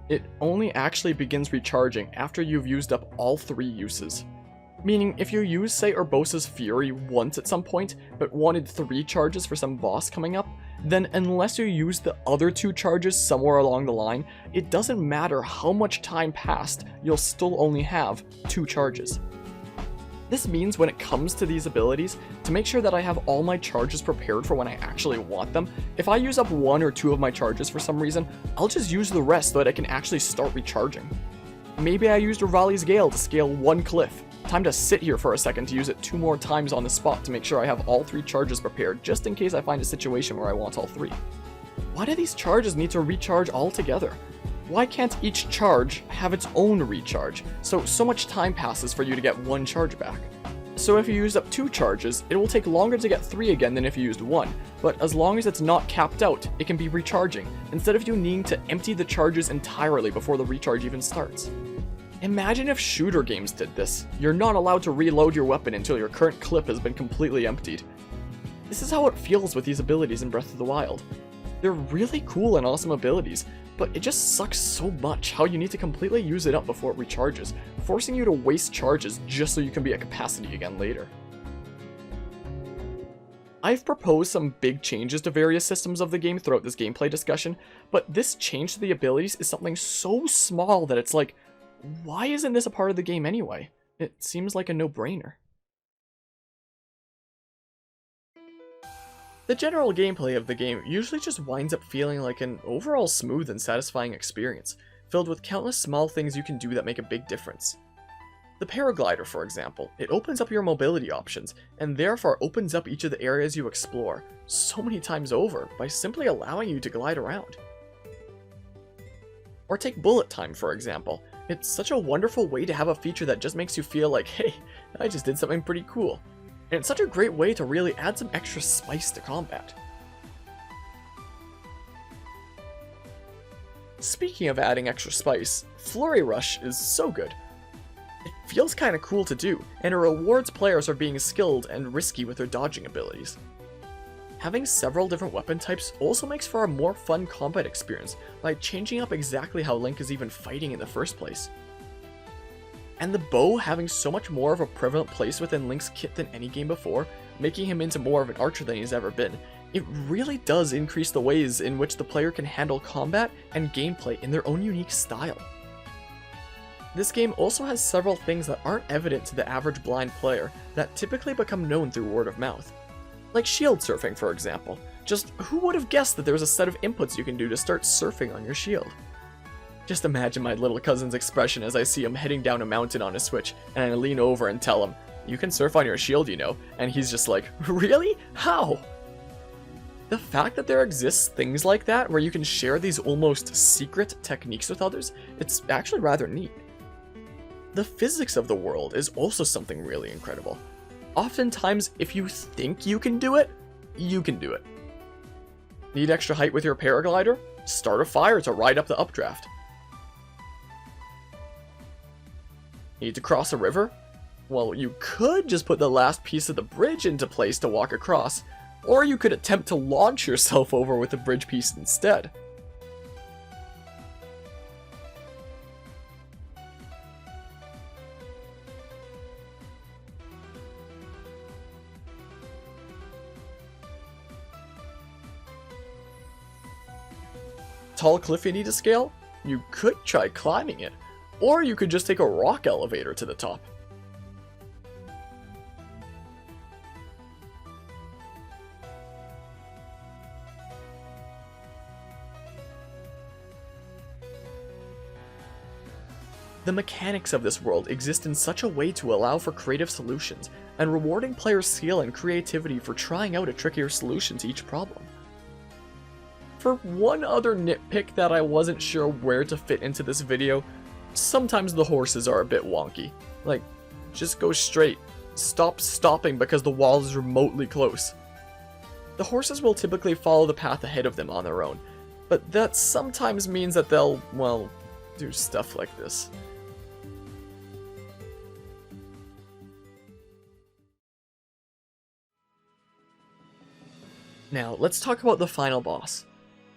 It only actually begins recharging after you've used up all 3 uses. Meaning, if you use, say, Urbosa's Fury once at some point, but wanted 3 charges for some boss coming up, then unless you use the other 2 charges somewhere along the line, it doesn't matter how much time passed, you'll still only have 2 charges. This means when it comes to these abilities, to make sure that I have all my charges prepared for when I actually want them, if I use up 1 or 2 of my charges for some reason, I'll just use the rest so that I can actually start recharging. Maybe I used Revali's Gale to scale 1 cliff. Time to sit here for a second to use it 2 more times on the spot to make sure I have all 3 charges prepared, just in case I find a situation where I want all 3. Why do these charges need to recharge all together? Why can't each charge have its own recharge, so much time passes for you to get 1 charge back? So if you use up 2 charges, it will take longer to get 3 again than if you used 1, but as long as it's not capped out, it can be recharging, instead of you needing to empty the charges entirely before the recharge even starts. Imagine if shooter games did this. You're not allowed to reload your weapon until your current clip has been completely emptied. This is how it feels with these abilities in Breath of the Wild. They're really cool and awesome abilities, but it just sucks so much how you need to completely use it up before it recharges, forcing you to waste charges just so you can be at capacity again later. I've proposed some big changes to various systems of the game throughout this gameplay discussion, but this change to the abilities is something so small that it's like, why isn't this a part of the game anyway? It seems like a no-brainer. The general gameplay of the game usually just winds up feeling like an overall smooth and satisfying experience, filled with countless small things you can do that make a big difference. The paraglider, for example, it opens up your mobility options, and therefore opens up each of the areas you explore so many times over by simply allowing you to glide around. Or take bullet time, for example. It's such a wonderful way to have a feature that just makes you feel like, hey, I just did something pretty cool. And it's such a great way to really add some extra spice to combat. Speaking of adding extra spice, Flurry Rush is so good. It feels kinda cool to do, and it rewards players for being skilled and risky with their dodging abilities. Having several different weapon types also makes for a more fun combat experience by changing up exactly how Link is even fighting in the first place. And the bow having so much more of a prevalent place within Link's kit than any game before, making him into more of an archer than he's ever been, it really does increase the ways in which the player can handle combat and gameplay in their own unique style. This game also has several things that aren't evident to the average blind player that typically become known through word of mouth. Like shield surfing, for example. Just who would have guessed that there was a set of inputs you can do to start surfing on your shield? Just imagine my little cousin's expression as I see him heading down a mountain on a Switch, and I lean over and tell him, "You can surf on your shield, you know," and he's just like, "Really? How?" The fact that there exists things like that where you can share these almost secret techniques with others, it's actually rather neat. The physics of the world is also something really incredible. Oftentimes, if you think you can do it, you can do it. Need extra height with your paraglider? Start a fire to ride up the updraft. Need to cross a river? Well, you could just put the last piece of the bridge into place to walk across, or you could attempt to launch yourself over with the bridge piece instead. Tall cliff you need to scale? You could try climbing it, or you could just take a rock elevator to the top. The mechanics of this world exist in such a way to allow for creative solutions, and rewarding players' skill and creativity for trying out a trickier solution to each problem. For one other nitpick that I wasn't sure where to fit into this video, sometimes the horses are a bit wonky. Like, just go straight. Stop stopping because the wall is remotely close. The horses will typically follow the path ahead of them on their own, but that sometimes means that they'll, well, do stuff like this. Now, let's talk about the final boss.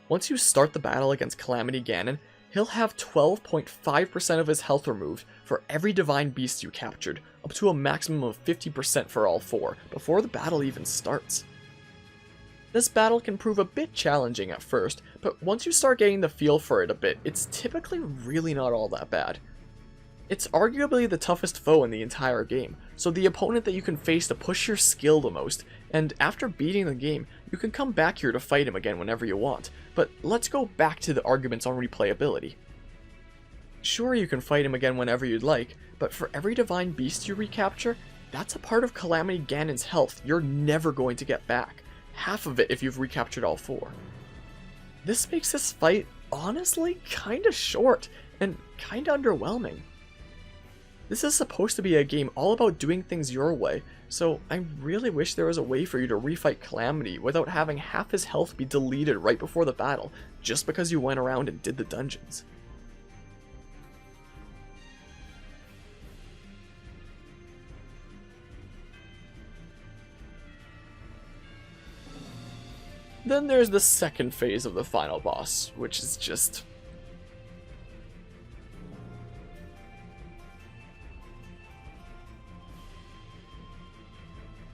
Once you start the battle against Calamity Ganon, he'll have 12.5% of his health removed for every divine beast you captured, up to a maximum of 50% for all 4, before the battle even starts. This battle can prove a bit challenging at first, but once you start getting the feel for it a bit, it's typically really not all that bad. It's arguably the toughest foe in the entire game, so the opponent that you can face to push your skill the most, and after beating the game, you can come back here to fight him again whenever you want. But let's go back to the arguments on replayability. Sure, you can fight him again whenever you'd like, but for every divine beast you recapture, that's a part of Calamity Ganon's health you're never going to get back, half of it if you've recaptured all 4. This makes this fight, honestly, kinda short, and kinda underwhelming. This is supposed to be a game all about doing things your way, so I really wish there was a way for you to refight Calamity without having half his health be deleted right before the battle, just because you went around and did the dungeons. Then there's the second phase of the final boss, which is just...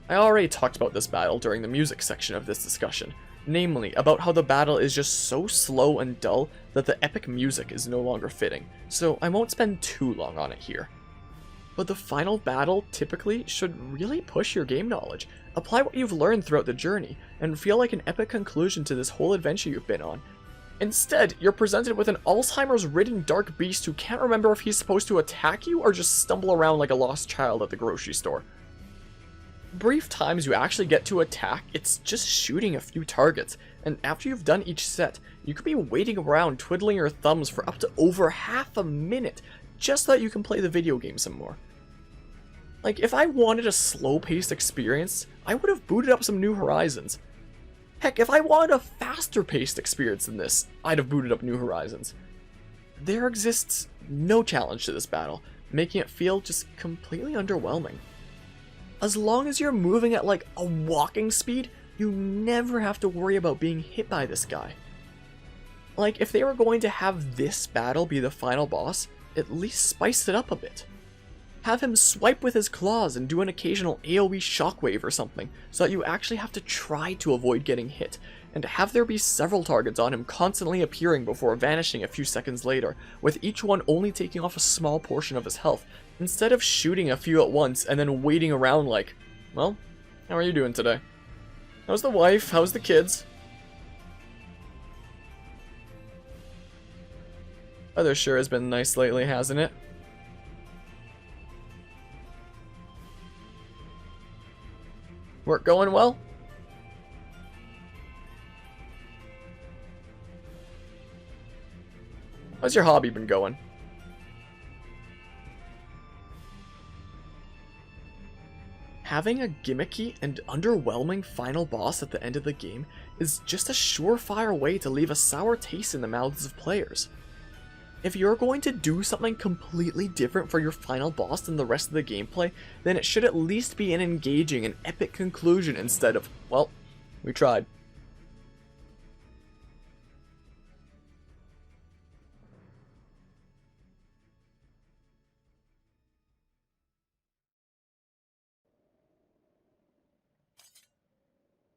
I already talked about this battle during the music section of this discussion, namely about how the battle is just so slow and dull that the epic music is no longer fitting, so I won't spend too long on it here. But the final battle typically should really push your game knowledge, apply what you've learned throughout the journey, and feel like an epic conclusion to this whole adventure you've been on. Instead, you're presented with an Alzheimer's-ridden dark beast who can't remember if he's supposed to attack you or just stumble around like a lost child at the grocery store. Brief times you actually get to attack, it's just shooting a few targets, and after you've done each set, you could be waiting around twiddling your thumbs for up to over half a minute just so that you can play the video game some more. Like, if I wanted a slow-paced experience, I would have booted up some New Horizons. Heck, if I wanted a faster-paced experience than this, I'd have booted up New Horizons. There exists no challenge to this battle, making it feel just completely underwhelming. As long as you're moving at like a walking speed, you never have to worry about being hit by this guy. Like, if they were going to have this battle be the final boss, at least spice it up a bit. Have him swipe with his claws and do an occasional AoE shockwave or something, so that you actually have to try to avoid getting hit, and have there be several targets on him constantly appearing before vanishing a few seconds later, with each one only taking off a small portion of his health, instead of shooting a few at once and then waiting around like, well, how are you doing today? How's the wife? How's the kids? Weather sure has been nice lately, hasn't it? Work going well? How's your hobby been going? Having a gimmicky and underwhelming final boss at the end of the game is just a surefire way to leave a sour taste in the mouths of players. If you're going to do something completely different for your final boss than the rest of the gameplay, then it should at least be an engaging and epic conclusion instead of, well, we tried.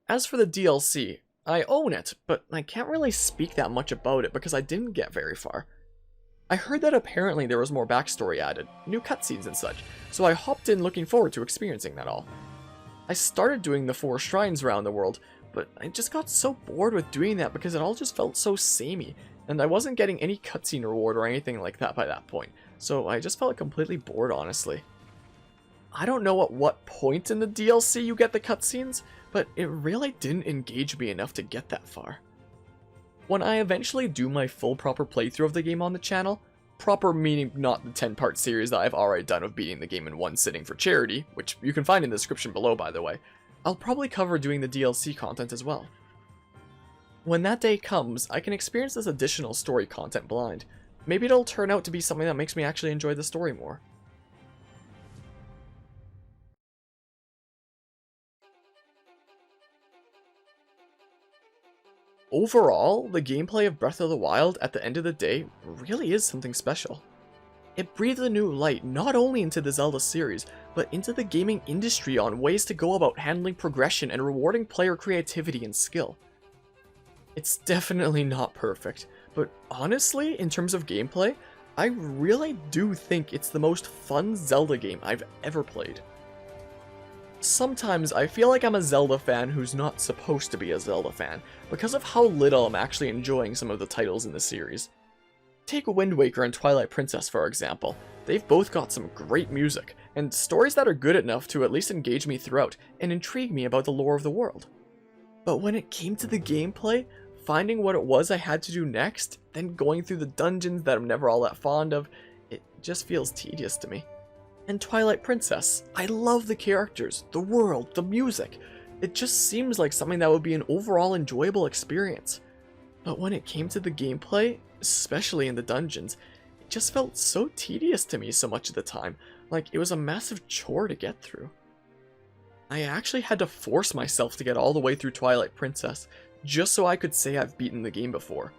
As for the DLC, I own it, but I can't really speak that much about it because I didn't get very far. I heard that apparently there was more backstory added, new cutscenes and such, so I hopped in looking forward to experiencing that all. I started doing the 4 shrines around the world, but I just got so bored with doing that because it all just felt so samey, and I wasn't getting any cutscene reward or anything like that by that point, so I just felt completely bored, honestly. I don't know at what point in the DLC you get the cutscenes, but it really didn't engage me enough to get that far. When I eventually do my full proper playthrough of the game on the channel, proper meaning not the 10-part series that I've already done of beating the game in one sitting for charity, which you can find in the description below by the way, I'll probably cover doing the DLC content as well. When that day comes, I can experience this additional story content blind. Maybe it'll turn out to be something that makes me actually enjoy the story more. Overall, the gameplay of Breath of the Wild at the end of the day really is something special. It breathed a new light not only into the Zelda series, but into the gaming industry on ways to go about handling progression and rewarding player creativity and skill. It's definitely not perfect, but honestly, in terms of gameplay, I really do think it's the most fun Zelda game I've ever played. Sometimes I feel like I'm a Zelda fan who's not supposed to be a Zelda fan, because of how little I'm actually enjoying some of the titles in the series. Take Wind Waker and Twilight Princess for example. They've both got some great music, and stories that are good enough to at least engage me throughout and intrigue me about the lore of the world. But when it came to the gameplay, finding what it was I had to do next, then going through the dungeons that I'm never all that fond of, it just feels tedious to me. And Twilight Princess, I love the characters, the world, the music. It just seems like something that would be an overall enjoyable experience. But when it came to the gameplay, especially in the dungeons, it just felt so tedious to me so much of the time, like it was a massive chore to get through. I actually had to force myself to get all the way through Twilight Princess, just so I could say I've beaten the game before.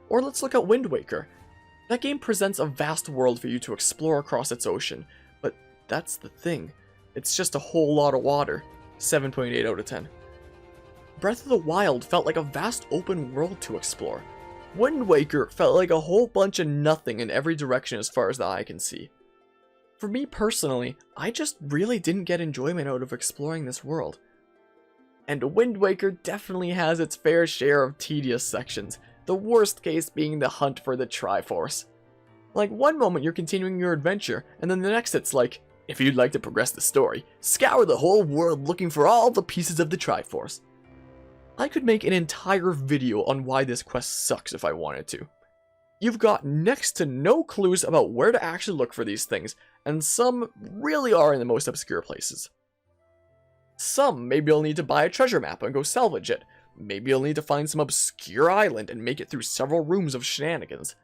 Or let's look at Wind Waker. That game presents a vast world for you to explore across its ocean, but that's the thing. It's just a whole lot of water. 7.8 out of 10. Breath of the Wild felt like a vast open world to explore. Wind Waker felt like a whole bunch of nothing in every direction as far as the eye can see. For me personally, I just really didn't get enjoyment out of exploring this world. And Wind Waker definitely has its fair share of tedious sections, the worst case being the hunt for the Triforce. Like, one moment you're continuing your adventure, and then the next it's like, if you'd like to progress the story, scour the whole world looking for all the pieces of the Triforce. I could make an entire video on why this quest sucks if I wanted to. You've got next to no clues about where to actually look for these things, and some really are in the most obscure places. Some, maybe you'll need to buy a treasure map and go salvage it. Maybe you'll need to find some obscure island and make it through several rooms of shenanigans.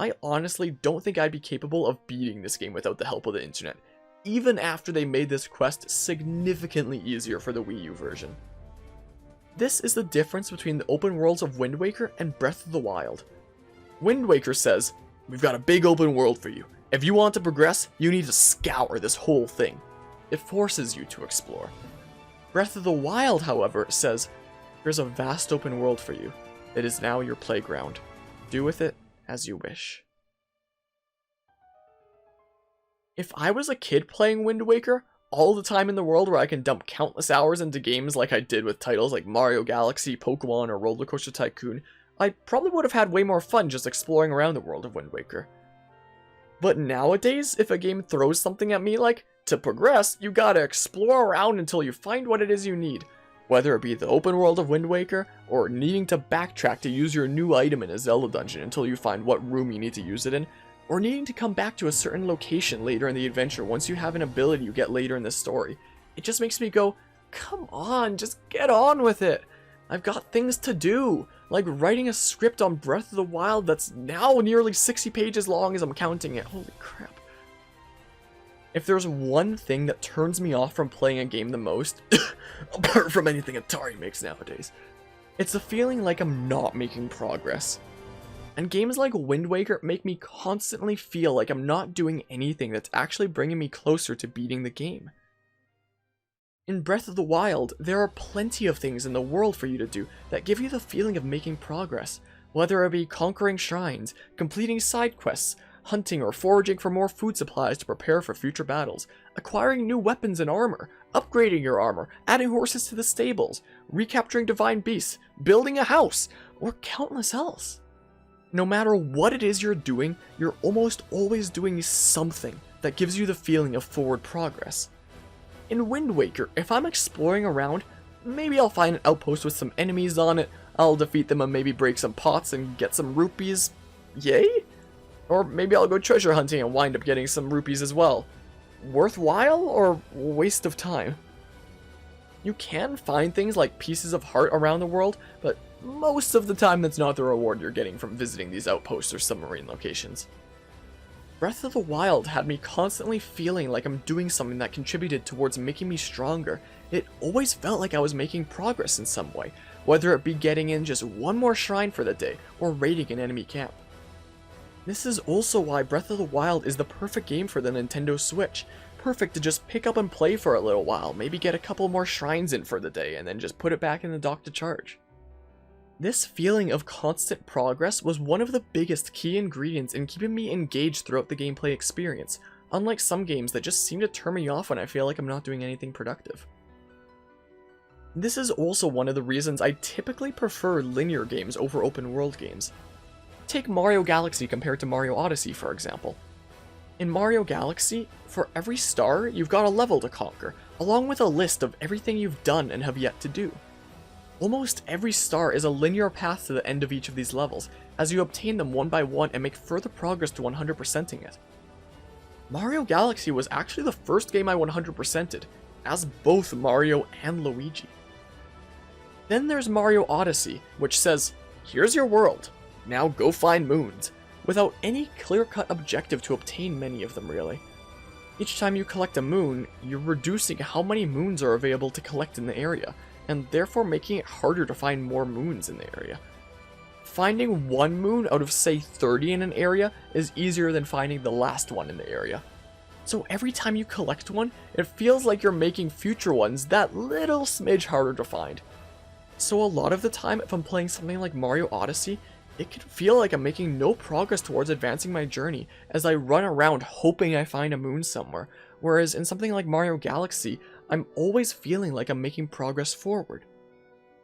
I honestly don't think I'd be capable of beating this game without the help of the internet, even after they made this quest significantly easier for the Wii U version. This is the difference between the open worlds of Wind Waker and Breath of the Wild. Wind Waker says, we've got a big open world for you. If you want to progress, you need to scour this whole thing. It forces you to explore. Breath of the Wild, however, says, there's a vast open world for you. It is now your playground. Do with it as you wish. If I was a kid playing Wind Waker, all the time in the world where I can dump countless hours into games like I did with titles like Mario Galaxy, Pokemon, or Roller Coaster Tycoon, I probably would have had way more fun just exploring around the world of Wind Waker. But nowadays, if a game throws something at me like, to progress, you gotta explore around until you find what it is you need, whether it be the open world of Wind Waker, or needing to backtrack to use your new item in a Zelda dungeon until you find what room you need to use it in, or needing to come back to a certain location later in the adventure once you have an ability you get later in the story. It just makes me go, come on, just get on with it. I've got things to do, like writing a script on Breath of the Wild that's now nearly 60 pages long as I'm counting it. Holy crap. If there's one thing that turns me off from playing a game the most, apart from anything Atari makes nowadays, it's the feeling like I'm not making progress. And games like Wind Waker make me constantly feel like I'm not doing anything that's actually bringing me closer to beating the game. In Breath of the Wild, there are plenty of things in the world for you to do that give you the feeling of making progress, whether it be conquering shrines, completing side quests, hunting or foraging for more food supplies to prepare for future battles, acquiring new weapons and armor, upgrading your armor, adding horses to the stables, recapturing divine beasts, building a house, or countless else. No matter what it is you're doing, you're almost always doing something that gives you the feeling of forward progress. In Wind Waker, if I'm exploring around, maybe I'll find an outpost with some enemies on it, I'll defeat them and maybe break some pots and get some rupees. Yay? Or maybe I'll go treasure hunting and wind up getting some rupees as well. Worthwhile or waste of time? You can find things like pieces of heart around the world, but most of the time that's not the reward you're getting from visiting these outposts or submarine locations. Breath of the Wild had me constantly feeling like I'm doing something that contributed towards making me stronger. It always felt like I was making progress in some way, whether it be getting in just one more shrine for the day or raiding an enemy camp. This is also why Breath of the Wild is the perfect game for the Nintendo Switch. Perfect to just pick up and play for a little while, maybe get a couple more shrines in for the day, and then just put it back in the dock to charge. This feeling of constant progress was one of the biggest key ingredients in keeping me engaged throughout the gameplay experience, unlike some games that just seem to turn me off when I feel like I'm not doing anything productive. This is also one of the reasons I typically prefer linear games over open world games. Take Mario Galaxy compared to Mario Odyssey, for example. In Mario Galaxy, for every star, you've got a level to conquer, along with a list of everything you've done and have yet to do. Almost every star is a linear path to the end of each of these levels, as you obtain them one by one and make further progress to 100%ing it. Mario Galaxy was actually the first game I 100%ed, as both Mario and Luigi. Then there's Mario Odyssey, which says, here's your world, now go find moons, without any clear-cut objective to obtain many of them really. Each time you collect a moon, you're reducing how many moons are available to collect in the area, and therefore making it harder to find more moons in the area. Finding one moon out of say 30 in an area is easier than finding the last one in the area. So every time you collect one, it feels like you're making future ones that little smidge harder to find. So a lot of the time, if I'm playing something like Mario Odyssey, it can feel like I'm making no progress towards advancing my journey as I run around hoping I find a moon somewhere, whereas in something like Mario Galaxy, I'm always feeling like I'm making progress forward.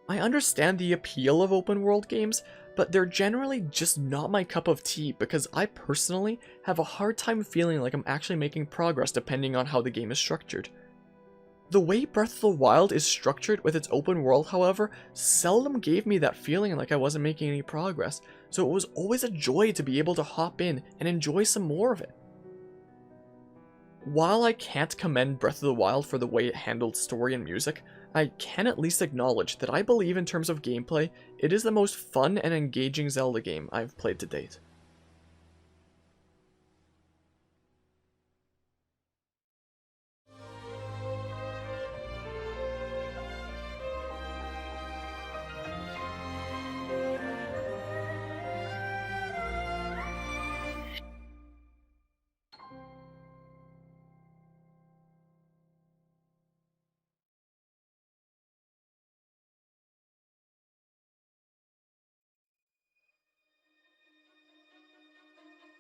I understand the appeal of open world games, but they're generally just not my cup of tea because I personally have a hard time feeling like I'm actually making progress depending on how the game is structured. The way Breath of the Wild is structured with its open world, however, seldom gave me that feeling like I wasn't making any progress, so it was always a joy to be able to hop in and enjoy some more of it. While I can't commend Breath of the Wild for the way it handled story and music, I can at least acknowledge that I believe in terms of gameplay, it is the most fun and engaging Zelda game I've played to date.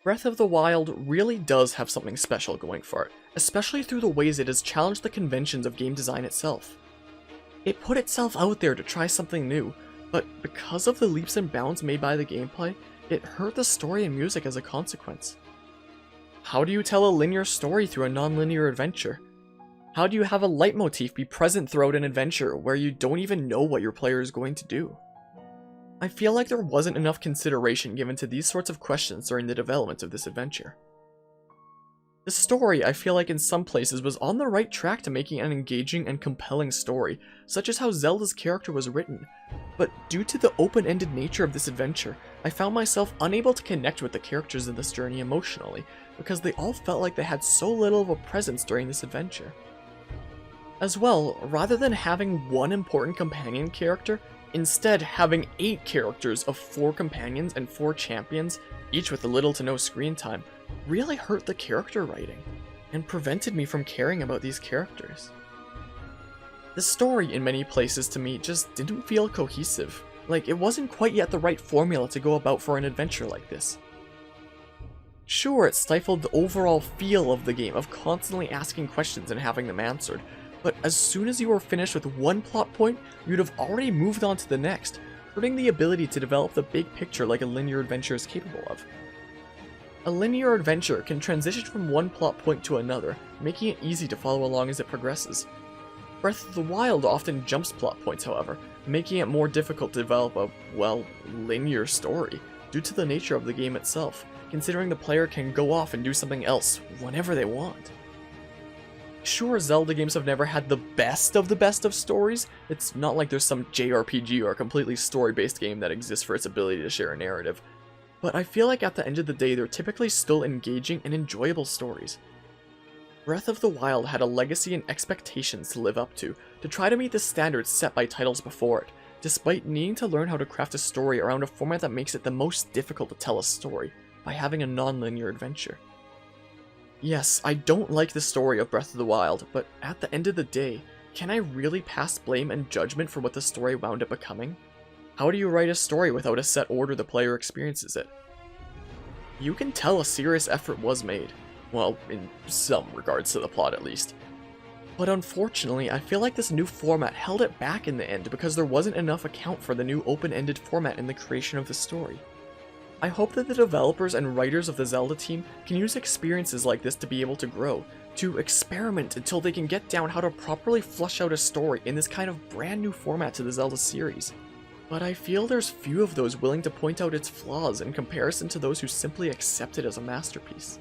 Breath of the Wild really does have something special going for it, especially through the ways it has challenged the conventions of game design itself. It put itself out there to try something new, but because of the leaps and bounds made by the gameplay, it hurt the story and music as a consequence. How do you tell a linear story through a non-linear adventure? How do you have a leitmotif be present throughout an adventure where you don't even know what your player is going to do? I feel like there wasn't enough consideration given to these sorts of questions during the development of this adventure. The story, I feel like in some places, was on the right track to making an engaging and compelling story, such as how Zelda's character was written, but due to the open-ended nature of this adventure, I found myself unable to connect with the characters in this journey emotionally, because they all felt like they had so little of a presence during this adventure. As well, rather than having one important companion character, instead having 8 characters of 4 companions and 4 champions, each with little to no screen time, really hurt the character writing, and prevented me from caring about these characters. The story in many places to me just didn't feel cohesive, like it wasn't quite yet the right formula to go about for an adventure like this. Sure, it stifled the overall feel of the game of constantly asking questions and having them answered, but as soon as you were finished with one plot point, you'd have already moved on to the next, hurting the ability to develop the big picture like a linear adventure is capable of. A linear adventure can transition from one plot point to another, making it easy to follow along as it progresses. Breath of the Wild often jumps plot points, however, making it more difficult to develop a, well, linear story, due to the nature of the game itself, considering the player can go off and do something else whenever they want. Sure, Zelda games have never had the best of stories. It's not like there's some JRPG or a completely story-based game that exists for its ability to share a narrative. But I feel like at the end of the day, they're typically still engaging and enjoyable stories. Breath of the Wild had a legacy and expectations to live up to try to meet the standards set by titles before it, despite needing to learn how to craft a story around a format that makes it the most difficult to tell a story, by having a non-linear adventure. Yes, I don't like the story of Breath of the Wild, but at the end of the day, can I really pass blame and judgment for what the story wound up becoming? How do you write a story without a set order the player experiences it? You can tell a serious effort was made. Well, in some regards to the plot at least. But unfortunately, I feel like this new format held it back in the end because there wasn't enough account for the new open-ended format in the creation of the story. I hope that the developers and writers of the Zelda team can use experiences like this to be able to grow, to experiment until they can get down how to properly flush out a story in this kind of brand new format to the Zelda series. But I feel there's few of those willing to point out its flaws in comparison to those who simply accept it as a masterpiece.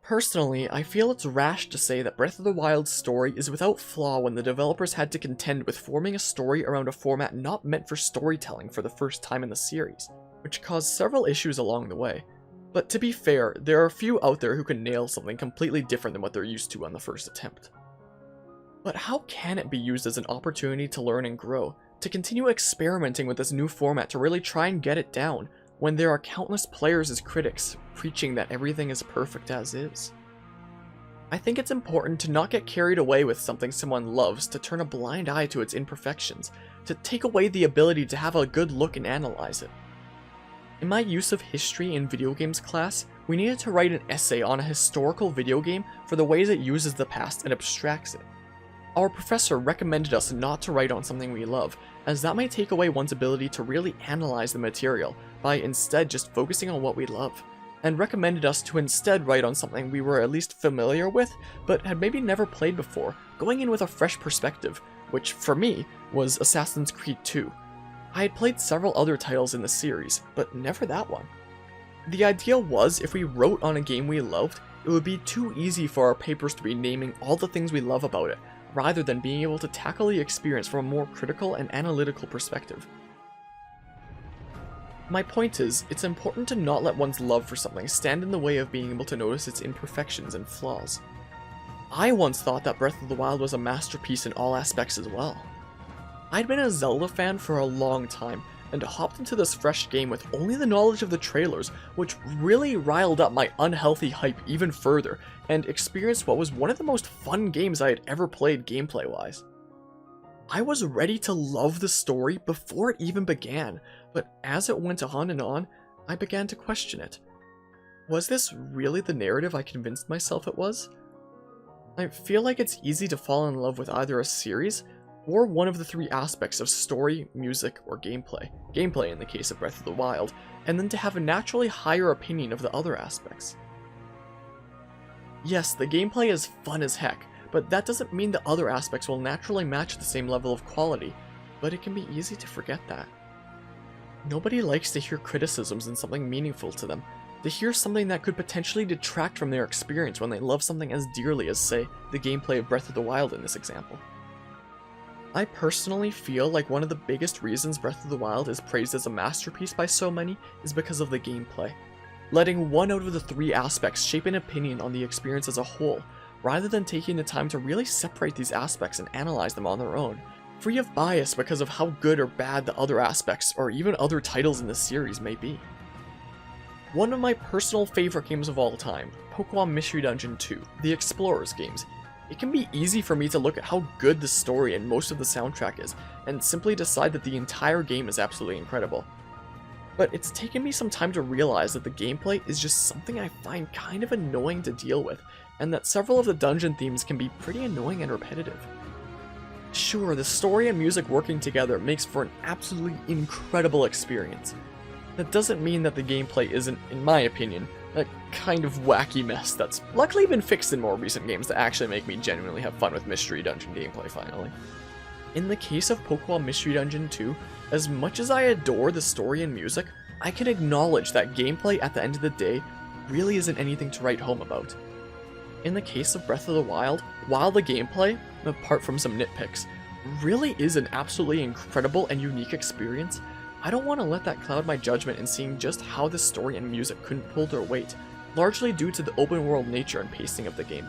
Personally, I feel it's rash to say that Breath of the Wild's story is without flaw when the developers had to contend with forming a story around a format not meant for storytelling for the first time in the series, which caused several issues along the way. But to be fair, there are a few out there who can nail something completely different than what they're used to on the first attempt. But how can it be used as an opportunity to learn and grow, to continue experimenting with this new format to really try and get it down, when there are countless players as critics, preaching that everything is perfect as is? I think it's important to not get carried away with something someone loves, to turn a blind eye to its imperfections, to take away the ability to have a good look and analyze it. In my use of history in video games class, we needed to write an essay on a historical video game for the ways it uses the past and abstracts it. Our professor recommended us not to write on something we love, as that might take away one's ability to really analyze the material, by instead just focusing on what we love, and recommended us to instead write on something we were at least familiar with, but had maybe never played before, going in with a fresh perspective, which, for me, was Assassin's Creed 2. I had played several other titles in the series, but never that one. The idea was, if we wrote on a game we loved, it would be too easy for our papers to be naming all the things we love about it, rather than being able to tackle the experience from a more critical and analytical perspective. My point is, it's important to not let one's love for something stand in the way of being able to notice its imperfections and flaws. I once thought that Breath of the Wild was a masterpiece in all aspects as well. I'd been a Zelda fan for a long time, and hopped into this fresh game with only the knowledge of the trailers, which really riled up my unhealthy hype even further, and experienced what was one of the most fun games I had ever played gameplay-wise. I was ready to love the story before it even began, but as it went on, I began to question it. Was this really the narrative I convinced myself it was? I feel like it's easy to fall in love with either a series, or one of the three aspects of story, music, or gameplay in the case of Breath of the Wild, and then to have a naturally higher opinion of the other aspects. Yes, the gameplay is fun as heck, but that doesn't mean the other aspects will naturally match the same level of quality, but it can be easy to forget that. Nobody likes to hear criticisms in something meaningful to them, to hear something that could potentially detract from their experience when they love something as dearly as, say, the gameplay of Breath of the Wild in this example. I personally feel like one of the biggest reasons Breath of the Wild is praised as a masterpiece by so many is because of the gameplay. Letting one out of the three aspects shape an opinion on the experience as a whole, rather than taking the time to really separate these aspects and analyze them on their own, free of bias because of how good or bad the other aspects or even other titles in the series may be. One of my personal favorite games of all time, Pokemon Mystery Dungeon 2, the Explorers games. It can be easy for me to look at how good the story and most of the soundtrack is, and simply decide that the entire game is absolutely incredible. But it's taken me some time to realize that the gameplay is just something I find kind of annoying to deal with, and that several of the dungeon themes can be pretty annoying and repetitive. Sure, the story and music working together makes for an absolutely incredible experience. That doesn't mean that the gameplay isn't, in my opinion, a kind of wacky mess that's luckily been fixed in more recent games to actually make me genuinely have fun with Mystery Dungeon gameplay finally. In the case of Pokemon Mystery Dungeon 2, as much as I adore the story and music, I can acknowledge that gameplay at the end of the day really isn't anything to write home about. In the case of Breath of the Wild, while the gameplay, apart from some nitpicks, really is an absolutely incredible and unique experience, I don't want to let that cloud my judgment in seeing just how the story and music couldn't pull their weight, largely due to the open world nature and pacing of the game,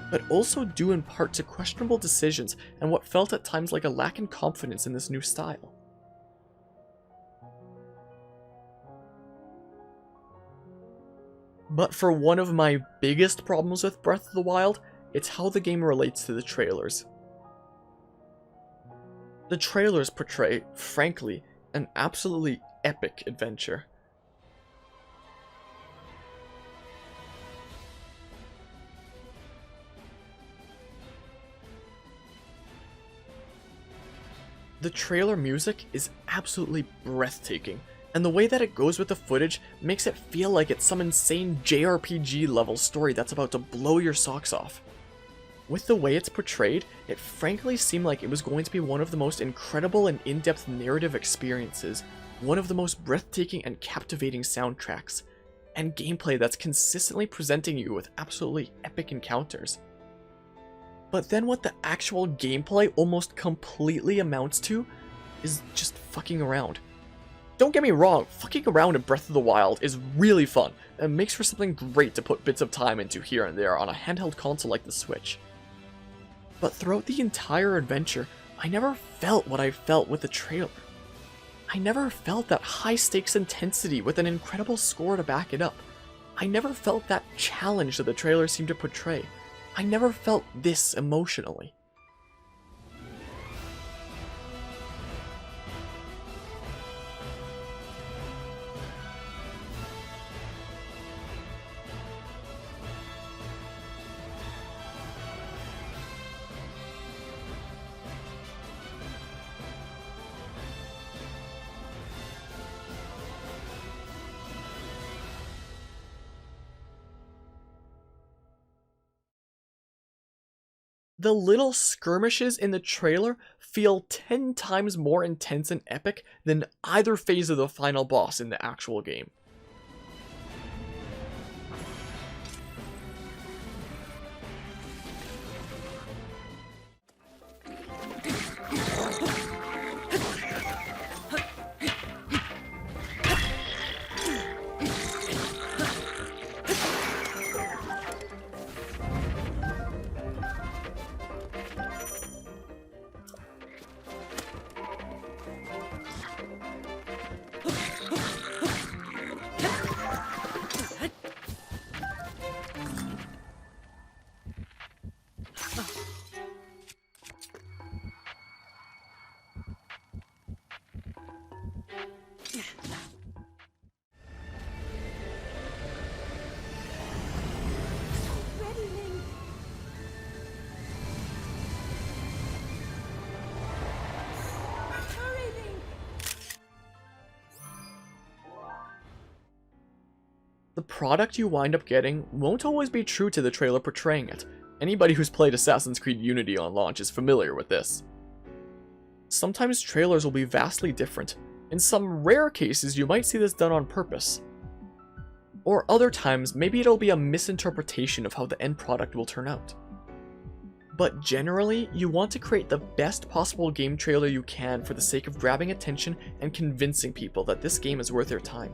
but also due in part to questionable decisions and what felt at times like a lack in confidence in this new style. But for one of my biggest problems with Breath of the Wild, it's how the game relates to the trailers. The trailers portray, frankly, an absolutely epic adventure. The trailer music is absolutely breathtaking, and the way that it goes with the footage makes it feel like it's some insane JRPG level story that's about to blow your socks off. With the way it's portrayed, it frankly seemed like it was going to be one of the most incredible and in-depth narrative experiences, one of the most breathtaking and captivating soundtracks, and gameplay that's consistently presenting you with absolutely epic encounters. But then what the actual gameplay almost completely amounts to is just fucking around. Don't get me wrong, fucking around in Breath of the Wild is really fun, and makes for something great to put bits of time into here and there on a handheld console like the Switch. But throughout the entire adventure, I never felt what I felt with the trailer. I never felt that high-stakes intensity with an incredible score to back it up. I never felt that challenge that the trailer seemed to portray. I never felt this emotionally. The little skirmishes in the trailer feel 10 times more intense and epic than either phase of the final boss in the actual game. The product you wind up getting won't always be true to the trailer portraying it. Anybody who's played Assassin's Creed Unity on launch is familiar with this. Sometimes trailers will be vastly different. In some rare cases, you might see this done on purpose. Or other times, maybe it'll be a misinterpretation of how the end product will turn out. But generally, you want to create the best possible game trailer you can for the sake of grabbing attention and convincing people that this game is worth their time.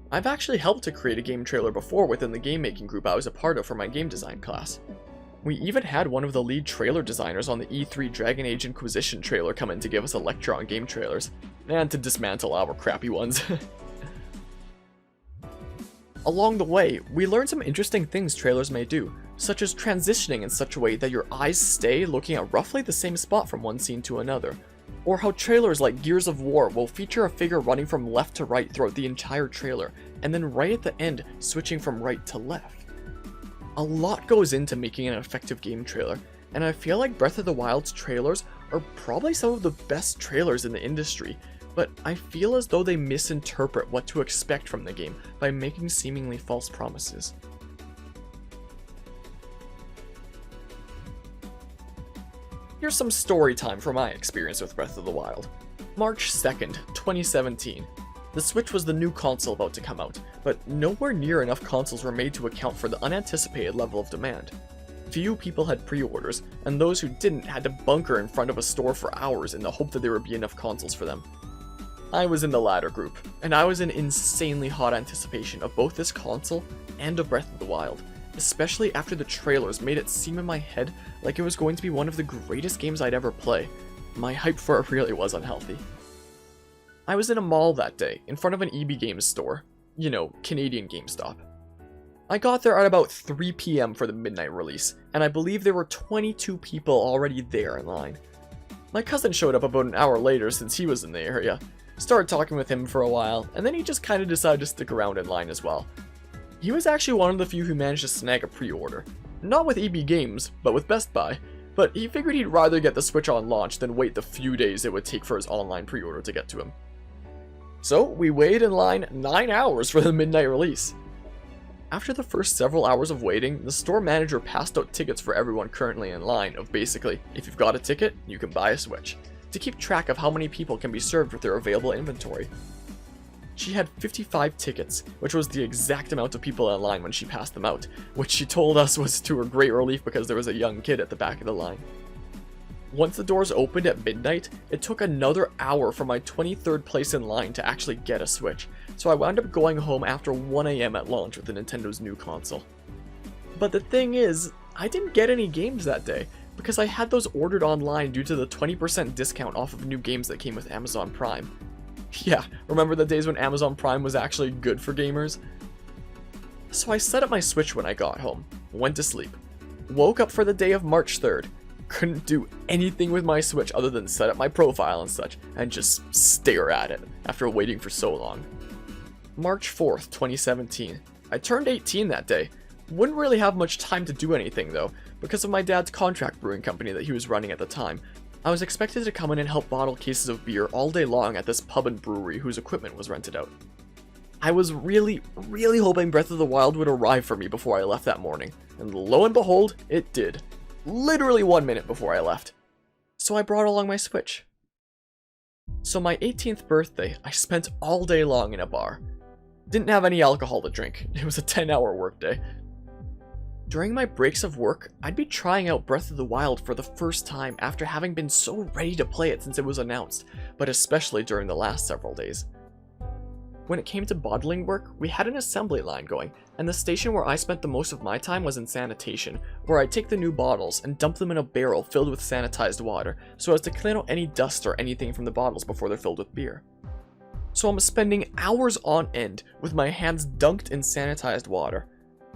I've actually helped to create a game trailer before within the game making group I was a part of for my game design class. We even had one of the lead trailer designers on the E3 Dragon Age Inquisition trailer come in to give us a lecture on game trailers, and to dismantle our crappy ones. Along the way, we learned some interesting things trailers may do, such as transitioning in such a way that your eyes stay looking at roughly the same spot from one scene to another, or how trailers like Gears of War will feature a figure running from left to right throughout the entire trailer, and then right at the end, switching from right to left. A lot goes into making an effective game trailer, and I feel like Breath of the Wild's trailers are probably some of the best trailers in the industry, but I feel as though they misinterpret what to expect from the game by making seemingly false promises. Here's some story time from my experience with Breath of the Wild. March 2nd, 2017. The Switch was the new console about to come out, but nowhere near enough consoles were made to account for the unanticipated level of demand. Few people had pre-orders, and those who didn't had to bunker in front of a store for hours in the hope that there would be enough consoles for them. I was in the latter group, and I was in insanely hot anticipation of both this console and of Breath of the Wild, especially after the trailers made it seem in my head like it was going to be one of the greatest games I'd ever play. My hype for it really was unhealthy. I was in a mall that day, in front of an EB Games store. You know, Canadian GameStop. I got there at about 3 PM for the midnight release, and I believe there were 22 people already there in line. My cousin showed up about an hour later since he was in the area. Started talking with him for a while, and then he just kinda decided to stick around in line as well. He was actually one of the few who managed to snag a pre-order. Not with EB Games, but with Best Buy. But he figured he'd rather get the Switch on launch than wait the few days it would take for his online pre-order to get to him. So we waited in line 9 hours for the midnight release. After the first several hours of waiting, the store manager passed out tickets for everyone currently in line of basically, if you've got a ticket, you can buy a Switch, to keep track of how many people can be served with their available inventory. She had 55 tickets, which was the exact amount of people in line when she passed them out, which she told us was to her great relief because there was a young kid at the back of the line. Once the doors opened at midnight, it took another hour for my 23rd place in line to actually get a Switch, so I wound up going home after 1 AM at launch with the Nintendo's new console. But the thing is, I didn't get any games that day, because I had those ordered online due to the 20% discount off of new games that came with Amazon Prime. Yeah, remember the days when Amazon Prime was actually good for gamers? So I set up my Switch when I got home, went to sleep, woke up for the day of March 3rd, couldn't do anything with my Switch other than set up my profile and such, and just stare at it after waiting for so long. March 4th, 2017. I turned 18 that day. Wouldn't really have much time to do anything though, because of my dad's contract brewing company that he was running at the time. I was expected to come in and help bottle cases of beer all day long at this pub and brewery whose equipment was rented out. I was really hoping Breath of the Wild would arrive for me before I left that morning, and lo and behold, it did. Literally 1 minute before I left. So I brought along my Switch. So my 18th birthday, I spent all day long in a bar. Didn't have any alcohol to drink. It was a 10-hour workday. During my breaks of work, I'd be trying out Breath of the Wild for the first time after having been so ready to play it since it was announced, but especially during the last several days. When it came to bottling work, we had an assembly line going, and the station where I spent the most of my time was in sanitation, where I'd take the new bottles and dump them in a barrel filled with sanitized water, so as to clean out any dust or anything from the bottles before they're filled with beer. So I'm spending hours on end with my hands dunked in sanitized water.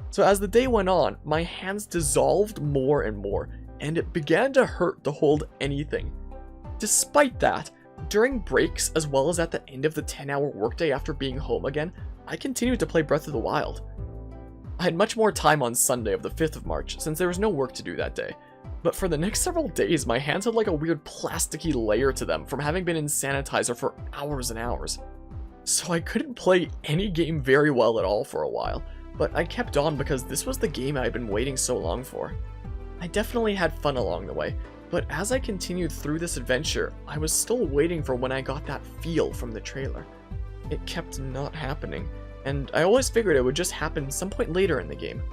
So as the day went on, my hands dissolved more and more, and it began to hurt to hold anything. Despite that, during breaks as well as at the end of the 10-hour workday after being home again, I continued to play Breath of the Wild. I had much more time on Sunday of the 5th of March since there was no work to do that day, but for the next several days my hands had like a weird plasticky layer to them from having been in sanitizer for hours and hours. So I couldn't play any game very well at all for a while, but I kept on because this was the game I had been waiting so long for. I definitely had fun along the way, but as I continued through this adventure, I was still waiting for when I got that feel from the trailer. It kept not happening, and I always figured it would just happen some point later in the game.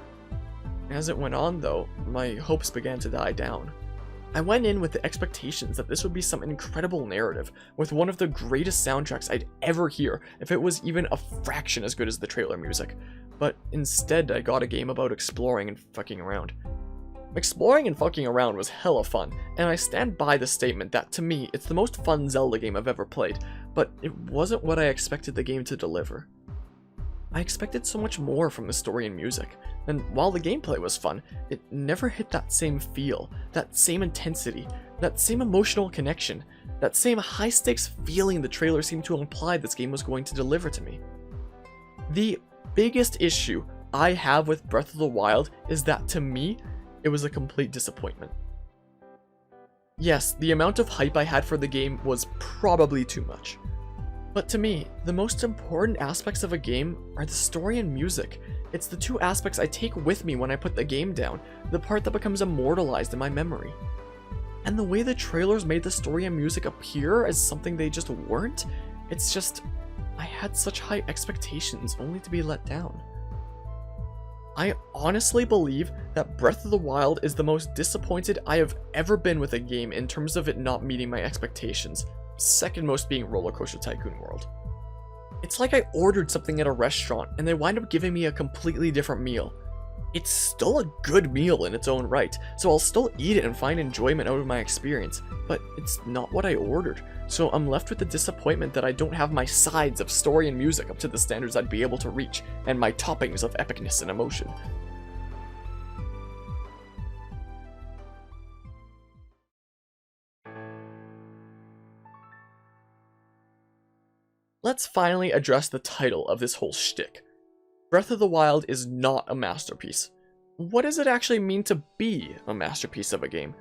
As it went on though, my hopes began to die down. I went in with the expectations that this would be some incredible narrative, with one of the greatest soundtracks I'd ever hear if it was even a fraction as good as the trailer music, but instead I got a game about exploring and fucking around. Exploring and fucking around was hella fun, and I stand by the statement that to me, it's the most fun Zelda game I've ever played, but it wasn't what I expected the game to deliver. I expected so much more from the story and music, and while the gameplay was fun, it never hit that same feel, that same intensity, that same emotional connection, that same high-stakes feeling the trailer seemed to imply this game was going to deliver to me. The biggest issue I have with Breath of the Wild is that to me, it was a complete disappointment. Yes, the amount of hype I had for the game was probably too much. But to me, the most important aspects of a game are the story and music. It's the two aspects I take with me when I put the game down, the part that becomes immortalized in my memory. And the way the trailers made the story and music appear as something they just weren't, it's just I had such high expectations only to be let down. I honestly believe that Breath of the Wild is the most disappointed I have ever been with a game in terms of it not meeting my expectations, second most being Roller Coaster Tycoon World. It's like I ordered something at a restaurant and they wind up giving me a completely different meal. It's still a good meal in its own right, so I'll still eat it and find enjoyment out of my experience, but it's not what I ordered, so I'm left with the disappointment that I don't have my sides of story and music up to the standards I'd be able to reach, and my toppings of epicness and emotion. Let's finally address the title of this whole shtick. Breath of the Wild is not a masterpiece. What does it actually mean to be a masterpiece of a game?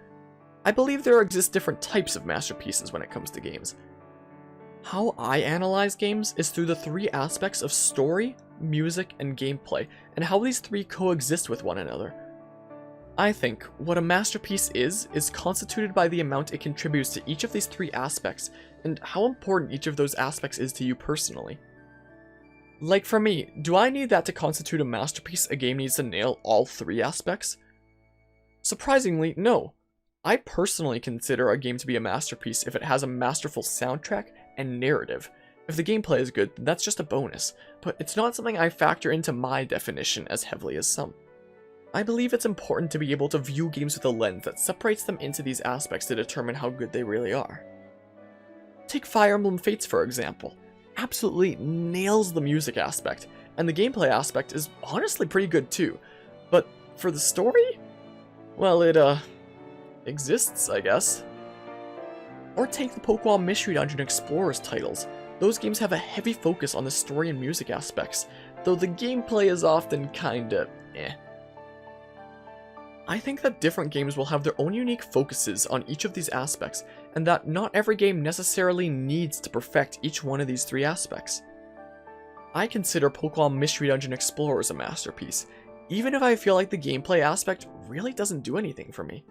I believe there exist different types of masterpieces when it comes to games. How I analyze games is through the three aspects of story, music, and gameplay, and how these three coexist with one another. I think what a masterpiece is constituted by the amount it contributes to each of these three aspects, and how important each of those aspects is to you personally. Like for me, do I need that to constitute a masterpiece a game needs to nail all three aspects? Surprisingly, no. I personally consider a game to be a masterpiece if it has a masterful soundtrack and narrative. If the gameplay is good, then that's just a bonus, but it's not something I factor into my definition as heavily as some. I believe it's important to be able to view games with a lens that separates them into these aspects to determine how good they really are. Take Fire Emblem Fates for example. Absolutely nails the music aspect, and the gameplay aspect is honestly pretty good too. But for the story? Well, it, exists, I guess. Or take the Pokemon Mystery Dungeon Explorers titles. Those games have a heavy focus on the story and music aspects, though the gameplay is often kinda eh. I think that different games will have their own unique focuses on each of these aspects, and that not every game necessarily needs to perfect each one of these three aspects. I consider Pokemon Mystery Dungeon Explorers a masterpiece, even if I feel like the gameplay aspect really doesn't do anything for me.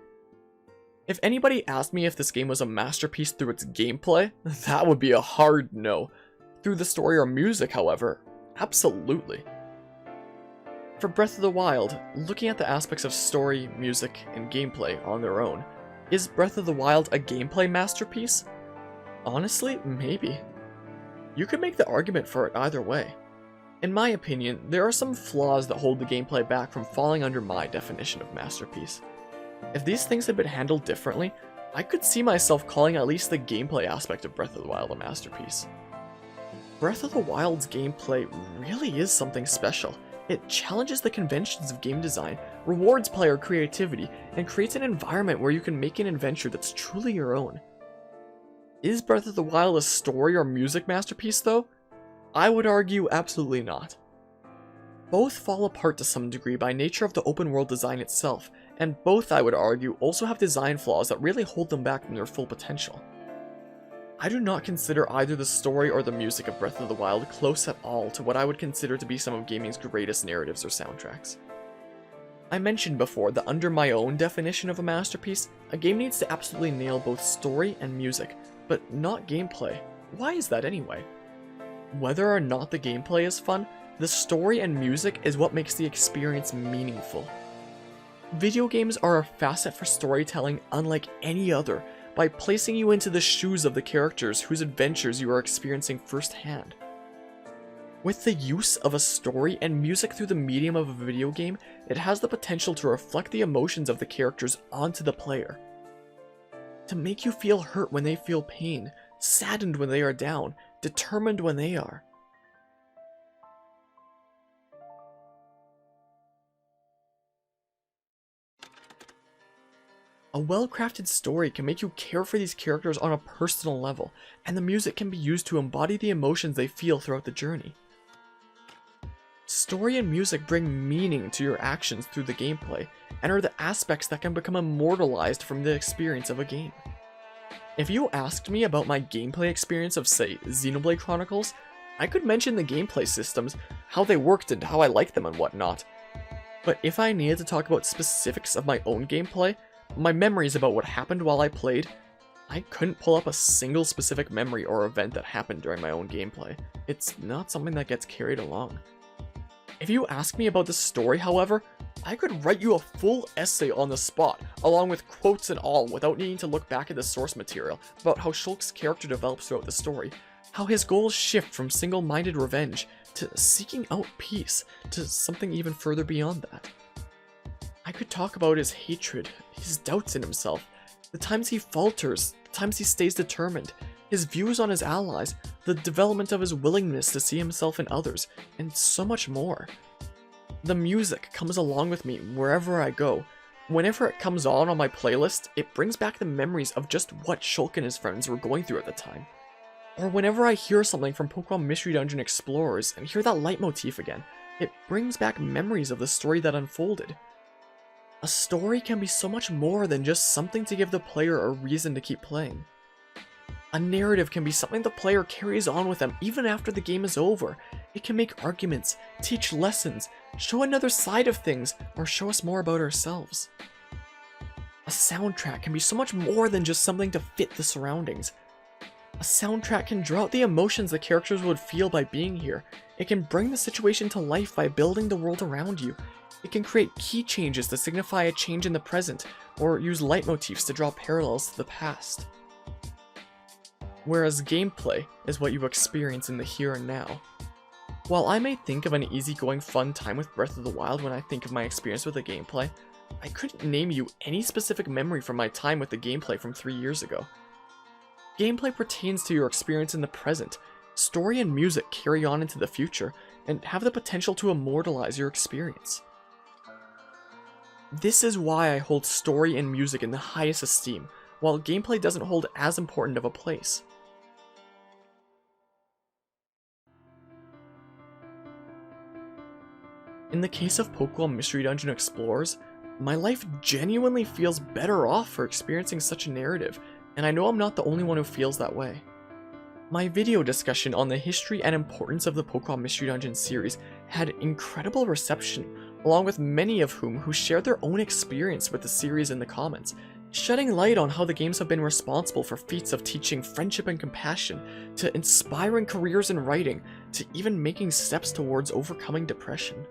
If anybody asked me if this game was a masterpiece through its gameplay, that would be a hard no. Through the story or music, however, absolutely. For Breath of the Wild, looking at the aspects of story, music, and gameplay on their own, is Breath of the Wild a gameplay masterpiece? Honestly, maybe. You could make the argument for it either way. In my opinion, there are some flaws that hold the gameplay back from falling under my definition of masterpiece. If these things had been handled differently, I could see myself calling at least the gameplay aspect of Breath of the Wild a masterpiece. Breath of the Wild's gameplay really is something special. It challenges the conventions of game design, rewards player creativity, and creates an environment where you can make an adventure that's truly your own. Is Breath of the Wild a story or music masterpiece though? I would argue absolutely not. Both fall apart to some degree by nature of the open world design itself, and both, I would argue, also have design flaws that really hold them back from their full potential. I do not consider either the story or the music of Breath of the Wild close at all to what I would consider to be some of gaming's greatest narratives or soundtracks. I mentioned before that under my own definition of a masterpiece, a game needs to absolutely nail both story and music, but not gameplay. Why is that anyway? Whether or not the gameplay is fun, the story and music is what makes the experience meaningful. Video games are a facet for storytelling unlike any other, by placing you into the shoes of the characters whose adventures you are experiencing firsthand. With the use of a story and music through the medium of a video game, it has the potential to reflect the emotions of the characters onto the player. To make you feel hurt when they feel pain, saddened when they are down, determined when they are. A well-crafted story can make you care for these characters on a personal level, and the music can be used to embody the emotions they feel throughout the journey. Story and music bring meaning to your actions through the gameplay, and are the aspects that can become immortalized from the experience of a game. If you asked me about my gameplay experience of, say, Xenoblade Chronicles, I could mention the gameplay systems, how they worked and how I liked them and whatnot. But if I needed to talk about specifics of my own gameplay, my memories about what happened while I played, I couldn't pull up a single specific memory or event that happened during my own gameplay. It's not something that gets carried along. If you ask me about the story, however, I could write you a full essay on the spot, along with quotes and all, without needing to look back at the source material, about how Shulk's character develops throughout the story, how his goals shift from single-minded revenge to seeking out peace, to something even further beyond that. I could talk about his hatred, his doubts in himself, the times he falters, the times he stays determined, his views on his allies, the development of his willingness to see himself in others, and so much more. The music comes along with me wherever I go. Whenever it comes on my playlist, it brings back the memories of just what Shulk and his friends were going through at the time. Or whenever I hear something from Pokemon Mystery Dungeon Explorers and hear that Leitmotif again, it brings back memories of the story that unfolded. A story can be so much more than just something to give the player a reason to keep playing. A narrative can be something the player carries on with them even after the game is over. It can make arguments, teach lessons, show another side of things, or show us more about ourselves. A soundtrack can be so much more than just something to fit the surroundings. A soundtrack can draw out the emotions the characters would feel by being here. It can bring the situation to life by building the world around you. It can create key changes to signify a change in the present, or use leitmotifs to draw parallels to the past. Whereas gameplay is what you experience in the here and now. While I may think of an easygoing fun time with Breath of the Wild when I think of my experience with the gameplay, I couldn't name you any specific memory from my time with the gameplay from 3 years ago. Gameplay pertains to your experience in the present. Story and music carry on into the future, and have the potential to immortalize your experience. This is why I hold story and music in the highest esteem, while gameplay doesn't hold as important of a place. In the case of Pokemon Mystery Dungeon Explorers, my life genuinely feels better off for experiencing such a narrative, and I know I'm not the only one who feels that way. My video discussion on the history and importance of the Pokemon Mystery Dungeon series had incredible reception, along with many of who shared their own experience with the series in the comments, shedding light on how the games have been responsible for feats of teaching friendship and compassion, to inspiring careers in writing, to even making steps towards overcoming depression.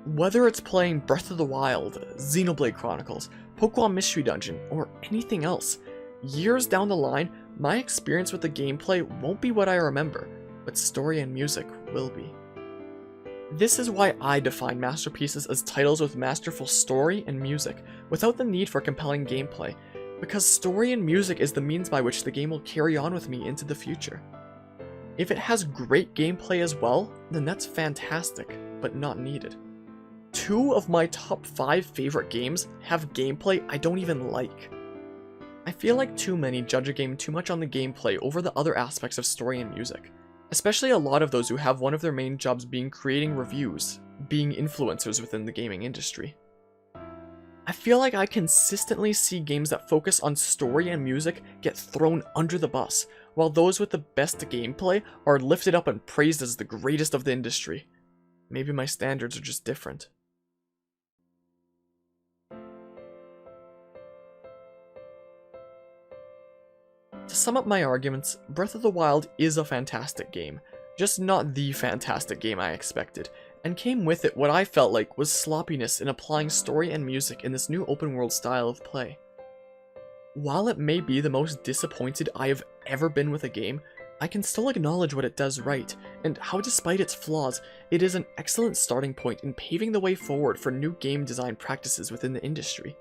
Whether it's playing Breath of the Wild, Xenoblade Chronicles, Pokemon Mystery Dungeon, or anything else, years down the line, my experience with the gameplay won't be what I remember, but story and music will be. This is why I define masterpieces as titles with masterful story and music, without the need for compelling gameplay, because story and music is the means by which the game will carry on with me into the future. If it has great gameplay as well, then that's fantastic, but not needed. 2 of my top 5 favorite games have gameplay I don't even like. I feel like too many judge a game too much on the gameplay over the other aspects of story and music, especially a lot of those who have one of their main jobs being creating reviews, being influencers within the gaming industry. I feel like I consistently see games that focus on story and music get thrown under the bus, while those with the best gameplay are lifted up and praised as the greatest of the industry. Maybe my standards are just different. To sum up my arguments, Breath of the Wild is a fantastic game, just not the fantastic game I expected, and came with it what I felt like was sloppiness in applying story and music in this new open world style of play. While it may be the most disappointed I have ever been with a game, I can still acknowledge what it does right, and how despite its flaws, it is an excellent starting point in paving the way forward for new game design practices within the industry.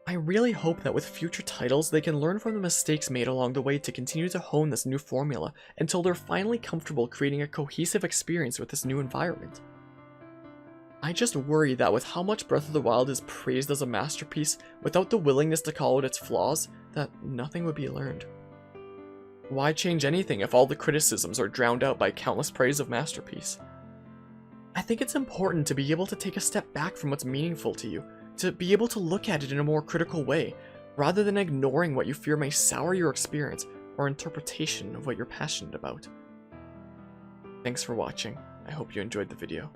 I really hope that with future titles they can learn from the mistakes made along the way to continue to hone this new formula until they're finally comfortable creating a cohesive experience with this new environment. I just worry that with how much Breath of the Wild is praised as a masterpiece without the willingness to call out its flaws, that nothing would be learned. Why change anything if all the criticisms are drowned out by countless praise of masterpiece? I think it's important to be able to take a step back from what's meaningful to you, to be able to look at it in a more critical way, rather than ignoring what you fear may sour your experience or interpretation of what you're passionate about. Thanks for watching. I hope you enjoyed the video.